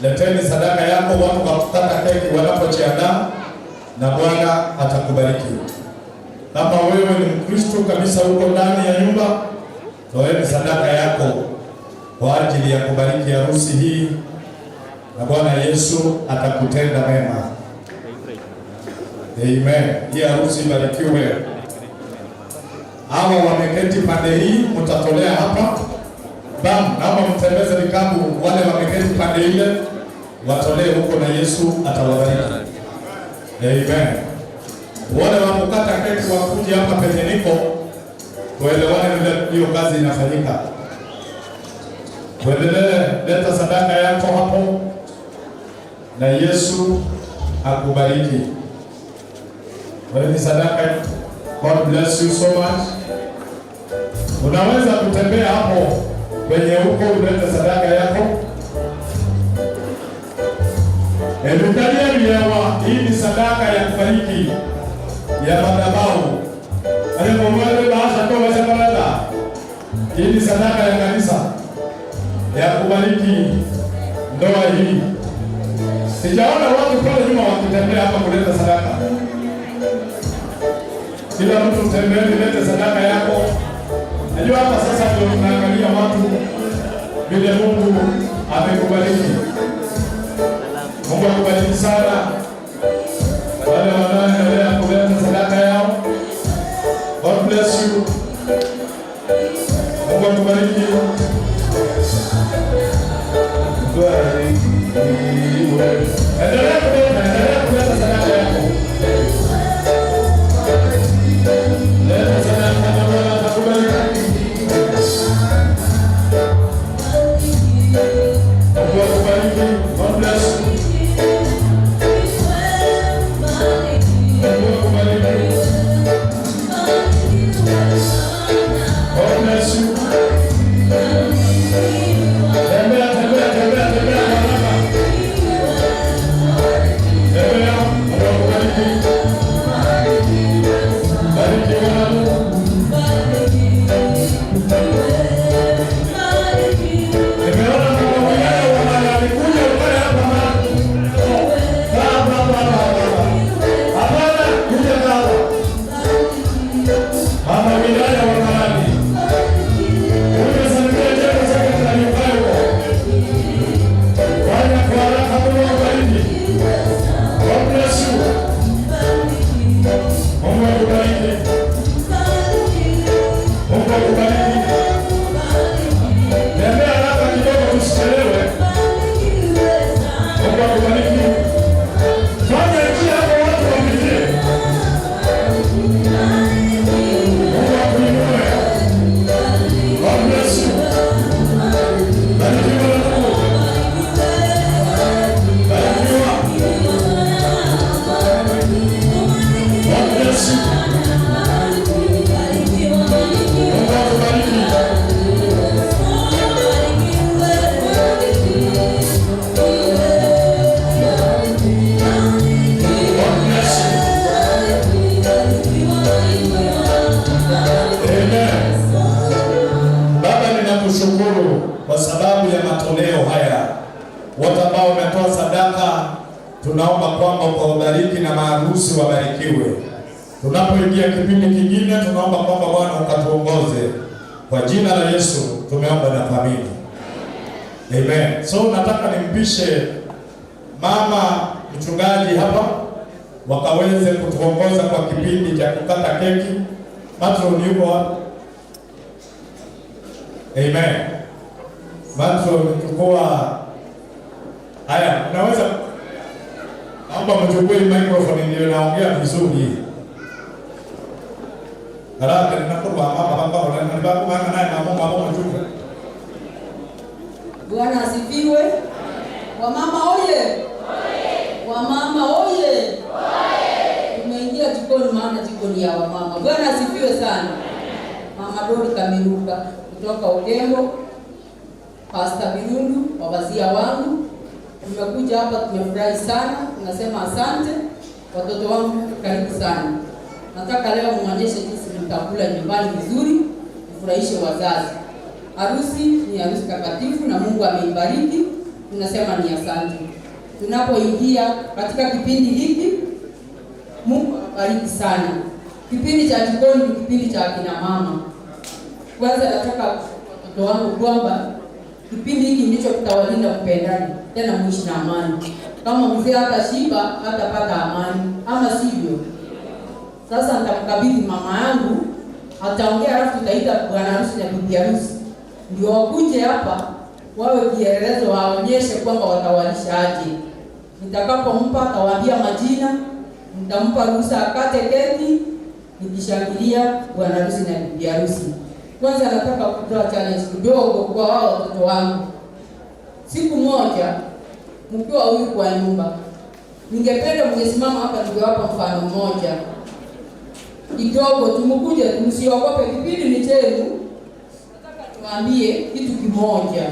Leteni sadaka yako watu wa kukata keki wanapojiandaa, na Bwana atakubariki. Kama wewe ni Mkristo kabisa huko ndani ya nyumba, toeni sadaka yako kwa ajili ya kubariki harusi hii, na Bwana Yesu atakutenda mema. Amen. Hii harusi ibarikiwe. Hawa wameketi pande hii, mtatolea hapa. Bam, naomba mtembeze vikapu, wale wameketi pande ile watolee huko, na Yesu atawabariki. Amen. Wale wakukata keki wakuje hapa penye niko, tuelewane vile hiyo kazi inafanyika. Tuendelee, leta sadaka yako hapo, na Yesu akubariki. Wewe sadaka. God bless you so much. Unaweza kutembea hapo kwenye huko ulete sadaka yako. Hii ni sadaka ya kubariki ya madhabahu. Hii ni sadaka ya kanisa ya kubariki ndoa hii. Sijaona watu pale nyuma wakitembea hapa kuleta sadaka. Kila mtu tembea, lete sadaka yako. Najua hapa sasa ndio tunaangalia watu vile Mungu amekubariki. Mungu akubariki sana. Wale wanaoendelea kuleta sadaka yao, God bless you. Mungu akubariki. Endelea kuleta sadaka yako. Leta sadaka na Bwana atakubariki. Mungu akubariki. God bless you. naomba kwamba ukawabariki na maharusi wabarikiwe. Tunapoingia kipindi kingine, tunaomba kwamba Bwana ukatuongoze. Kwa jina la Yesu tumeomba na kuamini. Amen. So nataka nimpishe mama mchungaji hapa wakaweze kutuongoza kwa kipindi cha kukata keki. Matron yuko hapa. Amen. Matron tukua haya, naweza naomba mchukue microphone ndio naongea vizuri. Haraka ninakuwa mama baba wananibaku maana naye mama mchukue. Bwana asifiwe. Wamama oye. Wamama oye. Tumeingia jikoni maana jikoni ya wamama. Bwana asifiwe sana. Mama Dori Kamiruka kutoka Ogengo, Pastor Birundu, wazia wangu. Tumekuja hapa tumefurahi sana. Tunasema asante. Watoto wangu karibu sana. Nataka leo muonyeshe jinsi mtakula nyumbani vizuri, mfurahishe wazazi. Harusi ni harusi takatifu na Mungu ameibariki. Tunasema ni asante. Tunapoingia katika kipindi hiki, Mungu abariki sana. Kipindi cha jikoni ni kipindi cha akina mama. Kwanza nataka watoto wangu kwamba kipindi hiki ndicho kitawalinda kupendana, tena muishi na amani. Kama mzee hata shiba hatapata amani, ama sivyo? Sasa nitamkabidhi mama yangu, ataongea alafu tutaita bwana harusi na bibi harusi. Ndio wakuje hapa wawe kielelezo, waonyeshe kwamba watawalisha aje. Nitakapompa atawaambia majina, nitampa ruhusa akate keki, nikishangilia bwana harusi na bibi harusi. Kwanza nataka kutoa challenge kidogo kwa wao watoto wangu. Siku moja mkiwa huyu kwa nyumba, ningependa mngesimama hapa ningewapa mfano mmoja. Kidogo tumkuja, msiogope, kipindi ni chenu. Nataka tuambie kitu kimoja.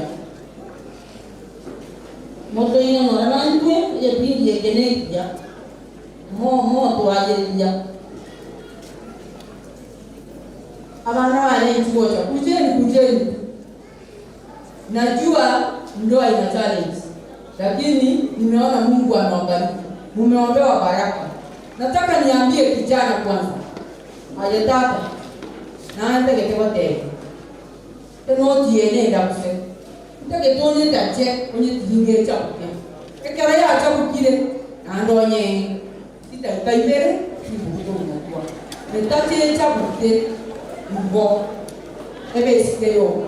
Moto ina mwanangu ya pindi ya genekia. Moto ajelia. Abana wale nchuocha, kujeni. Najua ndoa ina challenge, lakini nimeona Mungu anawabariki. Mumeombewa baraka. Nataka niambie kijana kwanza. Ayataka na ndege tewote. Teno tiene ndakuse. Ndege tone ndache onye tinge chapuke. Ekara ya chapukire na ndonye. Sita kaibere kibuto mwa. Netache chapuke mbo. Ebe sikeyo.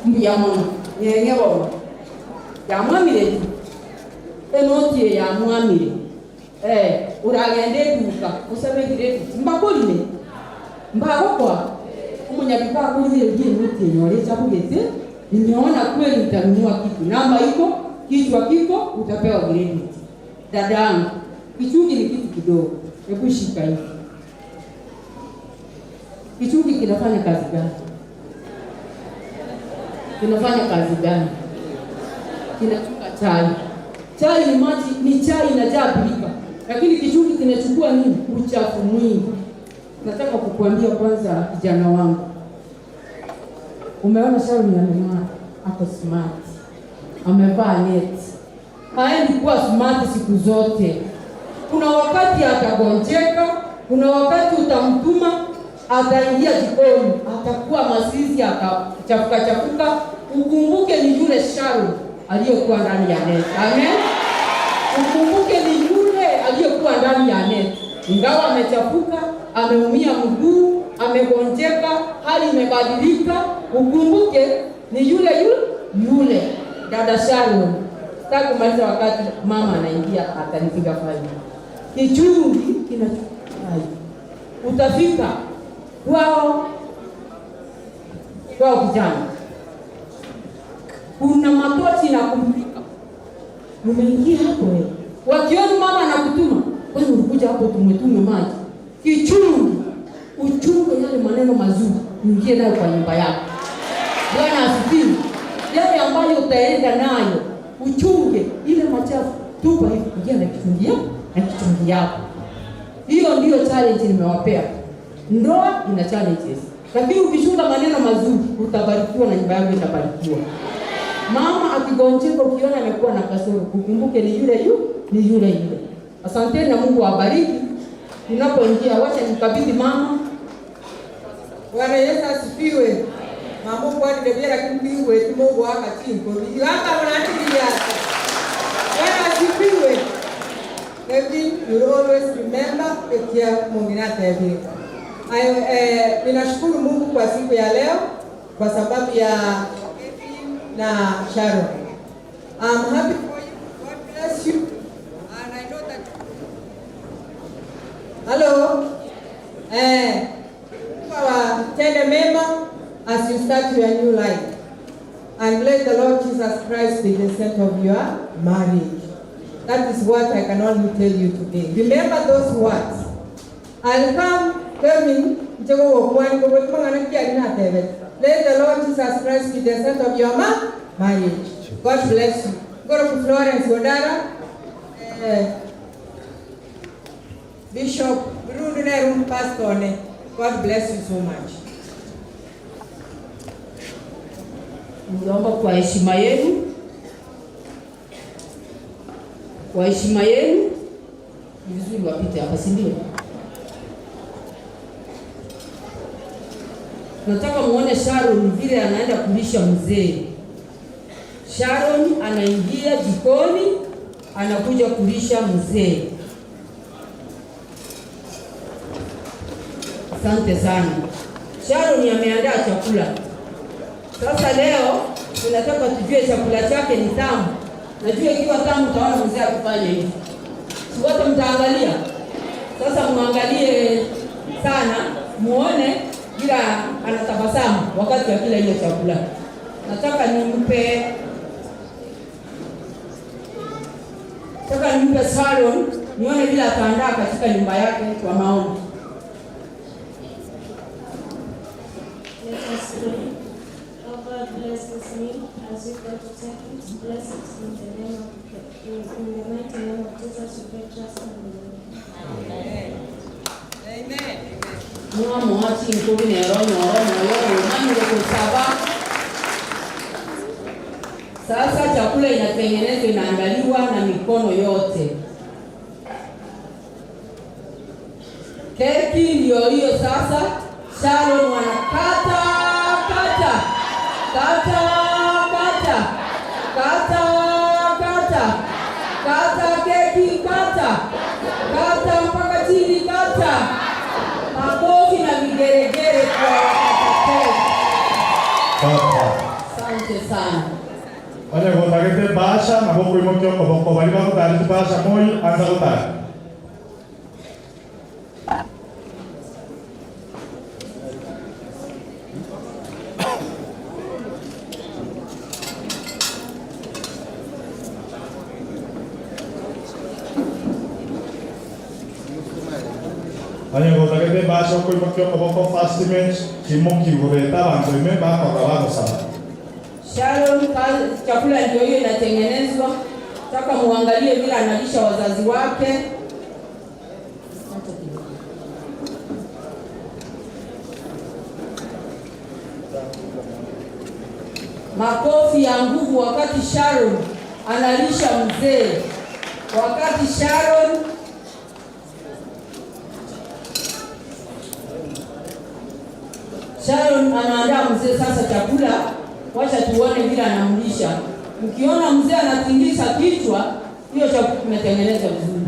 Mbiyamona. Nyenge bo. Yamwamire. Teno tie yamwamire. Uragende duka usabe kiretu mbakoline mbagokwa umunyabika kulie ndiye mti nyore chapugete. Nimeona kweli nitanunua kitu, namba iko, kichwa kiko, utapewa grade. Dadangu, kichungi ni kitu kidogo, hebu shika hivi. Kichungi kinafanya kazi gani? Kinafanya kazi gani? Kinachukua chai. Chai ni maji, ni chai inajaa birika. Lakini kichungi kinachukua nini? Uchafu mwingi. Nataka kukuambia kwanza kijana wangu. Umeona Sharon ameng'aa, ako smart. Amevaa net. Haendi kuwa smart siku zote. Kuna wakati atagonjeka, kuna wakati utamtuma ataingia jikoni, atakuwa masizi, atachafuka. Ukumbuke ni yule Sharon aliyokuwa ndani ya net. Amen. Ukumbuke ni yule aliyekuwa ndani ya net. Ingawa amechafuka, ameumia mguu, amegonjeka, hali imebadilika, ukumbuke ni yule dada Sharon. Sasa kumaliza wakati mama anaingia atanipiga faili. Kichungi kinachukua. Utafika kwao kijana. Kuna matochi na kumulika. Umeingia hapo wewe. Wakiona mama anakutuma, wewe ulikuja hapo tumetume maji. Kichungi, uchunge yale maneno mazuri, ingie nayo kwa nyumba yako. Bwana asifiwe. Yale ambayo utaenda nayo, uchunge ile machafu, tupa hivi ingia na kichungi yako. Hiyo ndio challenge nimewapea. Ndoa ina challenges. Lakini ukichunga maneno mazuri, utabarikiwa na nyumba yako itabarikiwa. Mama akigonjeka ukiona amekuwa na kasoro, ukumbuke ni yule ni yule yule. Asanteni na Mungu awabariki. Tunapoingia wacha nikabidhi mama. Bwana Yesu asifiwe. Mama kwa ndebera kimbiwe Mungu waka tinko. Hapa mnatili yake. Bwana asifiwe. Every you always remember pekia Mungu tebe. Ninashukuru Mungu kwa siku ya leo kwa sababu ya na Sharon. I'm happy for you. God bless you. And I know that. Hello. Tender member, as you start your new life, and let the Lord Jesus Christ be the center of your marriage. That is what I can only tell you today. Remember those words. I'll come, tell me, let the Lord Jesus Christ be the center of your marriage. God bless you. Go to Florence, Godara, Bishop Bruno Pastor. God bless you so much. Naomba kwa heshima yenu, ni vizuri wapite hapa, si ndio? Nataka muone Sharon vile anaenda kulisha mzee. Sharon anaingia jikoni, anakuja kulisha mzee. Asante sana. Sharon ameandaa chakula. Sasa leo tunataka tujue chakula chake ni tamu. Najua ikiwa tamu utaona mzee akifanya hivi. Si wote mtaangalia. Sasa muangalie sana, muone bila anatabasamu wakati wa kila hiyo chakula. Nataka nimpe Sharon nione bila ataandaa katika nyumba yake kwa maombi. Oh God, bless this meal as we go to take it. Bless it in the mighty name of Jesus. We pray, trust in the Lord. Amen. Amen. Mwa mwati nkubi nero mani kusaba. Sasa chakula inatengenezwa, inaandaliwa na mikono yote. Keki ndio hiyo sasa. Sharon wanakata keki, kata mpaka chini, makofi na vigeregere kwa wakati. Asante sana. Wale wotagete basha na boko imokyo koboko bali bakutari basha moi anza kutari. Wale wotagete basha ko imokyo koboko fast image kimoki ureta bantu imeba kwa baba sana. Sharon, chakula ndio hiyo inatengenezwa. Nataka muangalie vile analisha wazazi wake. Makofi ya nguvu wakati Sharon analisha mzee. Wakati Sharon anaandaa mzee sasa chakula. Wacha tuone vile anamlisha. Mkiona mzee anatingisha kichwa, hiyo chakula kimetengenezwa vizuri.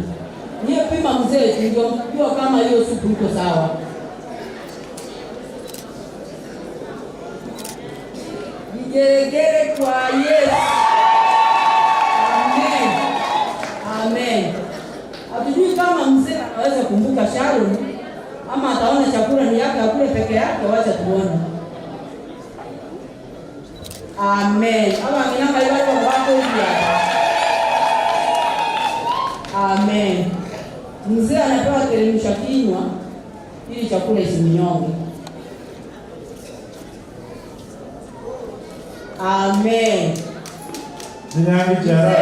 Niye pima mzee ndio mjua kama hiyo supu iko sawa. Vigeregere kwa Yesu. Amen. Amen. Hatujui kama mzee anaweza kumbuka Sharon ama ataona chakula ni yake akule peke yake. Wacha tuone. Amen. Ama minanga iwapo wako pia. Amen. Mzee anapewa teremsha kinywa ili chakula isimnyonge. Amen. Ninyangi chara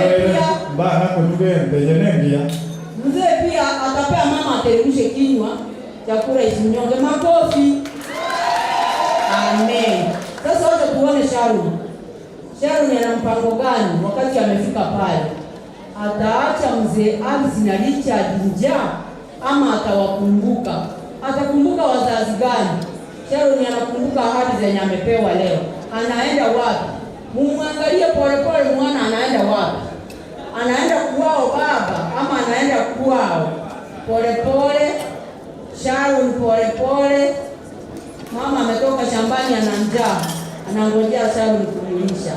bana kujugende yenengia. Mzee pia atapea mama teremshe kinywa chakula isimnyonge. Makofi. Amen. Sasa wacha tuone Sharon ana mpango gani wakati amefika pale. ataacha mzee Alice na Richard njaa ama atawakumbuka? Atakumbuka wazazi gani? Sharon anakumbuka ahadi zenye amepewa leo. Anaenda wapi? Mumwangalie polepole, mwana anaenda wapi? Anaenda kwao baba ama anaenda kwao? Polepole. Sharon polepole. Mama ametoka shambani ana njaa. Anangojea Sharon kulilisha.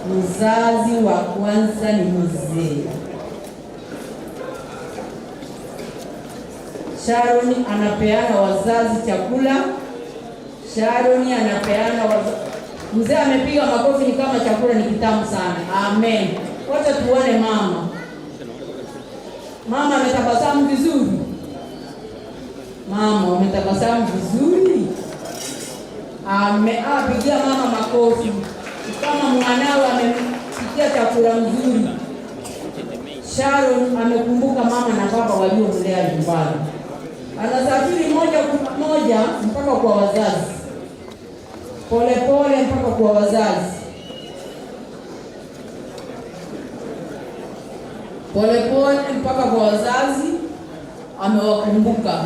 Mzazi wa kwanza ni mzee. Sharon anapeana wazazi chakula. Sharon anapeana wazazi. Mzee amepiga makofi ni kama chakula ni kitamu sana. Amen. Wacha tuone mama. Mama ametabasamu vizuri. Mama umetabasamu vizuri. Pigia mama makofi. Kama mwanao amepikia chakula mzuri. Sharon amekumbuka mama na baba waliomlea nyumbani. Anasafiri moja kwa moja mpaka kwa wazazi. Polepole mpaka kwa wazazi. Polepole mpaka kwa wazazi, amewakumbuka.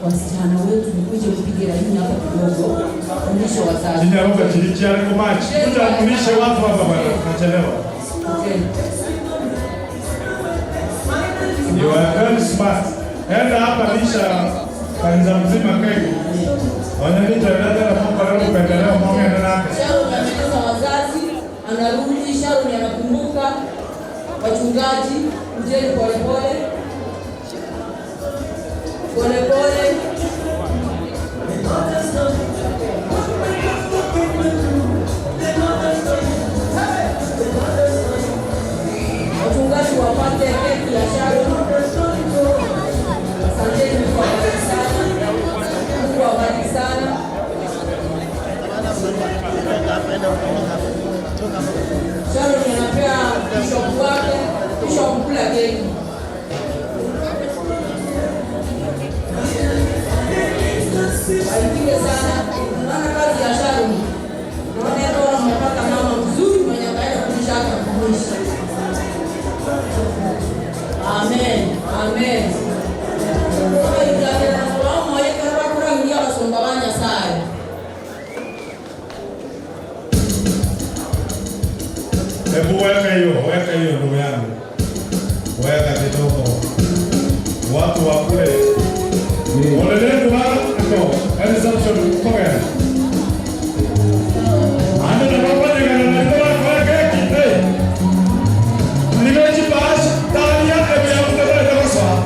Wasichana wetu mkuje kupiga laini hapa kidogo. Fundisho wazazi. Jina Robert Richard Kumachi. Kuja kulisha watu hapa bwana. Nachelewa. Okay. You are very smart. Enda hapa lisha kanisa mzima keki. Wananiita dada na papa leo pendeleo mama na nani. Sharon ameeleza wazazi, anarudi. Sharon anakumbuka wachungaji. Mjeni polepole. Polepole. Wachungaji wapate keki ya Sharon. Asanteni kwa sana. Mungu awabariki sana. Sharon anapea bishop wake, bishop kula keki. Waipige sana. Naona kazi ya Sharon. Naona ndio mmepata mama mzuri mwenye kaenda kulisha hata kulisha. Amen. Amen. Hebu weka hiyo ndugu yangu. Weka kidogo. Watu wa kule. Wale kwa ndio. Hadi sasa tukoe. Ana na baba ni kwa keki. Nimeji bas tani yake ya mtoto darasa.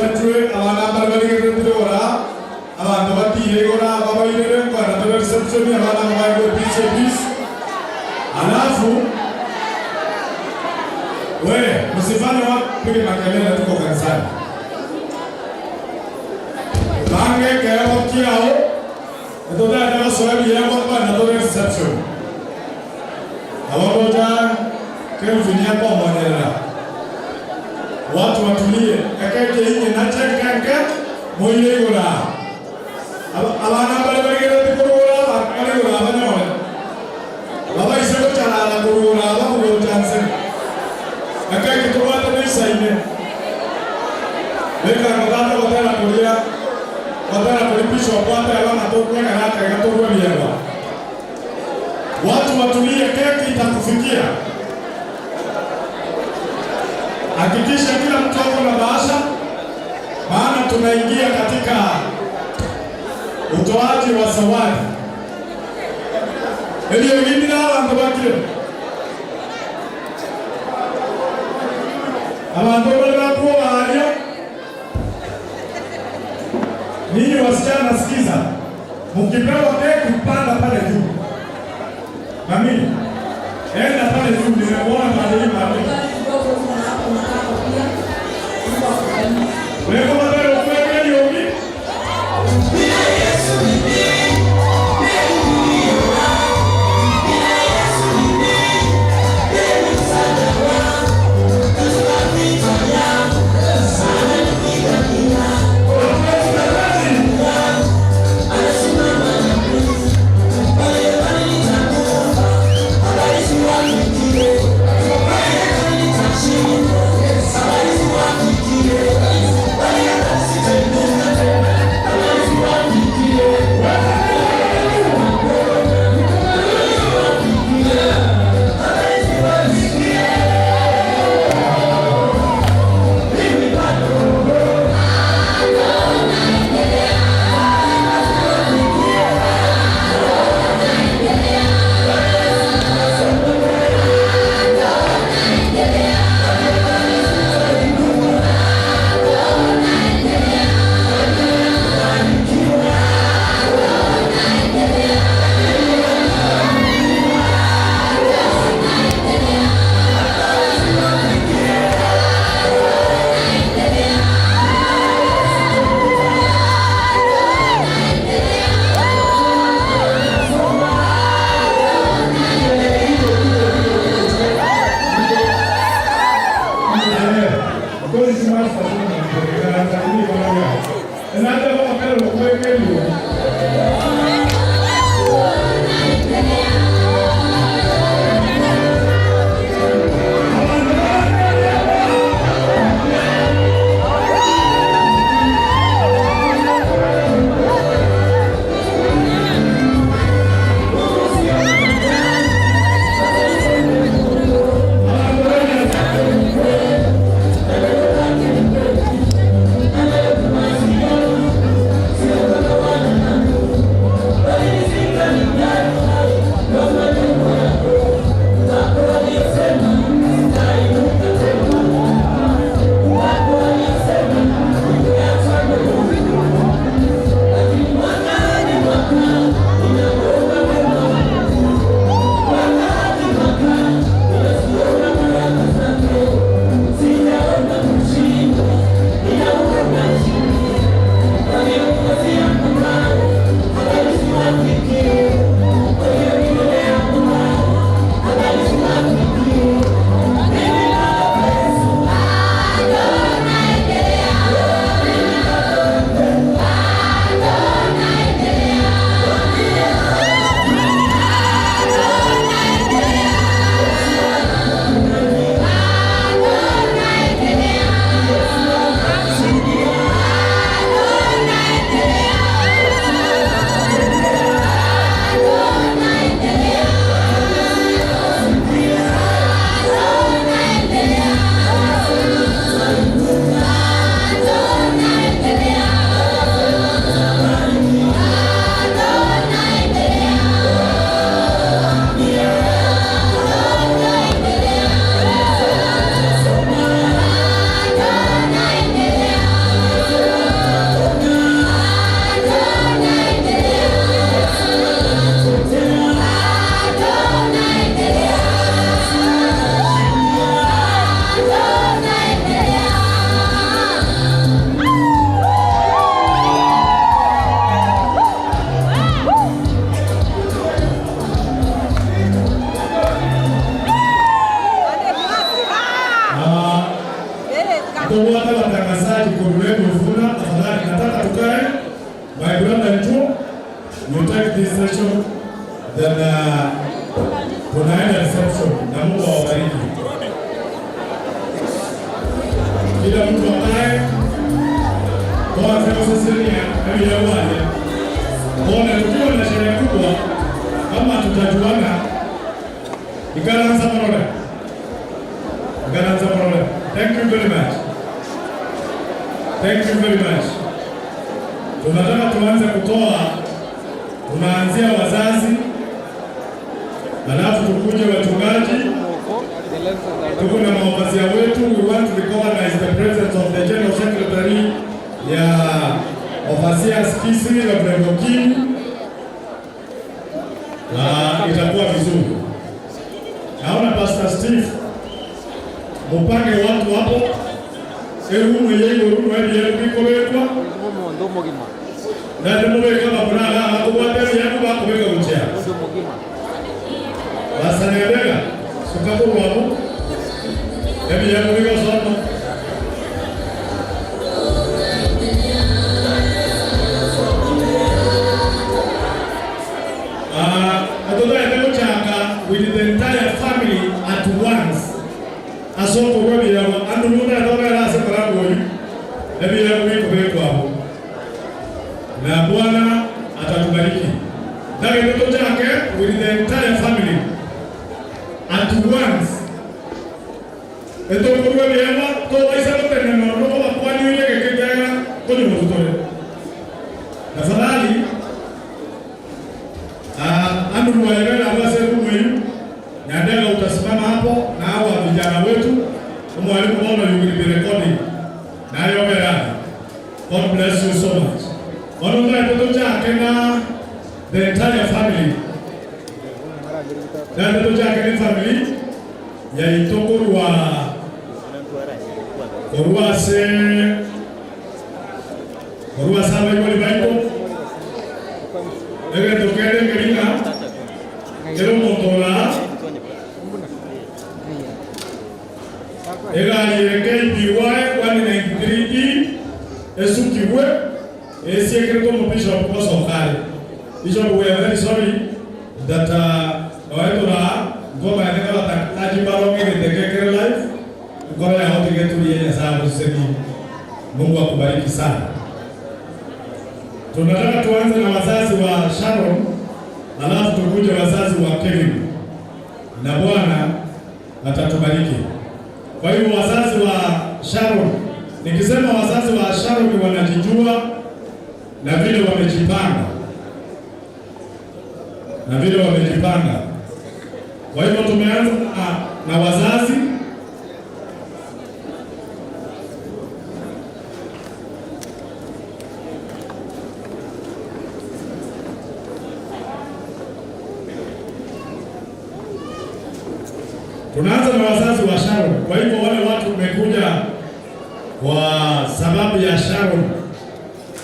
tue abana barbari ke ora abana batire ora baba ile kwa na reception abana mwaje please. Alafu wewe msifanye wapige makelele tuko kanisani. Bange kaya kiao ndio ndio swali yangu kwa na reception. Awaboja kemfinia kwa mwanera. Watu watulie ekeke inye na chekeke moile gora. Abana bale bale kurura bale gora bana wala. Baba isego chala la kurura baba go chanse. Ekeke to wata ni saine. Leka ngada wata kulia. Wata kulipisha kwata abana to kwa haraka ikatoa biara. Watu watulie, keki itakufikia. Hakikisha kila mtu ako na bahasha, maana tunaingia katika utoaji wa zawadi. Ndio mimi na wangu bakile. Abantu wanakuwa haja. Ninyi wasichana sikiza. Mkipewa keki panda pale juu. Mami, enda pale juu nimeona madeni mapi. Wewe kama wewe ukwenda ni upi? Bila Yesu ni nini? Bila Yesu ni nini? Bila msaada wangu, katika vita vyangu, sana nikipigania. Anasimama na mimi, pale pale nitakufa, habari ziwafikie, pale pale nitashinda, habari ziwafikie. this session, then tunaenda reception na Mungu awabariki. Kila mtu akae kwa sasa ya wale. Mbona tukiwa na sherehe kubwa kama tutajuana ikaanza morale. Thank you very much. Thank you very much. Tunataka tuanze kutoa, tunaanzia wazazi, alafu tukuje wachungaji, tuko na mawazia wetu. We want to recognize the presence of the General Secretary ya Overseers Kisii Reverend Okinyi, na itakuwa vizuri. Naona Pastor Steve mupange watu hapo erumu yego ruwe yego wekwa na tumubeka maburaga akubwate yako bakubeka guchya basanebega sukapo wabo ebi yako bigo sono with the entire family at once. Asoko wewe ya anduluna ndoa la separa boy. Ebi ya wiko hapo. Na Bwana atatubariki. Ndio ndoto yake with the entire family at once. Eto wewe ya to isa lote na roho wa kwani yule kekega kwenye mtotole. Tafadhali andulu waelewa basi kumwe. Nyandega utasimama hapo na hawa vijana wetu. Mwalimu Bono you will be recording. Na hiyo merani. God bless you so much. Wanunga itoto chake na the entire family. Na itoto chake ni family ya itokuru wa Korua sawa yule baito. Ege tokele kelika. Kero motola. Ega yeke biwae 193 esukiwe esiekreto mo Bishop Kosokale. Bishop, we are very sorry that waetora ngoma ya neno watakaji balonge ngetekekere live. Ngoma ya hote getu yenye sababu sisi. Mungu akubariki sana. Tunataka tuanze na wazazi wa Sharon, alafu tukuje wazazi wa Kevin. Na Bwana atatubariki. Kwa hiyo wazazi wa Sharon, nikisema wazazi wa Sharon wanajijua na vile wamejipanga. Kwa hivyo tumeanza na wazazi. Tunaanza na wazazi wa Sharon. Kwa hivyo wale watu wamekuja kwa sababu ya Sharon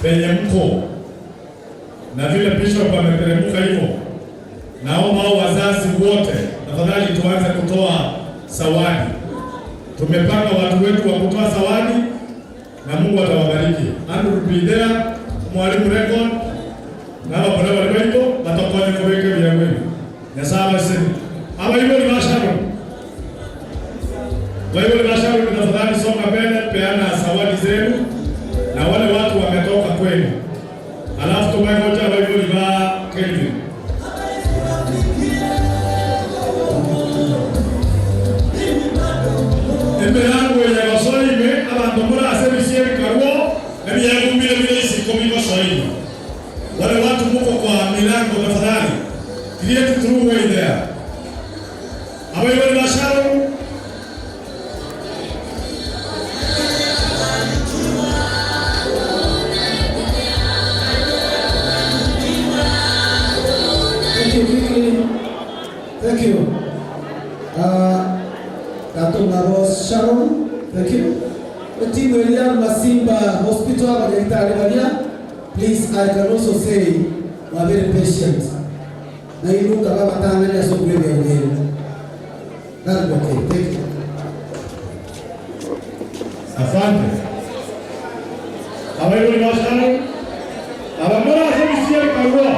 penye mko na vile Bishop ameteremka hivyo. Naomba wazazi wote tafadhali tuanze kutoa zawadi. Tumepanga watu wetu wa kutoa zawadi na Mungu atawabariki. Andrew Bidea, mwalimu record na wale walio watakuwa ni kuweka vya wewe. Na sawa sisi. Aba hivyo ni Sharon. Kwa hivyo Sharon tafadhali songa mbele, peana zawadi zenu na wale watu wametoka kwenu. Alafu tumekocha hivyo ni Kelvin. Emerangu ya Waswahili abantu muri asebisi karuo na biyangu mbili isikomi Waswahili. Wale watu mko kwa milango tafadhali. Create through way there. Aba hivyo ni Sharon. Thank you. Dr. Maros Sharon, thank you. The team William Masimba Hospital, please, I can also say, we are very patient. Now you look at our time and so great again. That's okay, thank you. Asante. Abayo ni Sharon. Abamora asebisi karuo.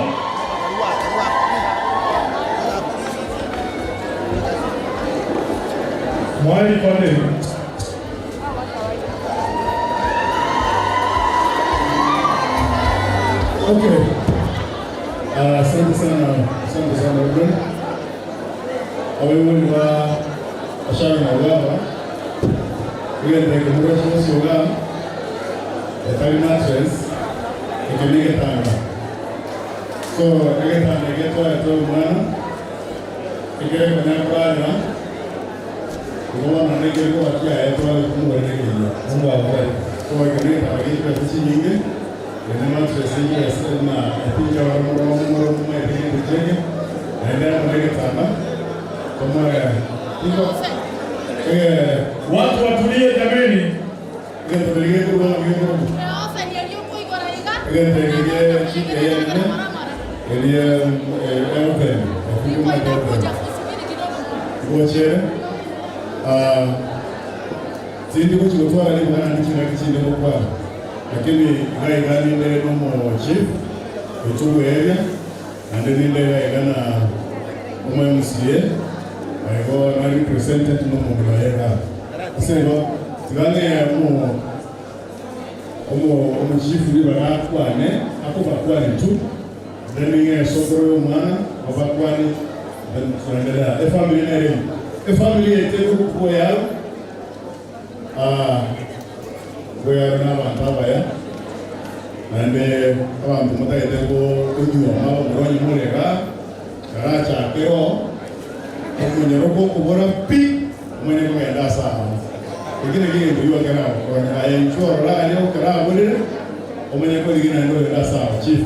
Mahali pale. Okay. Asante sana Ruben. Awali wa ashara na wala. Ile ndio kumbuka sio wala. Etali matches. Ikimige tanga. So, ile tanga geto mwana. Ikire kuna bwana. Kwa maana ndio kwa kia yetu kumbuka ndio. Mungu awabariki. Kwa ikimige tanga geto sisi nyingi. Ndio matches nyingi sana. Pia wao mmoja naenda mbele sana kama hivyo watu watulie jameni. Ndio tulie kwa mioyo. Ndio chike ile open. Ngoje sindi kuchukua ile bwana ndicho kichinde kwa lakini gai gani ile nomo chief kuchukua area and then ile gana umemsikie aigo na represented no muglaega sema tigane mu chief ni bana kwane ako bakwane tu then ninge sokoro mwana abakwane then tunaendelea family na family yetu kwa yao kwa na wantaba ya ande abantu mutaite kunywa mabo muronyi murega karacha kero kunyorogo kubora pi mwenye kwenda sawa ikine kile ndio kana kwa ayensho la leo kara wale mwenye kwa ikine ndio sawa chief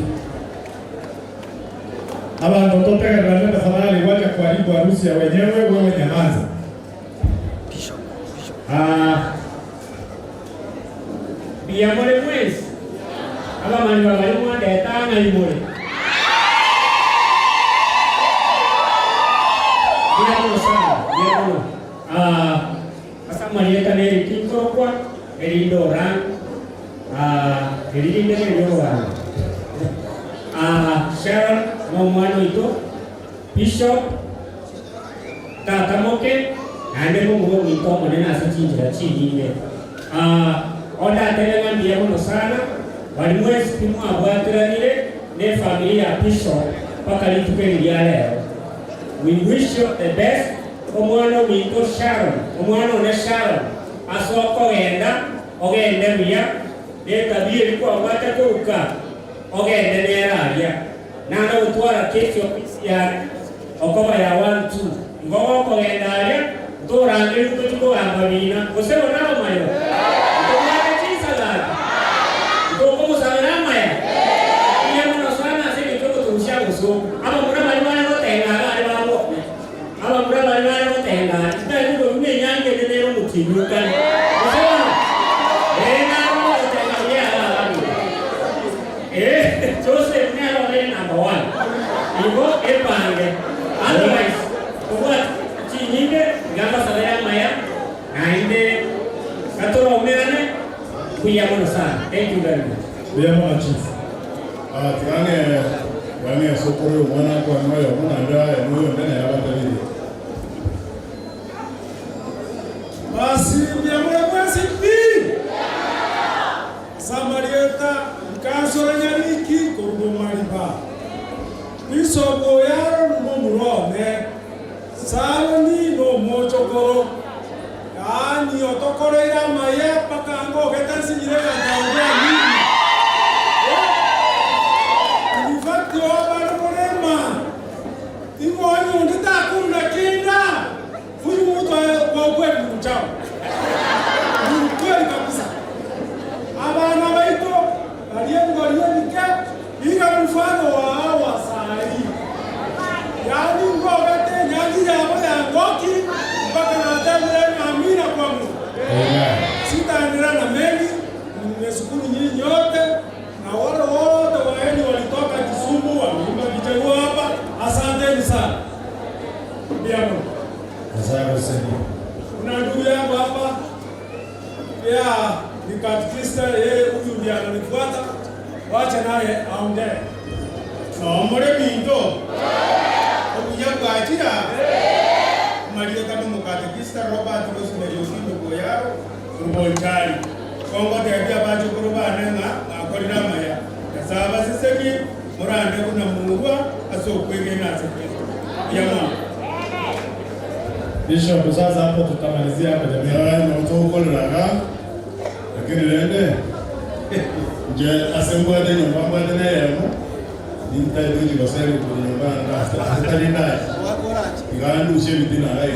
abantu totegera tafadhali waje kuharibu harusi ya wenyewe, wewe nyamaza. Biamore mwezi ala mani baba yuma deta na imore biamore asa marieta neri kinko kwa elidoran elinde nyowa Sharon Momano itu Bishop Tatamoke ande mungu mito manena asichinjira chini onda telenga ndiye muno sana walimwezi timu abwatiranire ne familia ya Bishop paka litukeni lya leo. We wish you the best. Omwana wito Sharon omwana one Sharon asoko genda ogende mia etabiye liko abata kuruka ogende neraria nana utwara kesi ofisi ya okoba ya 1-2 ngogo ogenda aria torangire kutuko ambabina kosebo nabo mayo tomara chisa la ngogo musabira maya iya muno sana sisi tuko turusha guso aba mura bali bana botenga ari babo aba mura bali bana botenga ita ngo mwe nyange nero mutinyuka kosebo Joseph Nero is number 1. You go Epange. Otherwise, what? Chininde, Gamba Salaya Maya, and Katoro Merane, Kuyamonosan. Thank you very much. We are much. Tiane sokoro mwana kwa moyo mwana ndio moyo ndani ya watu hivi. Basi biamore mwezi pi. Samarieta Kasoro nyariki kurugo mariba. Bisobo yaro mumurone. Saloni no mochokoro. Yani otokoro ira maye pakango getansi nyire kangwe nini. Nifati obara morema. Tiwo anyo ndita kuna kinga. Fuyu muto kwa kwetu kuchao. Ni kweli kabisa. Abana baito aliyemgolionika ila mfano wa hawa sahi. Yaani ngogete nyangi yabo ya ngoki mpaka na tembe amina kwa Mungu. Sitaendelea na mengi, nimeshukuru nyinyi nyote na wale wote waeni walitoka Kisumu wameimba kichagua hapa. Asanteni sana. Biamo. Asante sana. Kuna ndugu yangu hapa. Ya ni katikista yeye huyu ndiye ananifuata. Wacha naye aongee. Naomore binto. Obuya bwatira. Maria kama mukatikista Robert Rosemary mbonjari kongo tebya bachukuru banenga akorira maya kasaba siseki murande kuna mungwa asokwegena sekeza yama Bishop, sasa hapo tutamalizia hapa jamii. Na utoko naraga lakini lende je asembwa de nyumba mbwa de yemo ninta ndio basari kwa nyumba na hata linda igandu shebi dina gai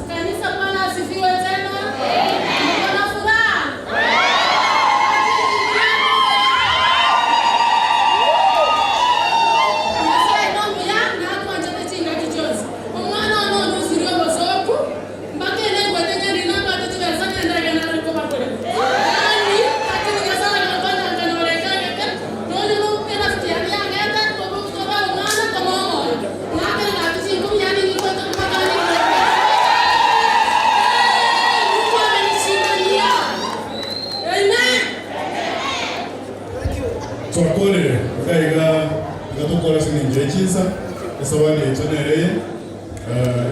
Kanisa Bwana asifiwe tena. Kuna furaha. Twakole ukaiga tukatokola sini njechiza esawani etonere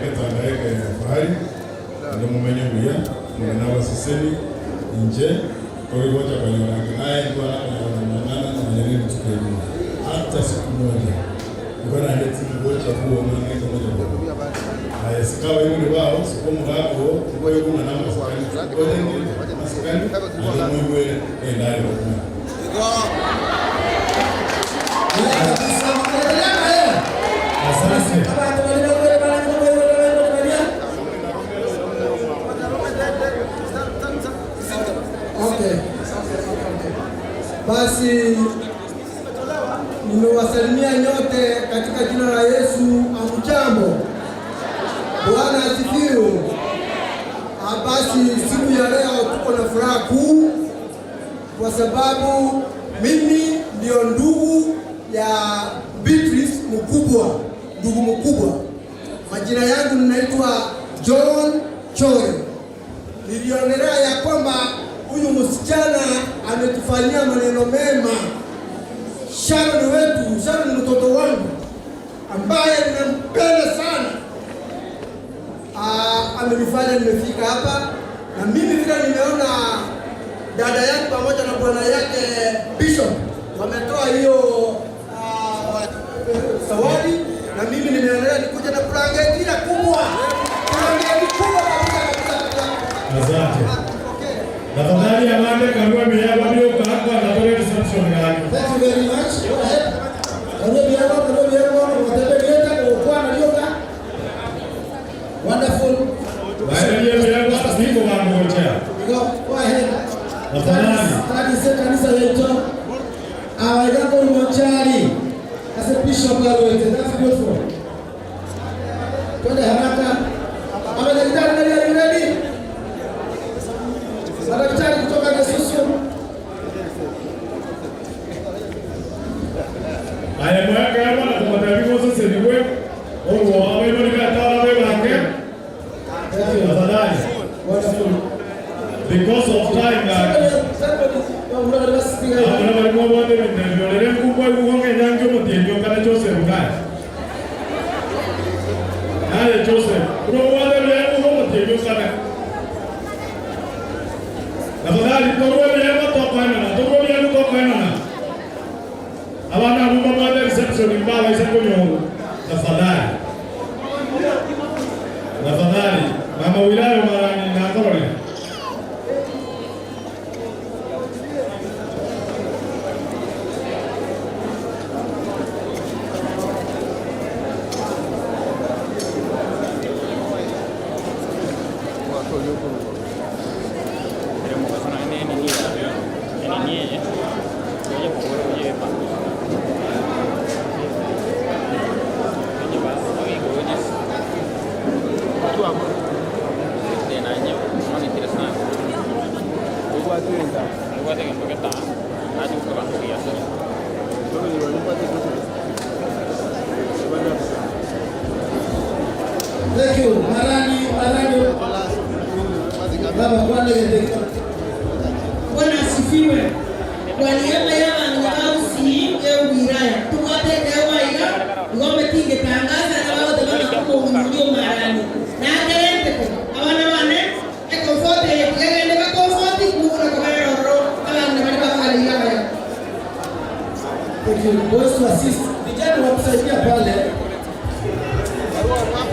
ketanga fahari ndo mumenye buya mwana wa siseni nje kwa hiyo wote kwa nyora naye kwa na mwenye tukeni hata siku moja ngona ndeti ngoja kuwa mwana kama moja haya sikawa hiyo ni wao siku mrako kwa hiyo kuna namba sakani kwa hiyo sakani ndio mwe ndani Basi nimewasalimia nyote katika jina la Yesu. Hamjambo? Bwana asifiwe. Basi siku ya leo tuko na furaha kuu kwa sababu mimi ndio ndugu ya Beatrice mkubwa, ndugu mkubwa. Majina yangu ninaitwa John Chore. Nilionelea ya kwamba huyu msichana ametufanyia maneno mema. Sharon wetu, Sharon ni mtoto wangu ambaye ninampenda sana. Amenifanya nimefika hapa, na mimi vile nimeona dada yake pamoja na bwana yake Bishop wametoa hiyo zawadi, na mimi nimeonelea nikuja na blanketi ile kubwa. Blanketi kubwa kabisa. Asante. Tafadhali amande karua miyawa bio kwa na tole reception gani. Thank you very much. Go ahead. Karua miyawa watende leta kwa na lioka. Wonderful. Baada ya miyawa siko wangoja. Go ahead. Tafadhali. Kanisa letu awaigapo mmochari as a bishop always. That's beautiful. Twende haraka. Amadaktari nani ready? Madaktari kutoka Yesusu. Aya mwaka hapa na kwa tabibu sasa ni wewe. Au wao ni kata wewe wake. Tafadhali. Wonderful. Because of time Ahora vamos a ver el violero kubwa kuonge nyango mtiendio kana Joseph ngaya. Ale Joseph, unaona leo ngo mtiendio kana. Tafadhali toa leo toka na. Abana mama mother reception mbaya isa kunyo. Tafadhali. Mama wilaya marani na korole. Thank you. Marani. Baba Bwana yende. Bwana asifiwe. Kwa niaba ya wanausi ya wilaya tuwape dawa ila ngombe tinge tangaza na wao tabana kwa mlio marani. Na Thank you. Boys to assist. Vijana wakusaidia pale.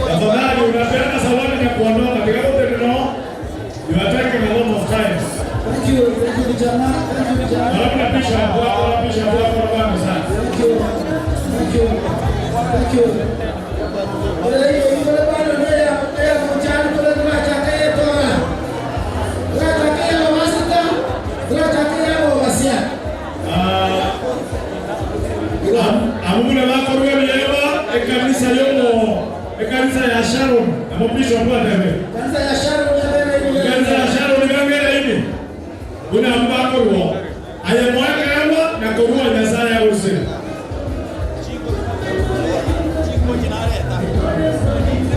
Tafadhali unapeana zawadi na kuondoka. Bila wote tunao. You are taking a lot of time. Thank you. Thank you vijana. Thank you vijana. Labda pisha kwa bwana sana. Thank you. Thank you. Thank you. Ole yule bwana ndiye mchana kule tunachakaya toa. Tunachakaya wasita. Tunachakaya wasia. Amuna wako wewe kanisa yomo. Kanisa ya Sharon. Amopisho kwa debe. Kanisa ya Sharon ni kanisa ya Sharon ni ngangera hivi. Una mbako ruo. Aya mwaka yama na kurua nyasaya ya usini.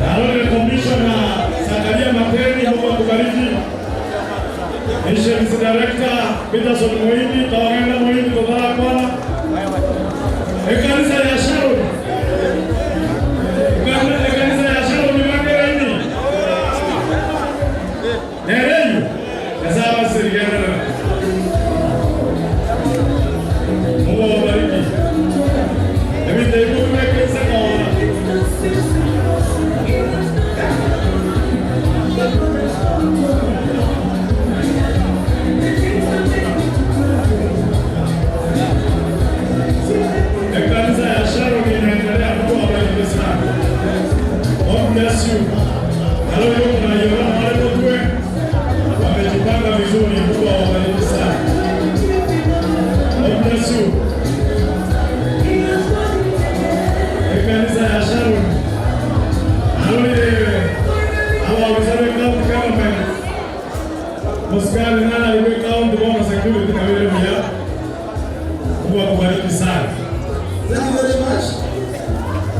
Naone commissioner Zakaria Mapeni Mungu akubariki. Missions Director Peterson Moini, Tawagenda Moini kutoka kwa kanisa ya Sharon. Kanisa ya Sharon ni ngangera hivi. Nereyu. Kasawa serikali. Mungu awabariki. Hebu ndio kanisa kwa kanisa ya Sharon inaendelea kuwa baraka sana. God bless you. Halo kuna yona wale wote wamejipanga vizuri, Mungu awabariki sana. God bless you. Kanisa ya Sharon. Halo hawa wazee kama Moskali nana aliweka on the bomb security na vile vile. Mungu akubariki sana. Thank you very much.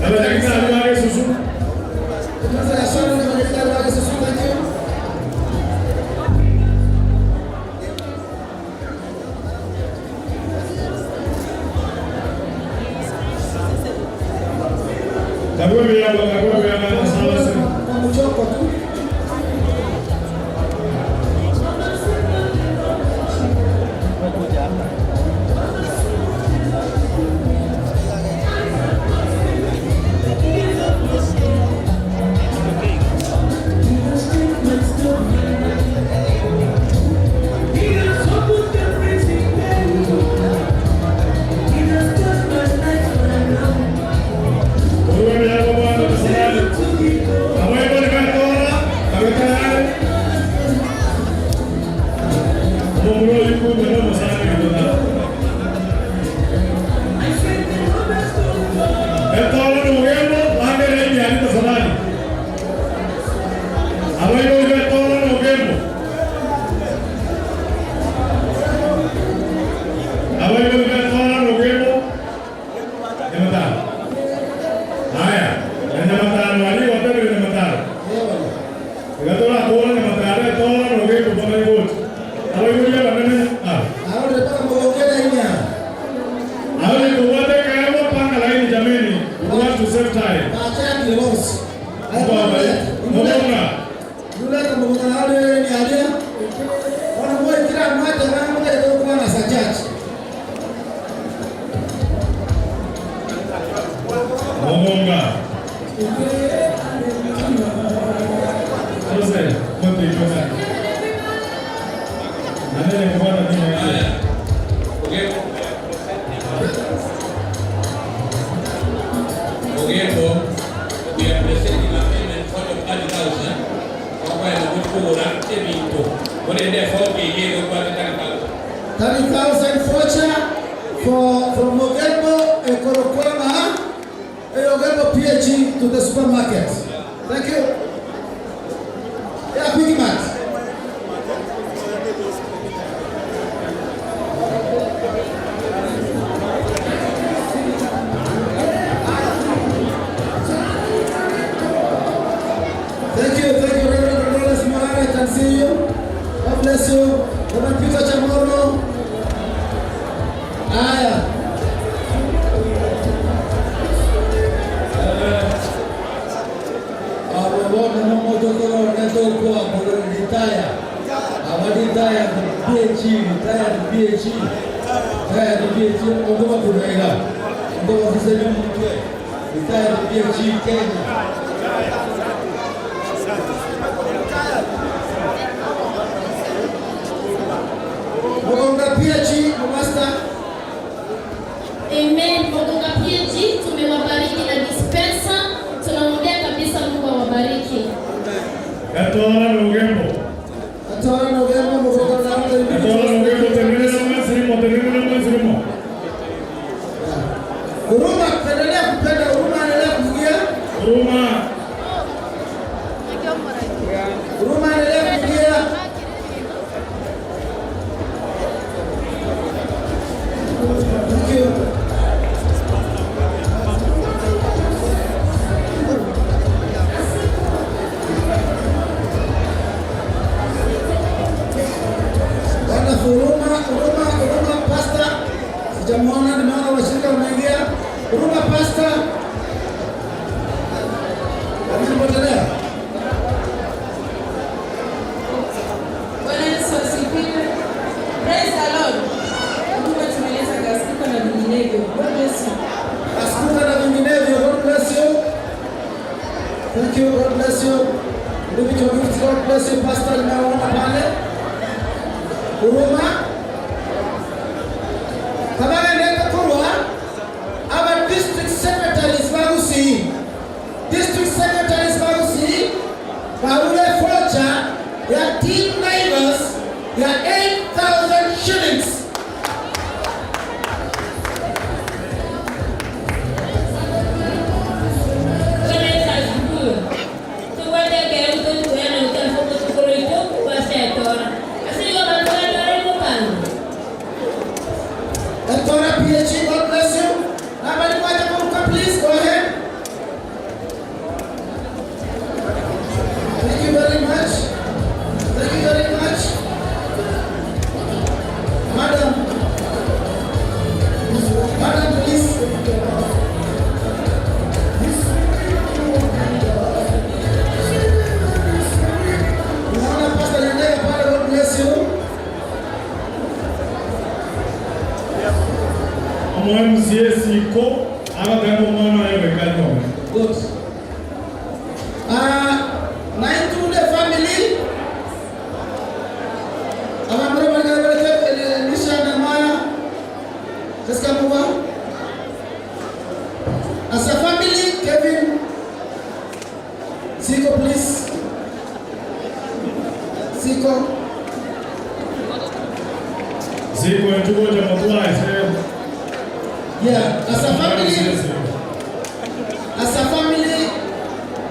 Baba kanisa aliwale susu. Kanisa ya Sharon ni kanisa aliwale susu. Thank you. Kaburi ya sawa sana. Mchoko tu. From Ogembo, Ekorokwama, Ogembo PhD to the supermarket. Thank you. Yeah, Big Mac. Thank you, Reverend Rollins Moran. I can see you. God bless you. Reverend Peter Chamorro. Aya. Abona mmoja kwa ndio kwa retire. Abadi retire PhD, retire PhD. Ndiye chini ngoma tunaenda. Ngoma sasa ni mtu. Itaye ndiye chini Kenya. Mogonga PG master. Amen. Mogonga PG tumewabariki na dispenser. Tunaombea kabisa Mungu awabariki. Atoa Lugembo. Atoa Lugembo Mogonga na Atoa Lugembo tengeneza mwezi. Huruma endelea kupenda, huruma endelea kuingia. Huruma endelea kuingia. Thank you. Huruma pastor. Sijamuona, nimeona washirika wameingia. Huruma pastor. Alipotelea. Bwana Yesu asifiwe. Praise the Lord. Mungu tumeleta gaspika na vinginevyo. God bless you. Gaspika na vinginevyo. God bless you. Thank you. God bless you. Individual gifts. God bless you. Pastor nimeona pale. Huruma. Kabla nenda kurwa. Our district secretary is Bagusi. District secretary is Bagusi. Paule Forcha, ya team neighbors, ya 8,000 shillings. Dr. PhD, God bless you. Nobody want to come, please go ahead. Thank you very much. Thank you very much. Madam, please. Unaona Pastor Nyandega pale, God bless you. MCS iko agagambo mwana yewe kanyo. Good. Naitule family. Amamro magabete nisha na maya. Sasa mwa. As a family, Kevin Siko please. Siko ntuko cha motwa yeah, as a family,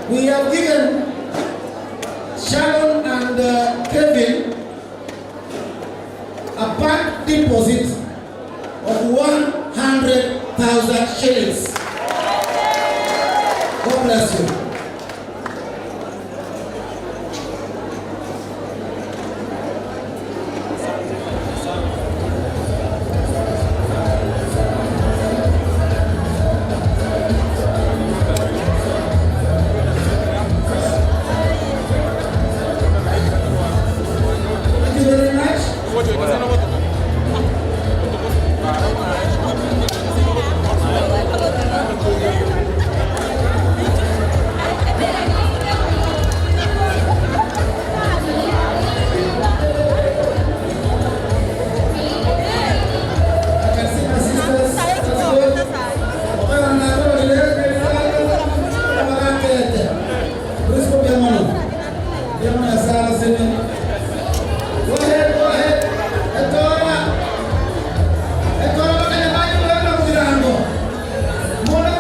we have given Sharon and Kevin a bank deposit of 100,000 shillings. God bless you. Mona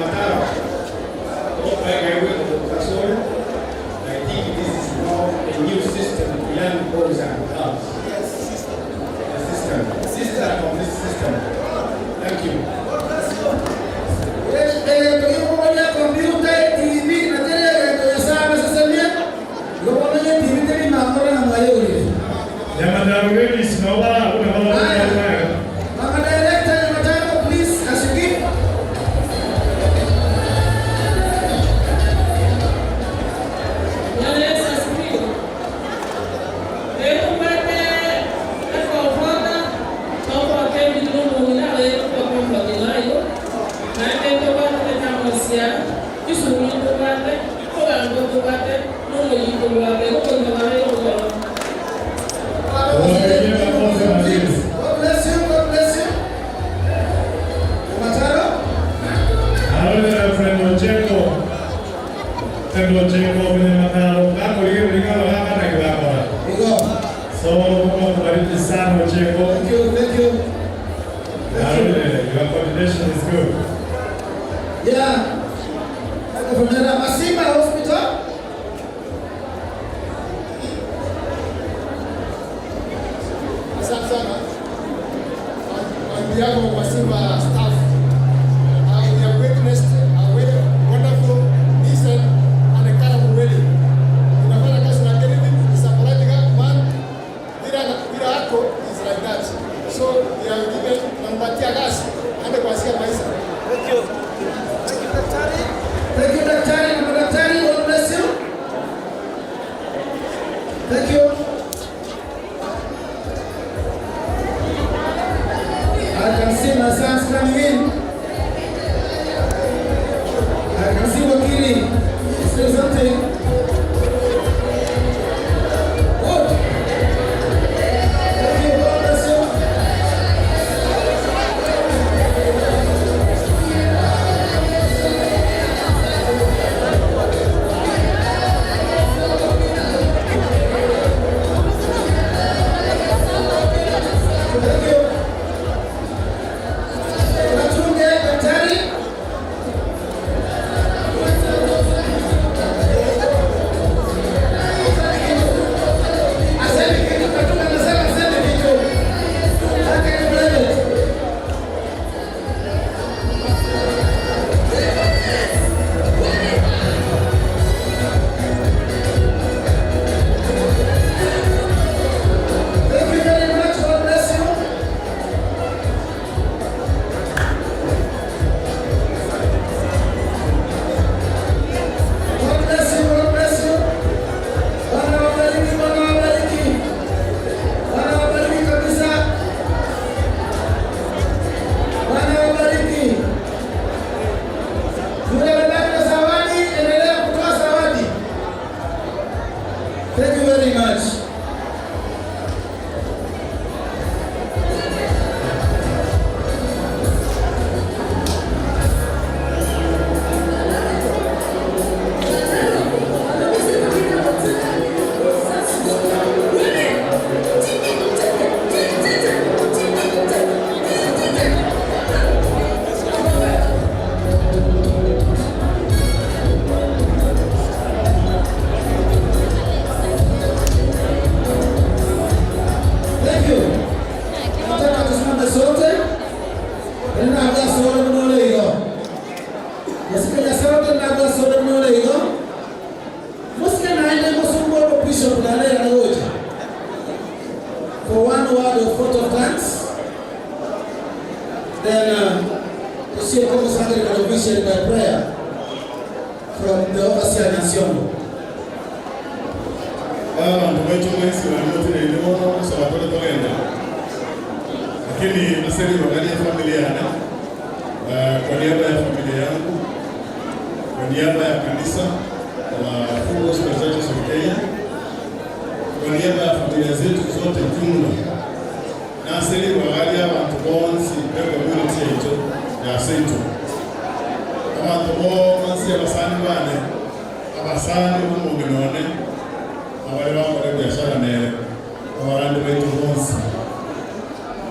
Mataro. I think this is now a new system to learn boys and girls. The system of this system. Thank you.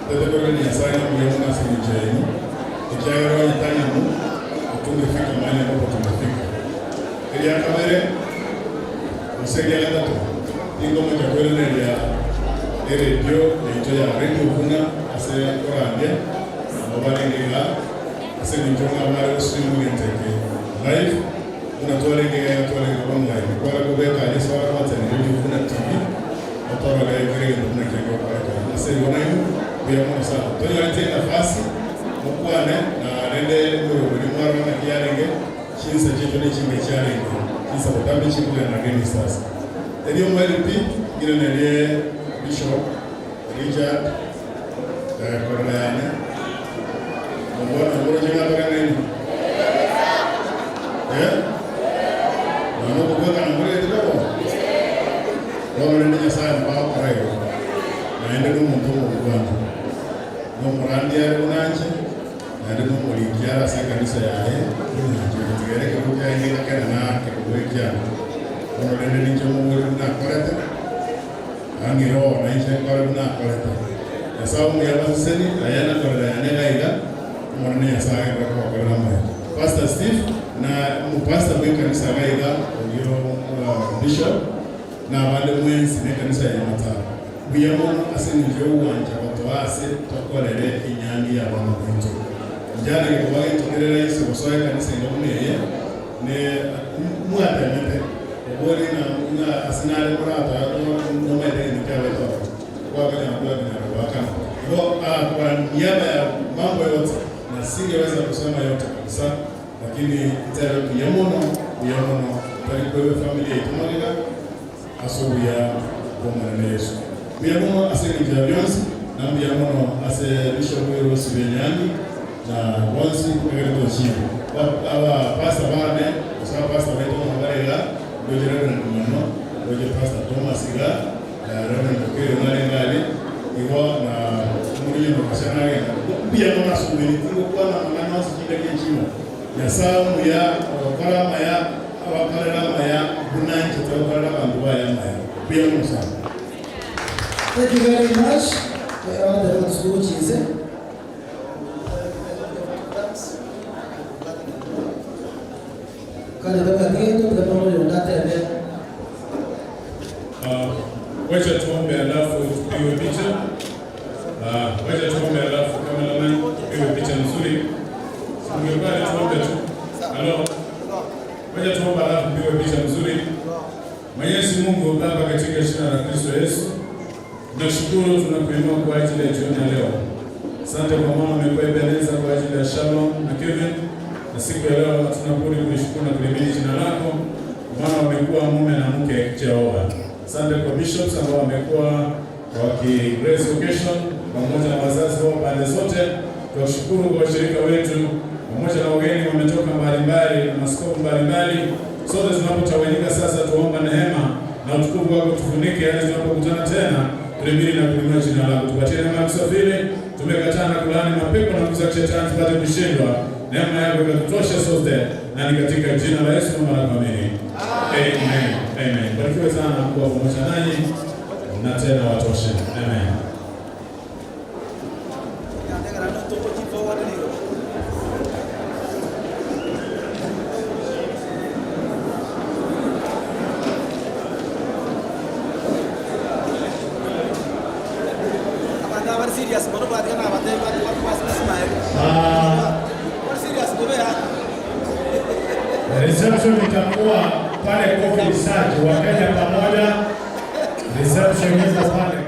Tete kwa ni asanya mwenye unasi ni jeni. Ikiaga wa itanya mu, utunge ya kamere usaidia leta tu ingo moja kwele ya radio ya radio kuna ase oranje mobile ngira ase nijonga mara stream ngenteke live una tole kwa online kwa kubeka ile swala kwa tena radio kuna TV atoro la igreja kuna kengo kwa ase yona hiyo pia mwana sana tole yote nafasi mkwane na nende muri mwaro na kiarenge chinsa chetu ni chinge challenge kisa kutambi chingule na geni sasa ndio mwalimu ile ndiye Bishop Richard Korleane mbona jenga toka nini ndio kwa kana mbele ndio ndio sana kwa kwao naenda kwa mtu mkubwa ndio mrandi ya unanje ndio mlikiara sasa kanisa yae ndio tugereke kwa ile kana na kwa ndio ndio ndio na koreta angiro na ishe na koreta ya sababu ya baseni ayana koreta yanega ila mwana ya saa kwa koreta mmoja Pastor Steve na mpasta kwa kanisa gaiga ndio bishop na wale mwenzi na kanisa ya Matara biyamo aseni ndio uwanja kwa toase tokolele inyangi ya bwana wetu jana kwa wale tukelele Yesu kwa kanisa ndio mwenye ne mwatemete boli na asinale murata no mede ni kawe to kwa kana waka kwa niaba ya mambo yote na singeweza kusema yote kabisa lakini tayari kuyamono bali kwa familia yetu mmoja asubuhi kwa na Yesu kuyamono asili ya Beyonce na kuyamono ase Bishop Rose Benyani na wansi kwa ndio chini aba pasa bane kwa pasta wetu mwangalia ndio Reverend Mano, ndio Pastor Thomas Iga, Reverend Okero Ngali, iwa na muri no kashanage. Pia kuna subiri kwa na mangano sikile kinchimo. Ya samu ya karama ya awakarama ya bunanchi tawakala bantu ya maya. Pia kuna sana. Thank you very much. All the ones who chize. Kana baba kitu kwa pamoja na tata wacha tuombe alafu tupige picha. Wacha tuombe alafu cameraman tupige picha nzuri. Ungependa tuombe tu. Halo. Wacha tuombe alafu tupige picha nzuri. Mwenyezi Mungu Baba katika jina la Kristo Yesu. Tunashukuru tunakuinua kwa ajili ya jioni ya leo. Asante kwa maana umekueleza kwa ajili ya Shalom na Kevin. Na siku ya leo tunapenda kushukuru na kuhimidi jina lako maana wamekuwa mume na mke Jehova. Asante kwa bishops ambao wamekuwa waki-raise occasion pamoja na wazazi wao pande zote. Tunashukuru kwa washirika wetu pamoja na wageni wametoka mbalimbali na maskofu mbalimbali. Sote tunapotawanyika sasa tuomba neema na utukufu wako tufunike hadi tunapokutana tena. Tulimini na kuinua jina lako. Tupatie neema ya kusafiri. Tumekataa na kulaani mapepo na nguvu za shetani tupate kushindwa. Neema yako ikatutosha sote na ni katika jina la Yesu na kuamini. Amen. Amen. Barikiwe sana kwa pamoja nanyi na tena watoshe. Amen. Reception itakuwa pale Coffee Research, Wakenya pamoja. Reception iko pale.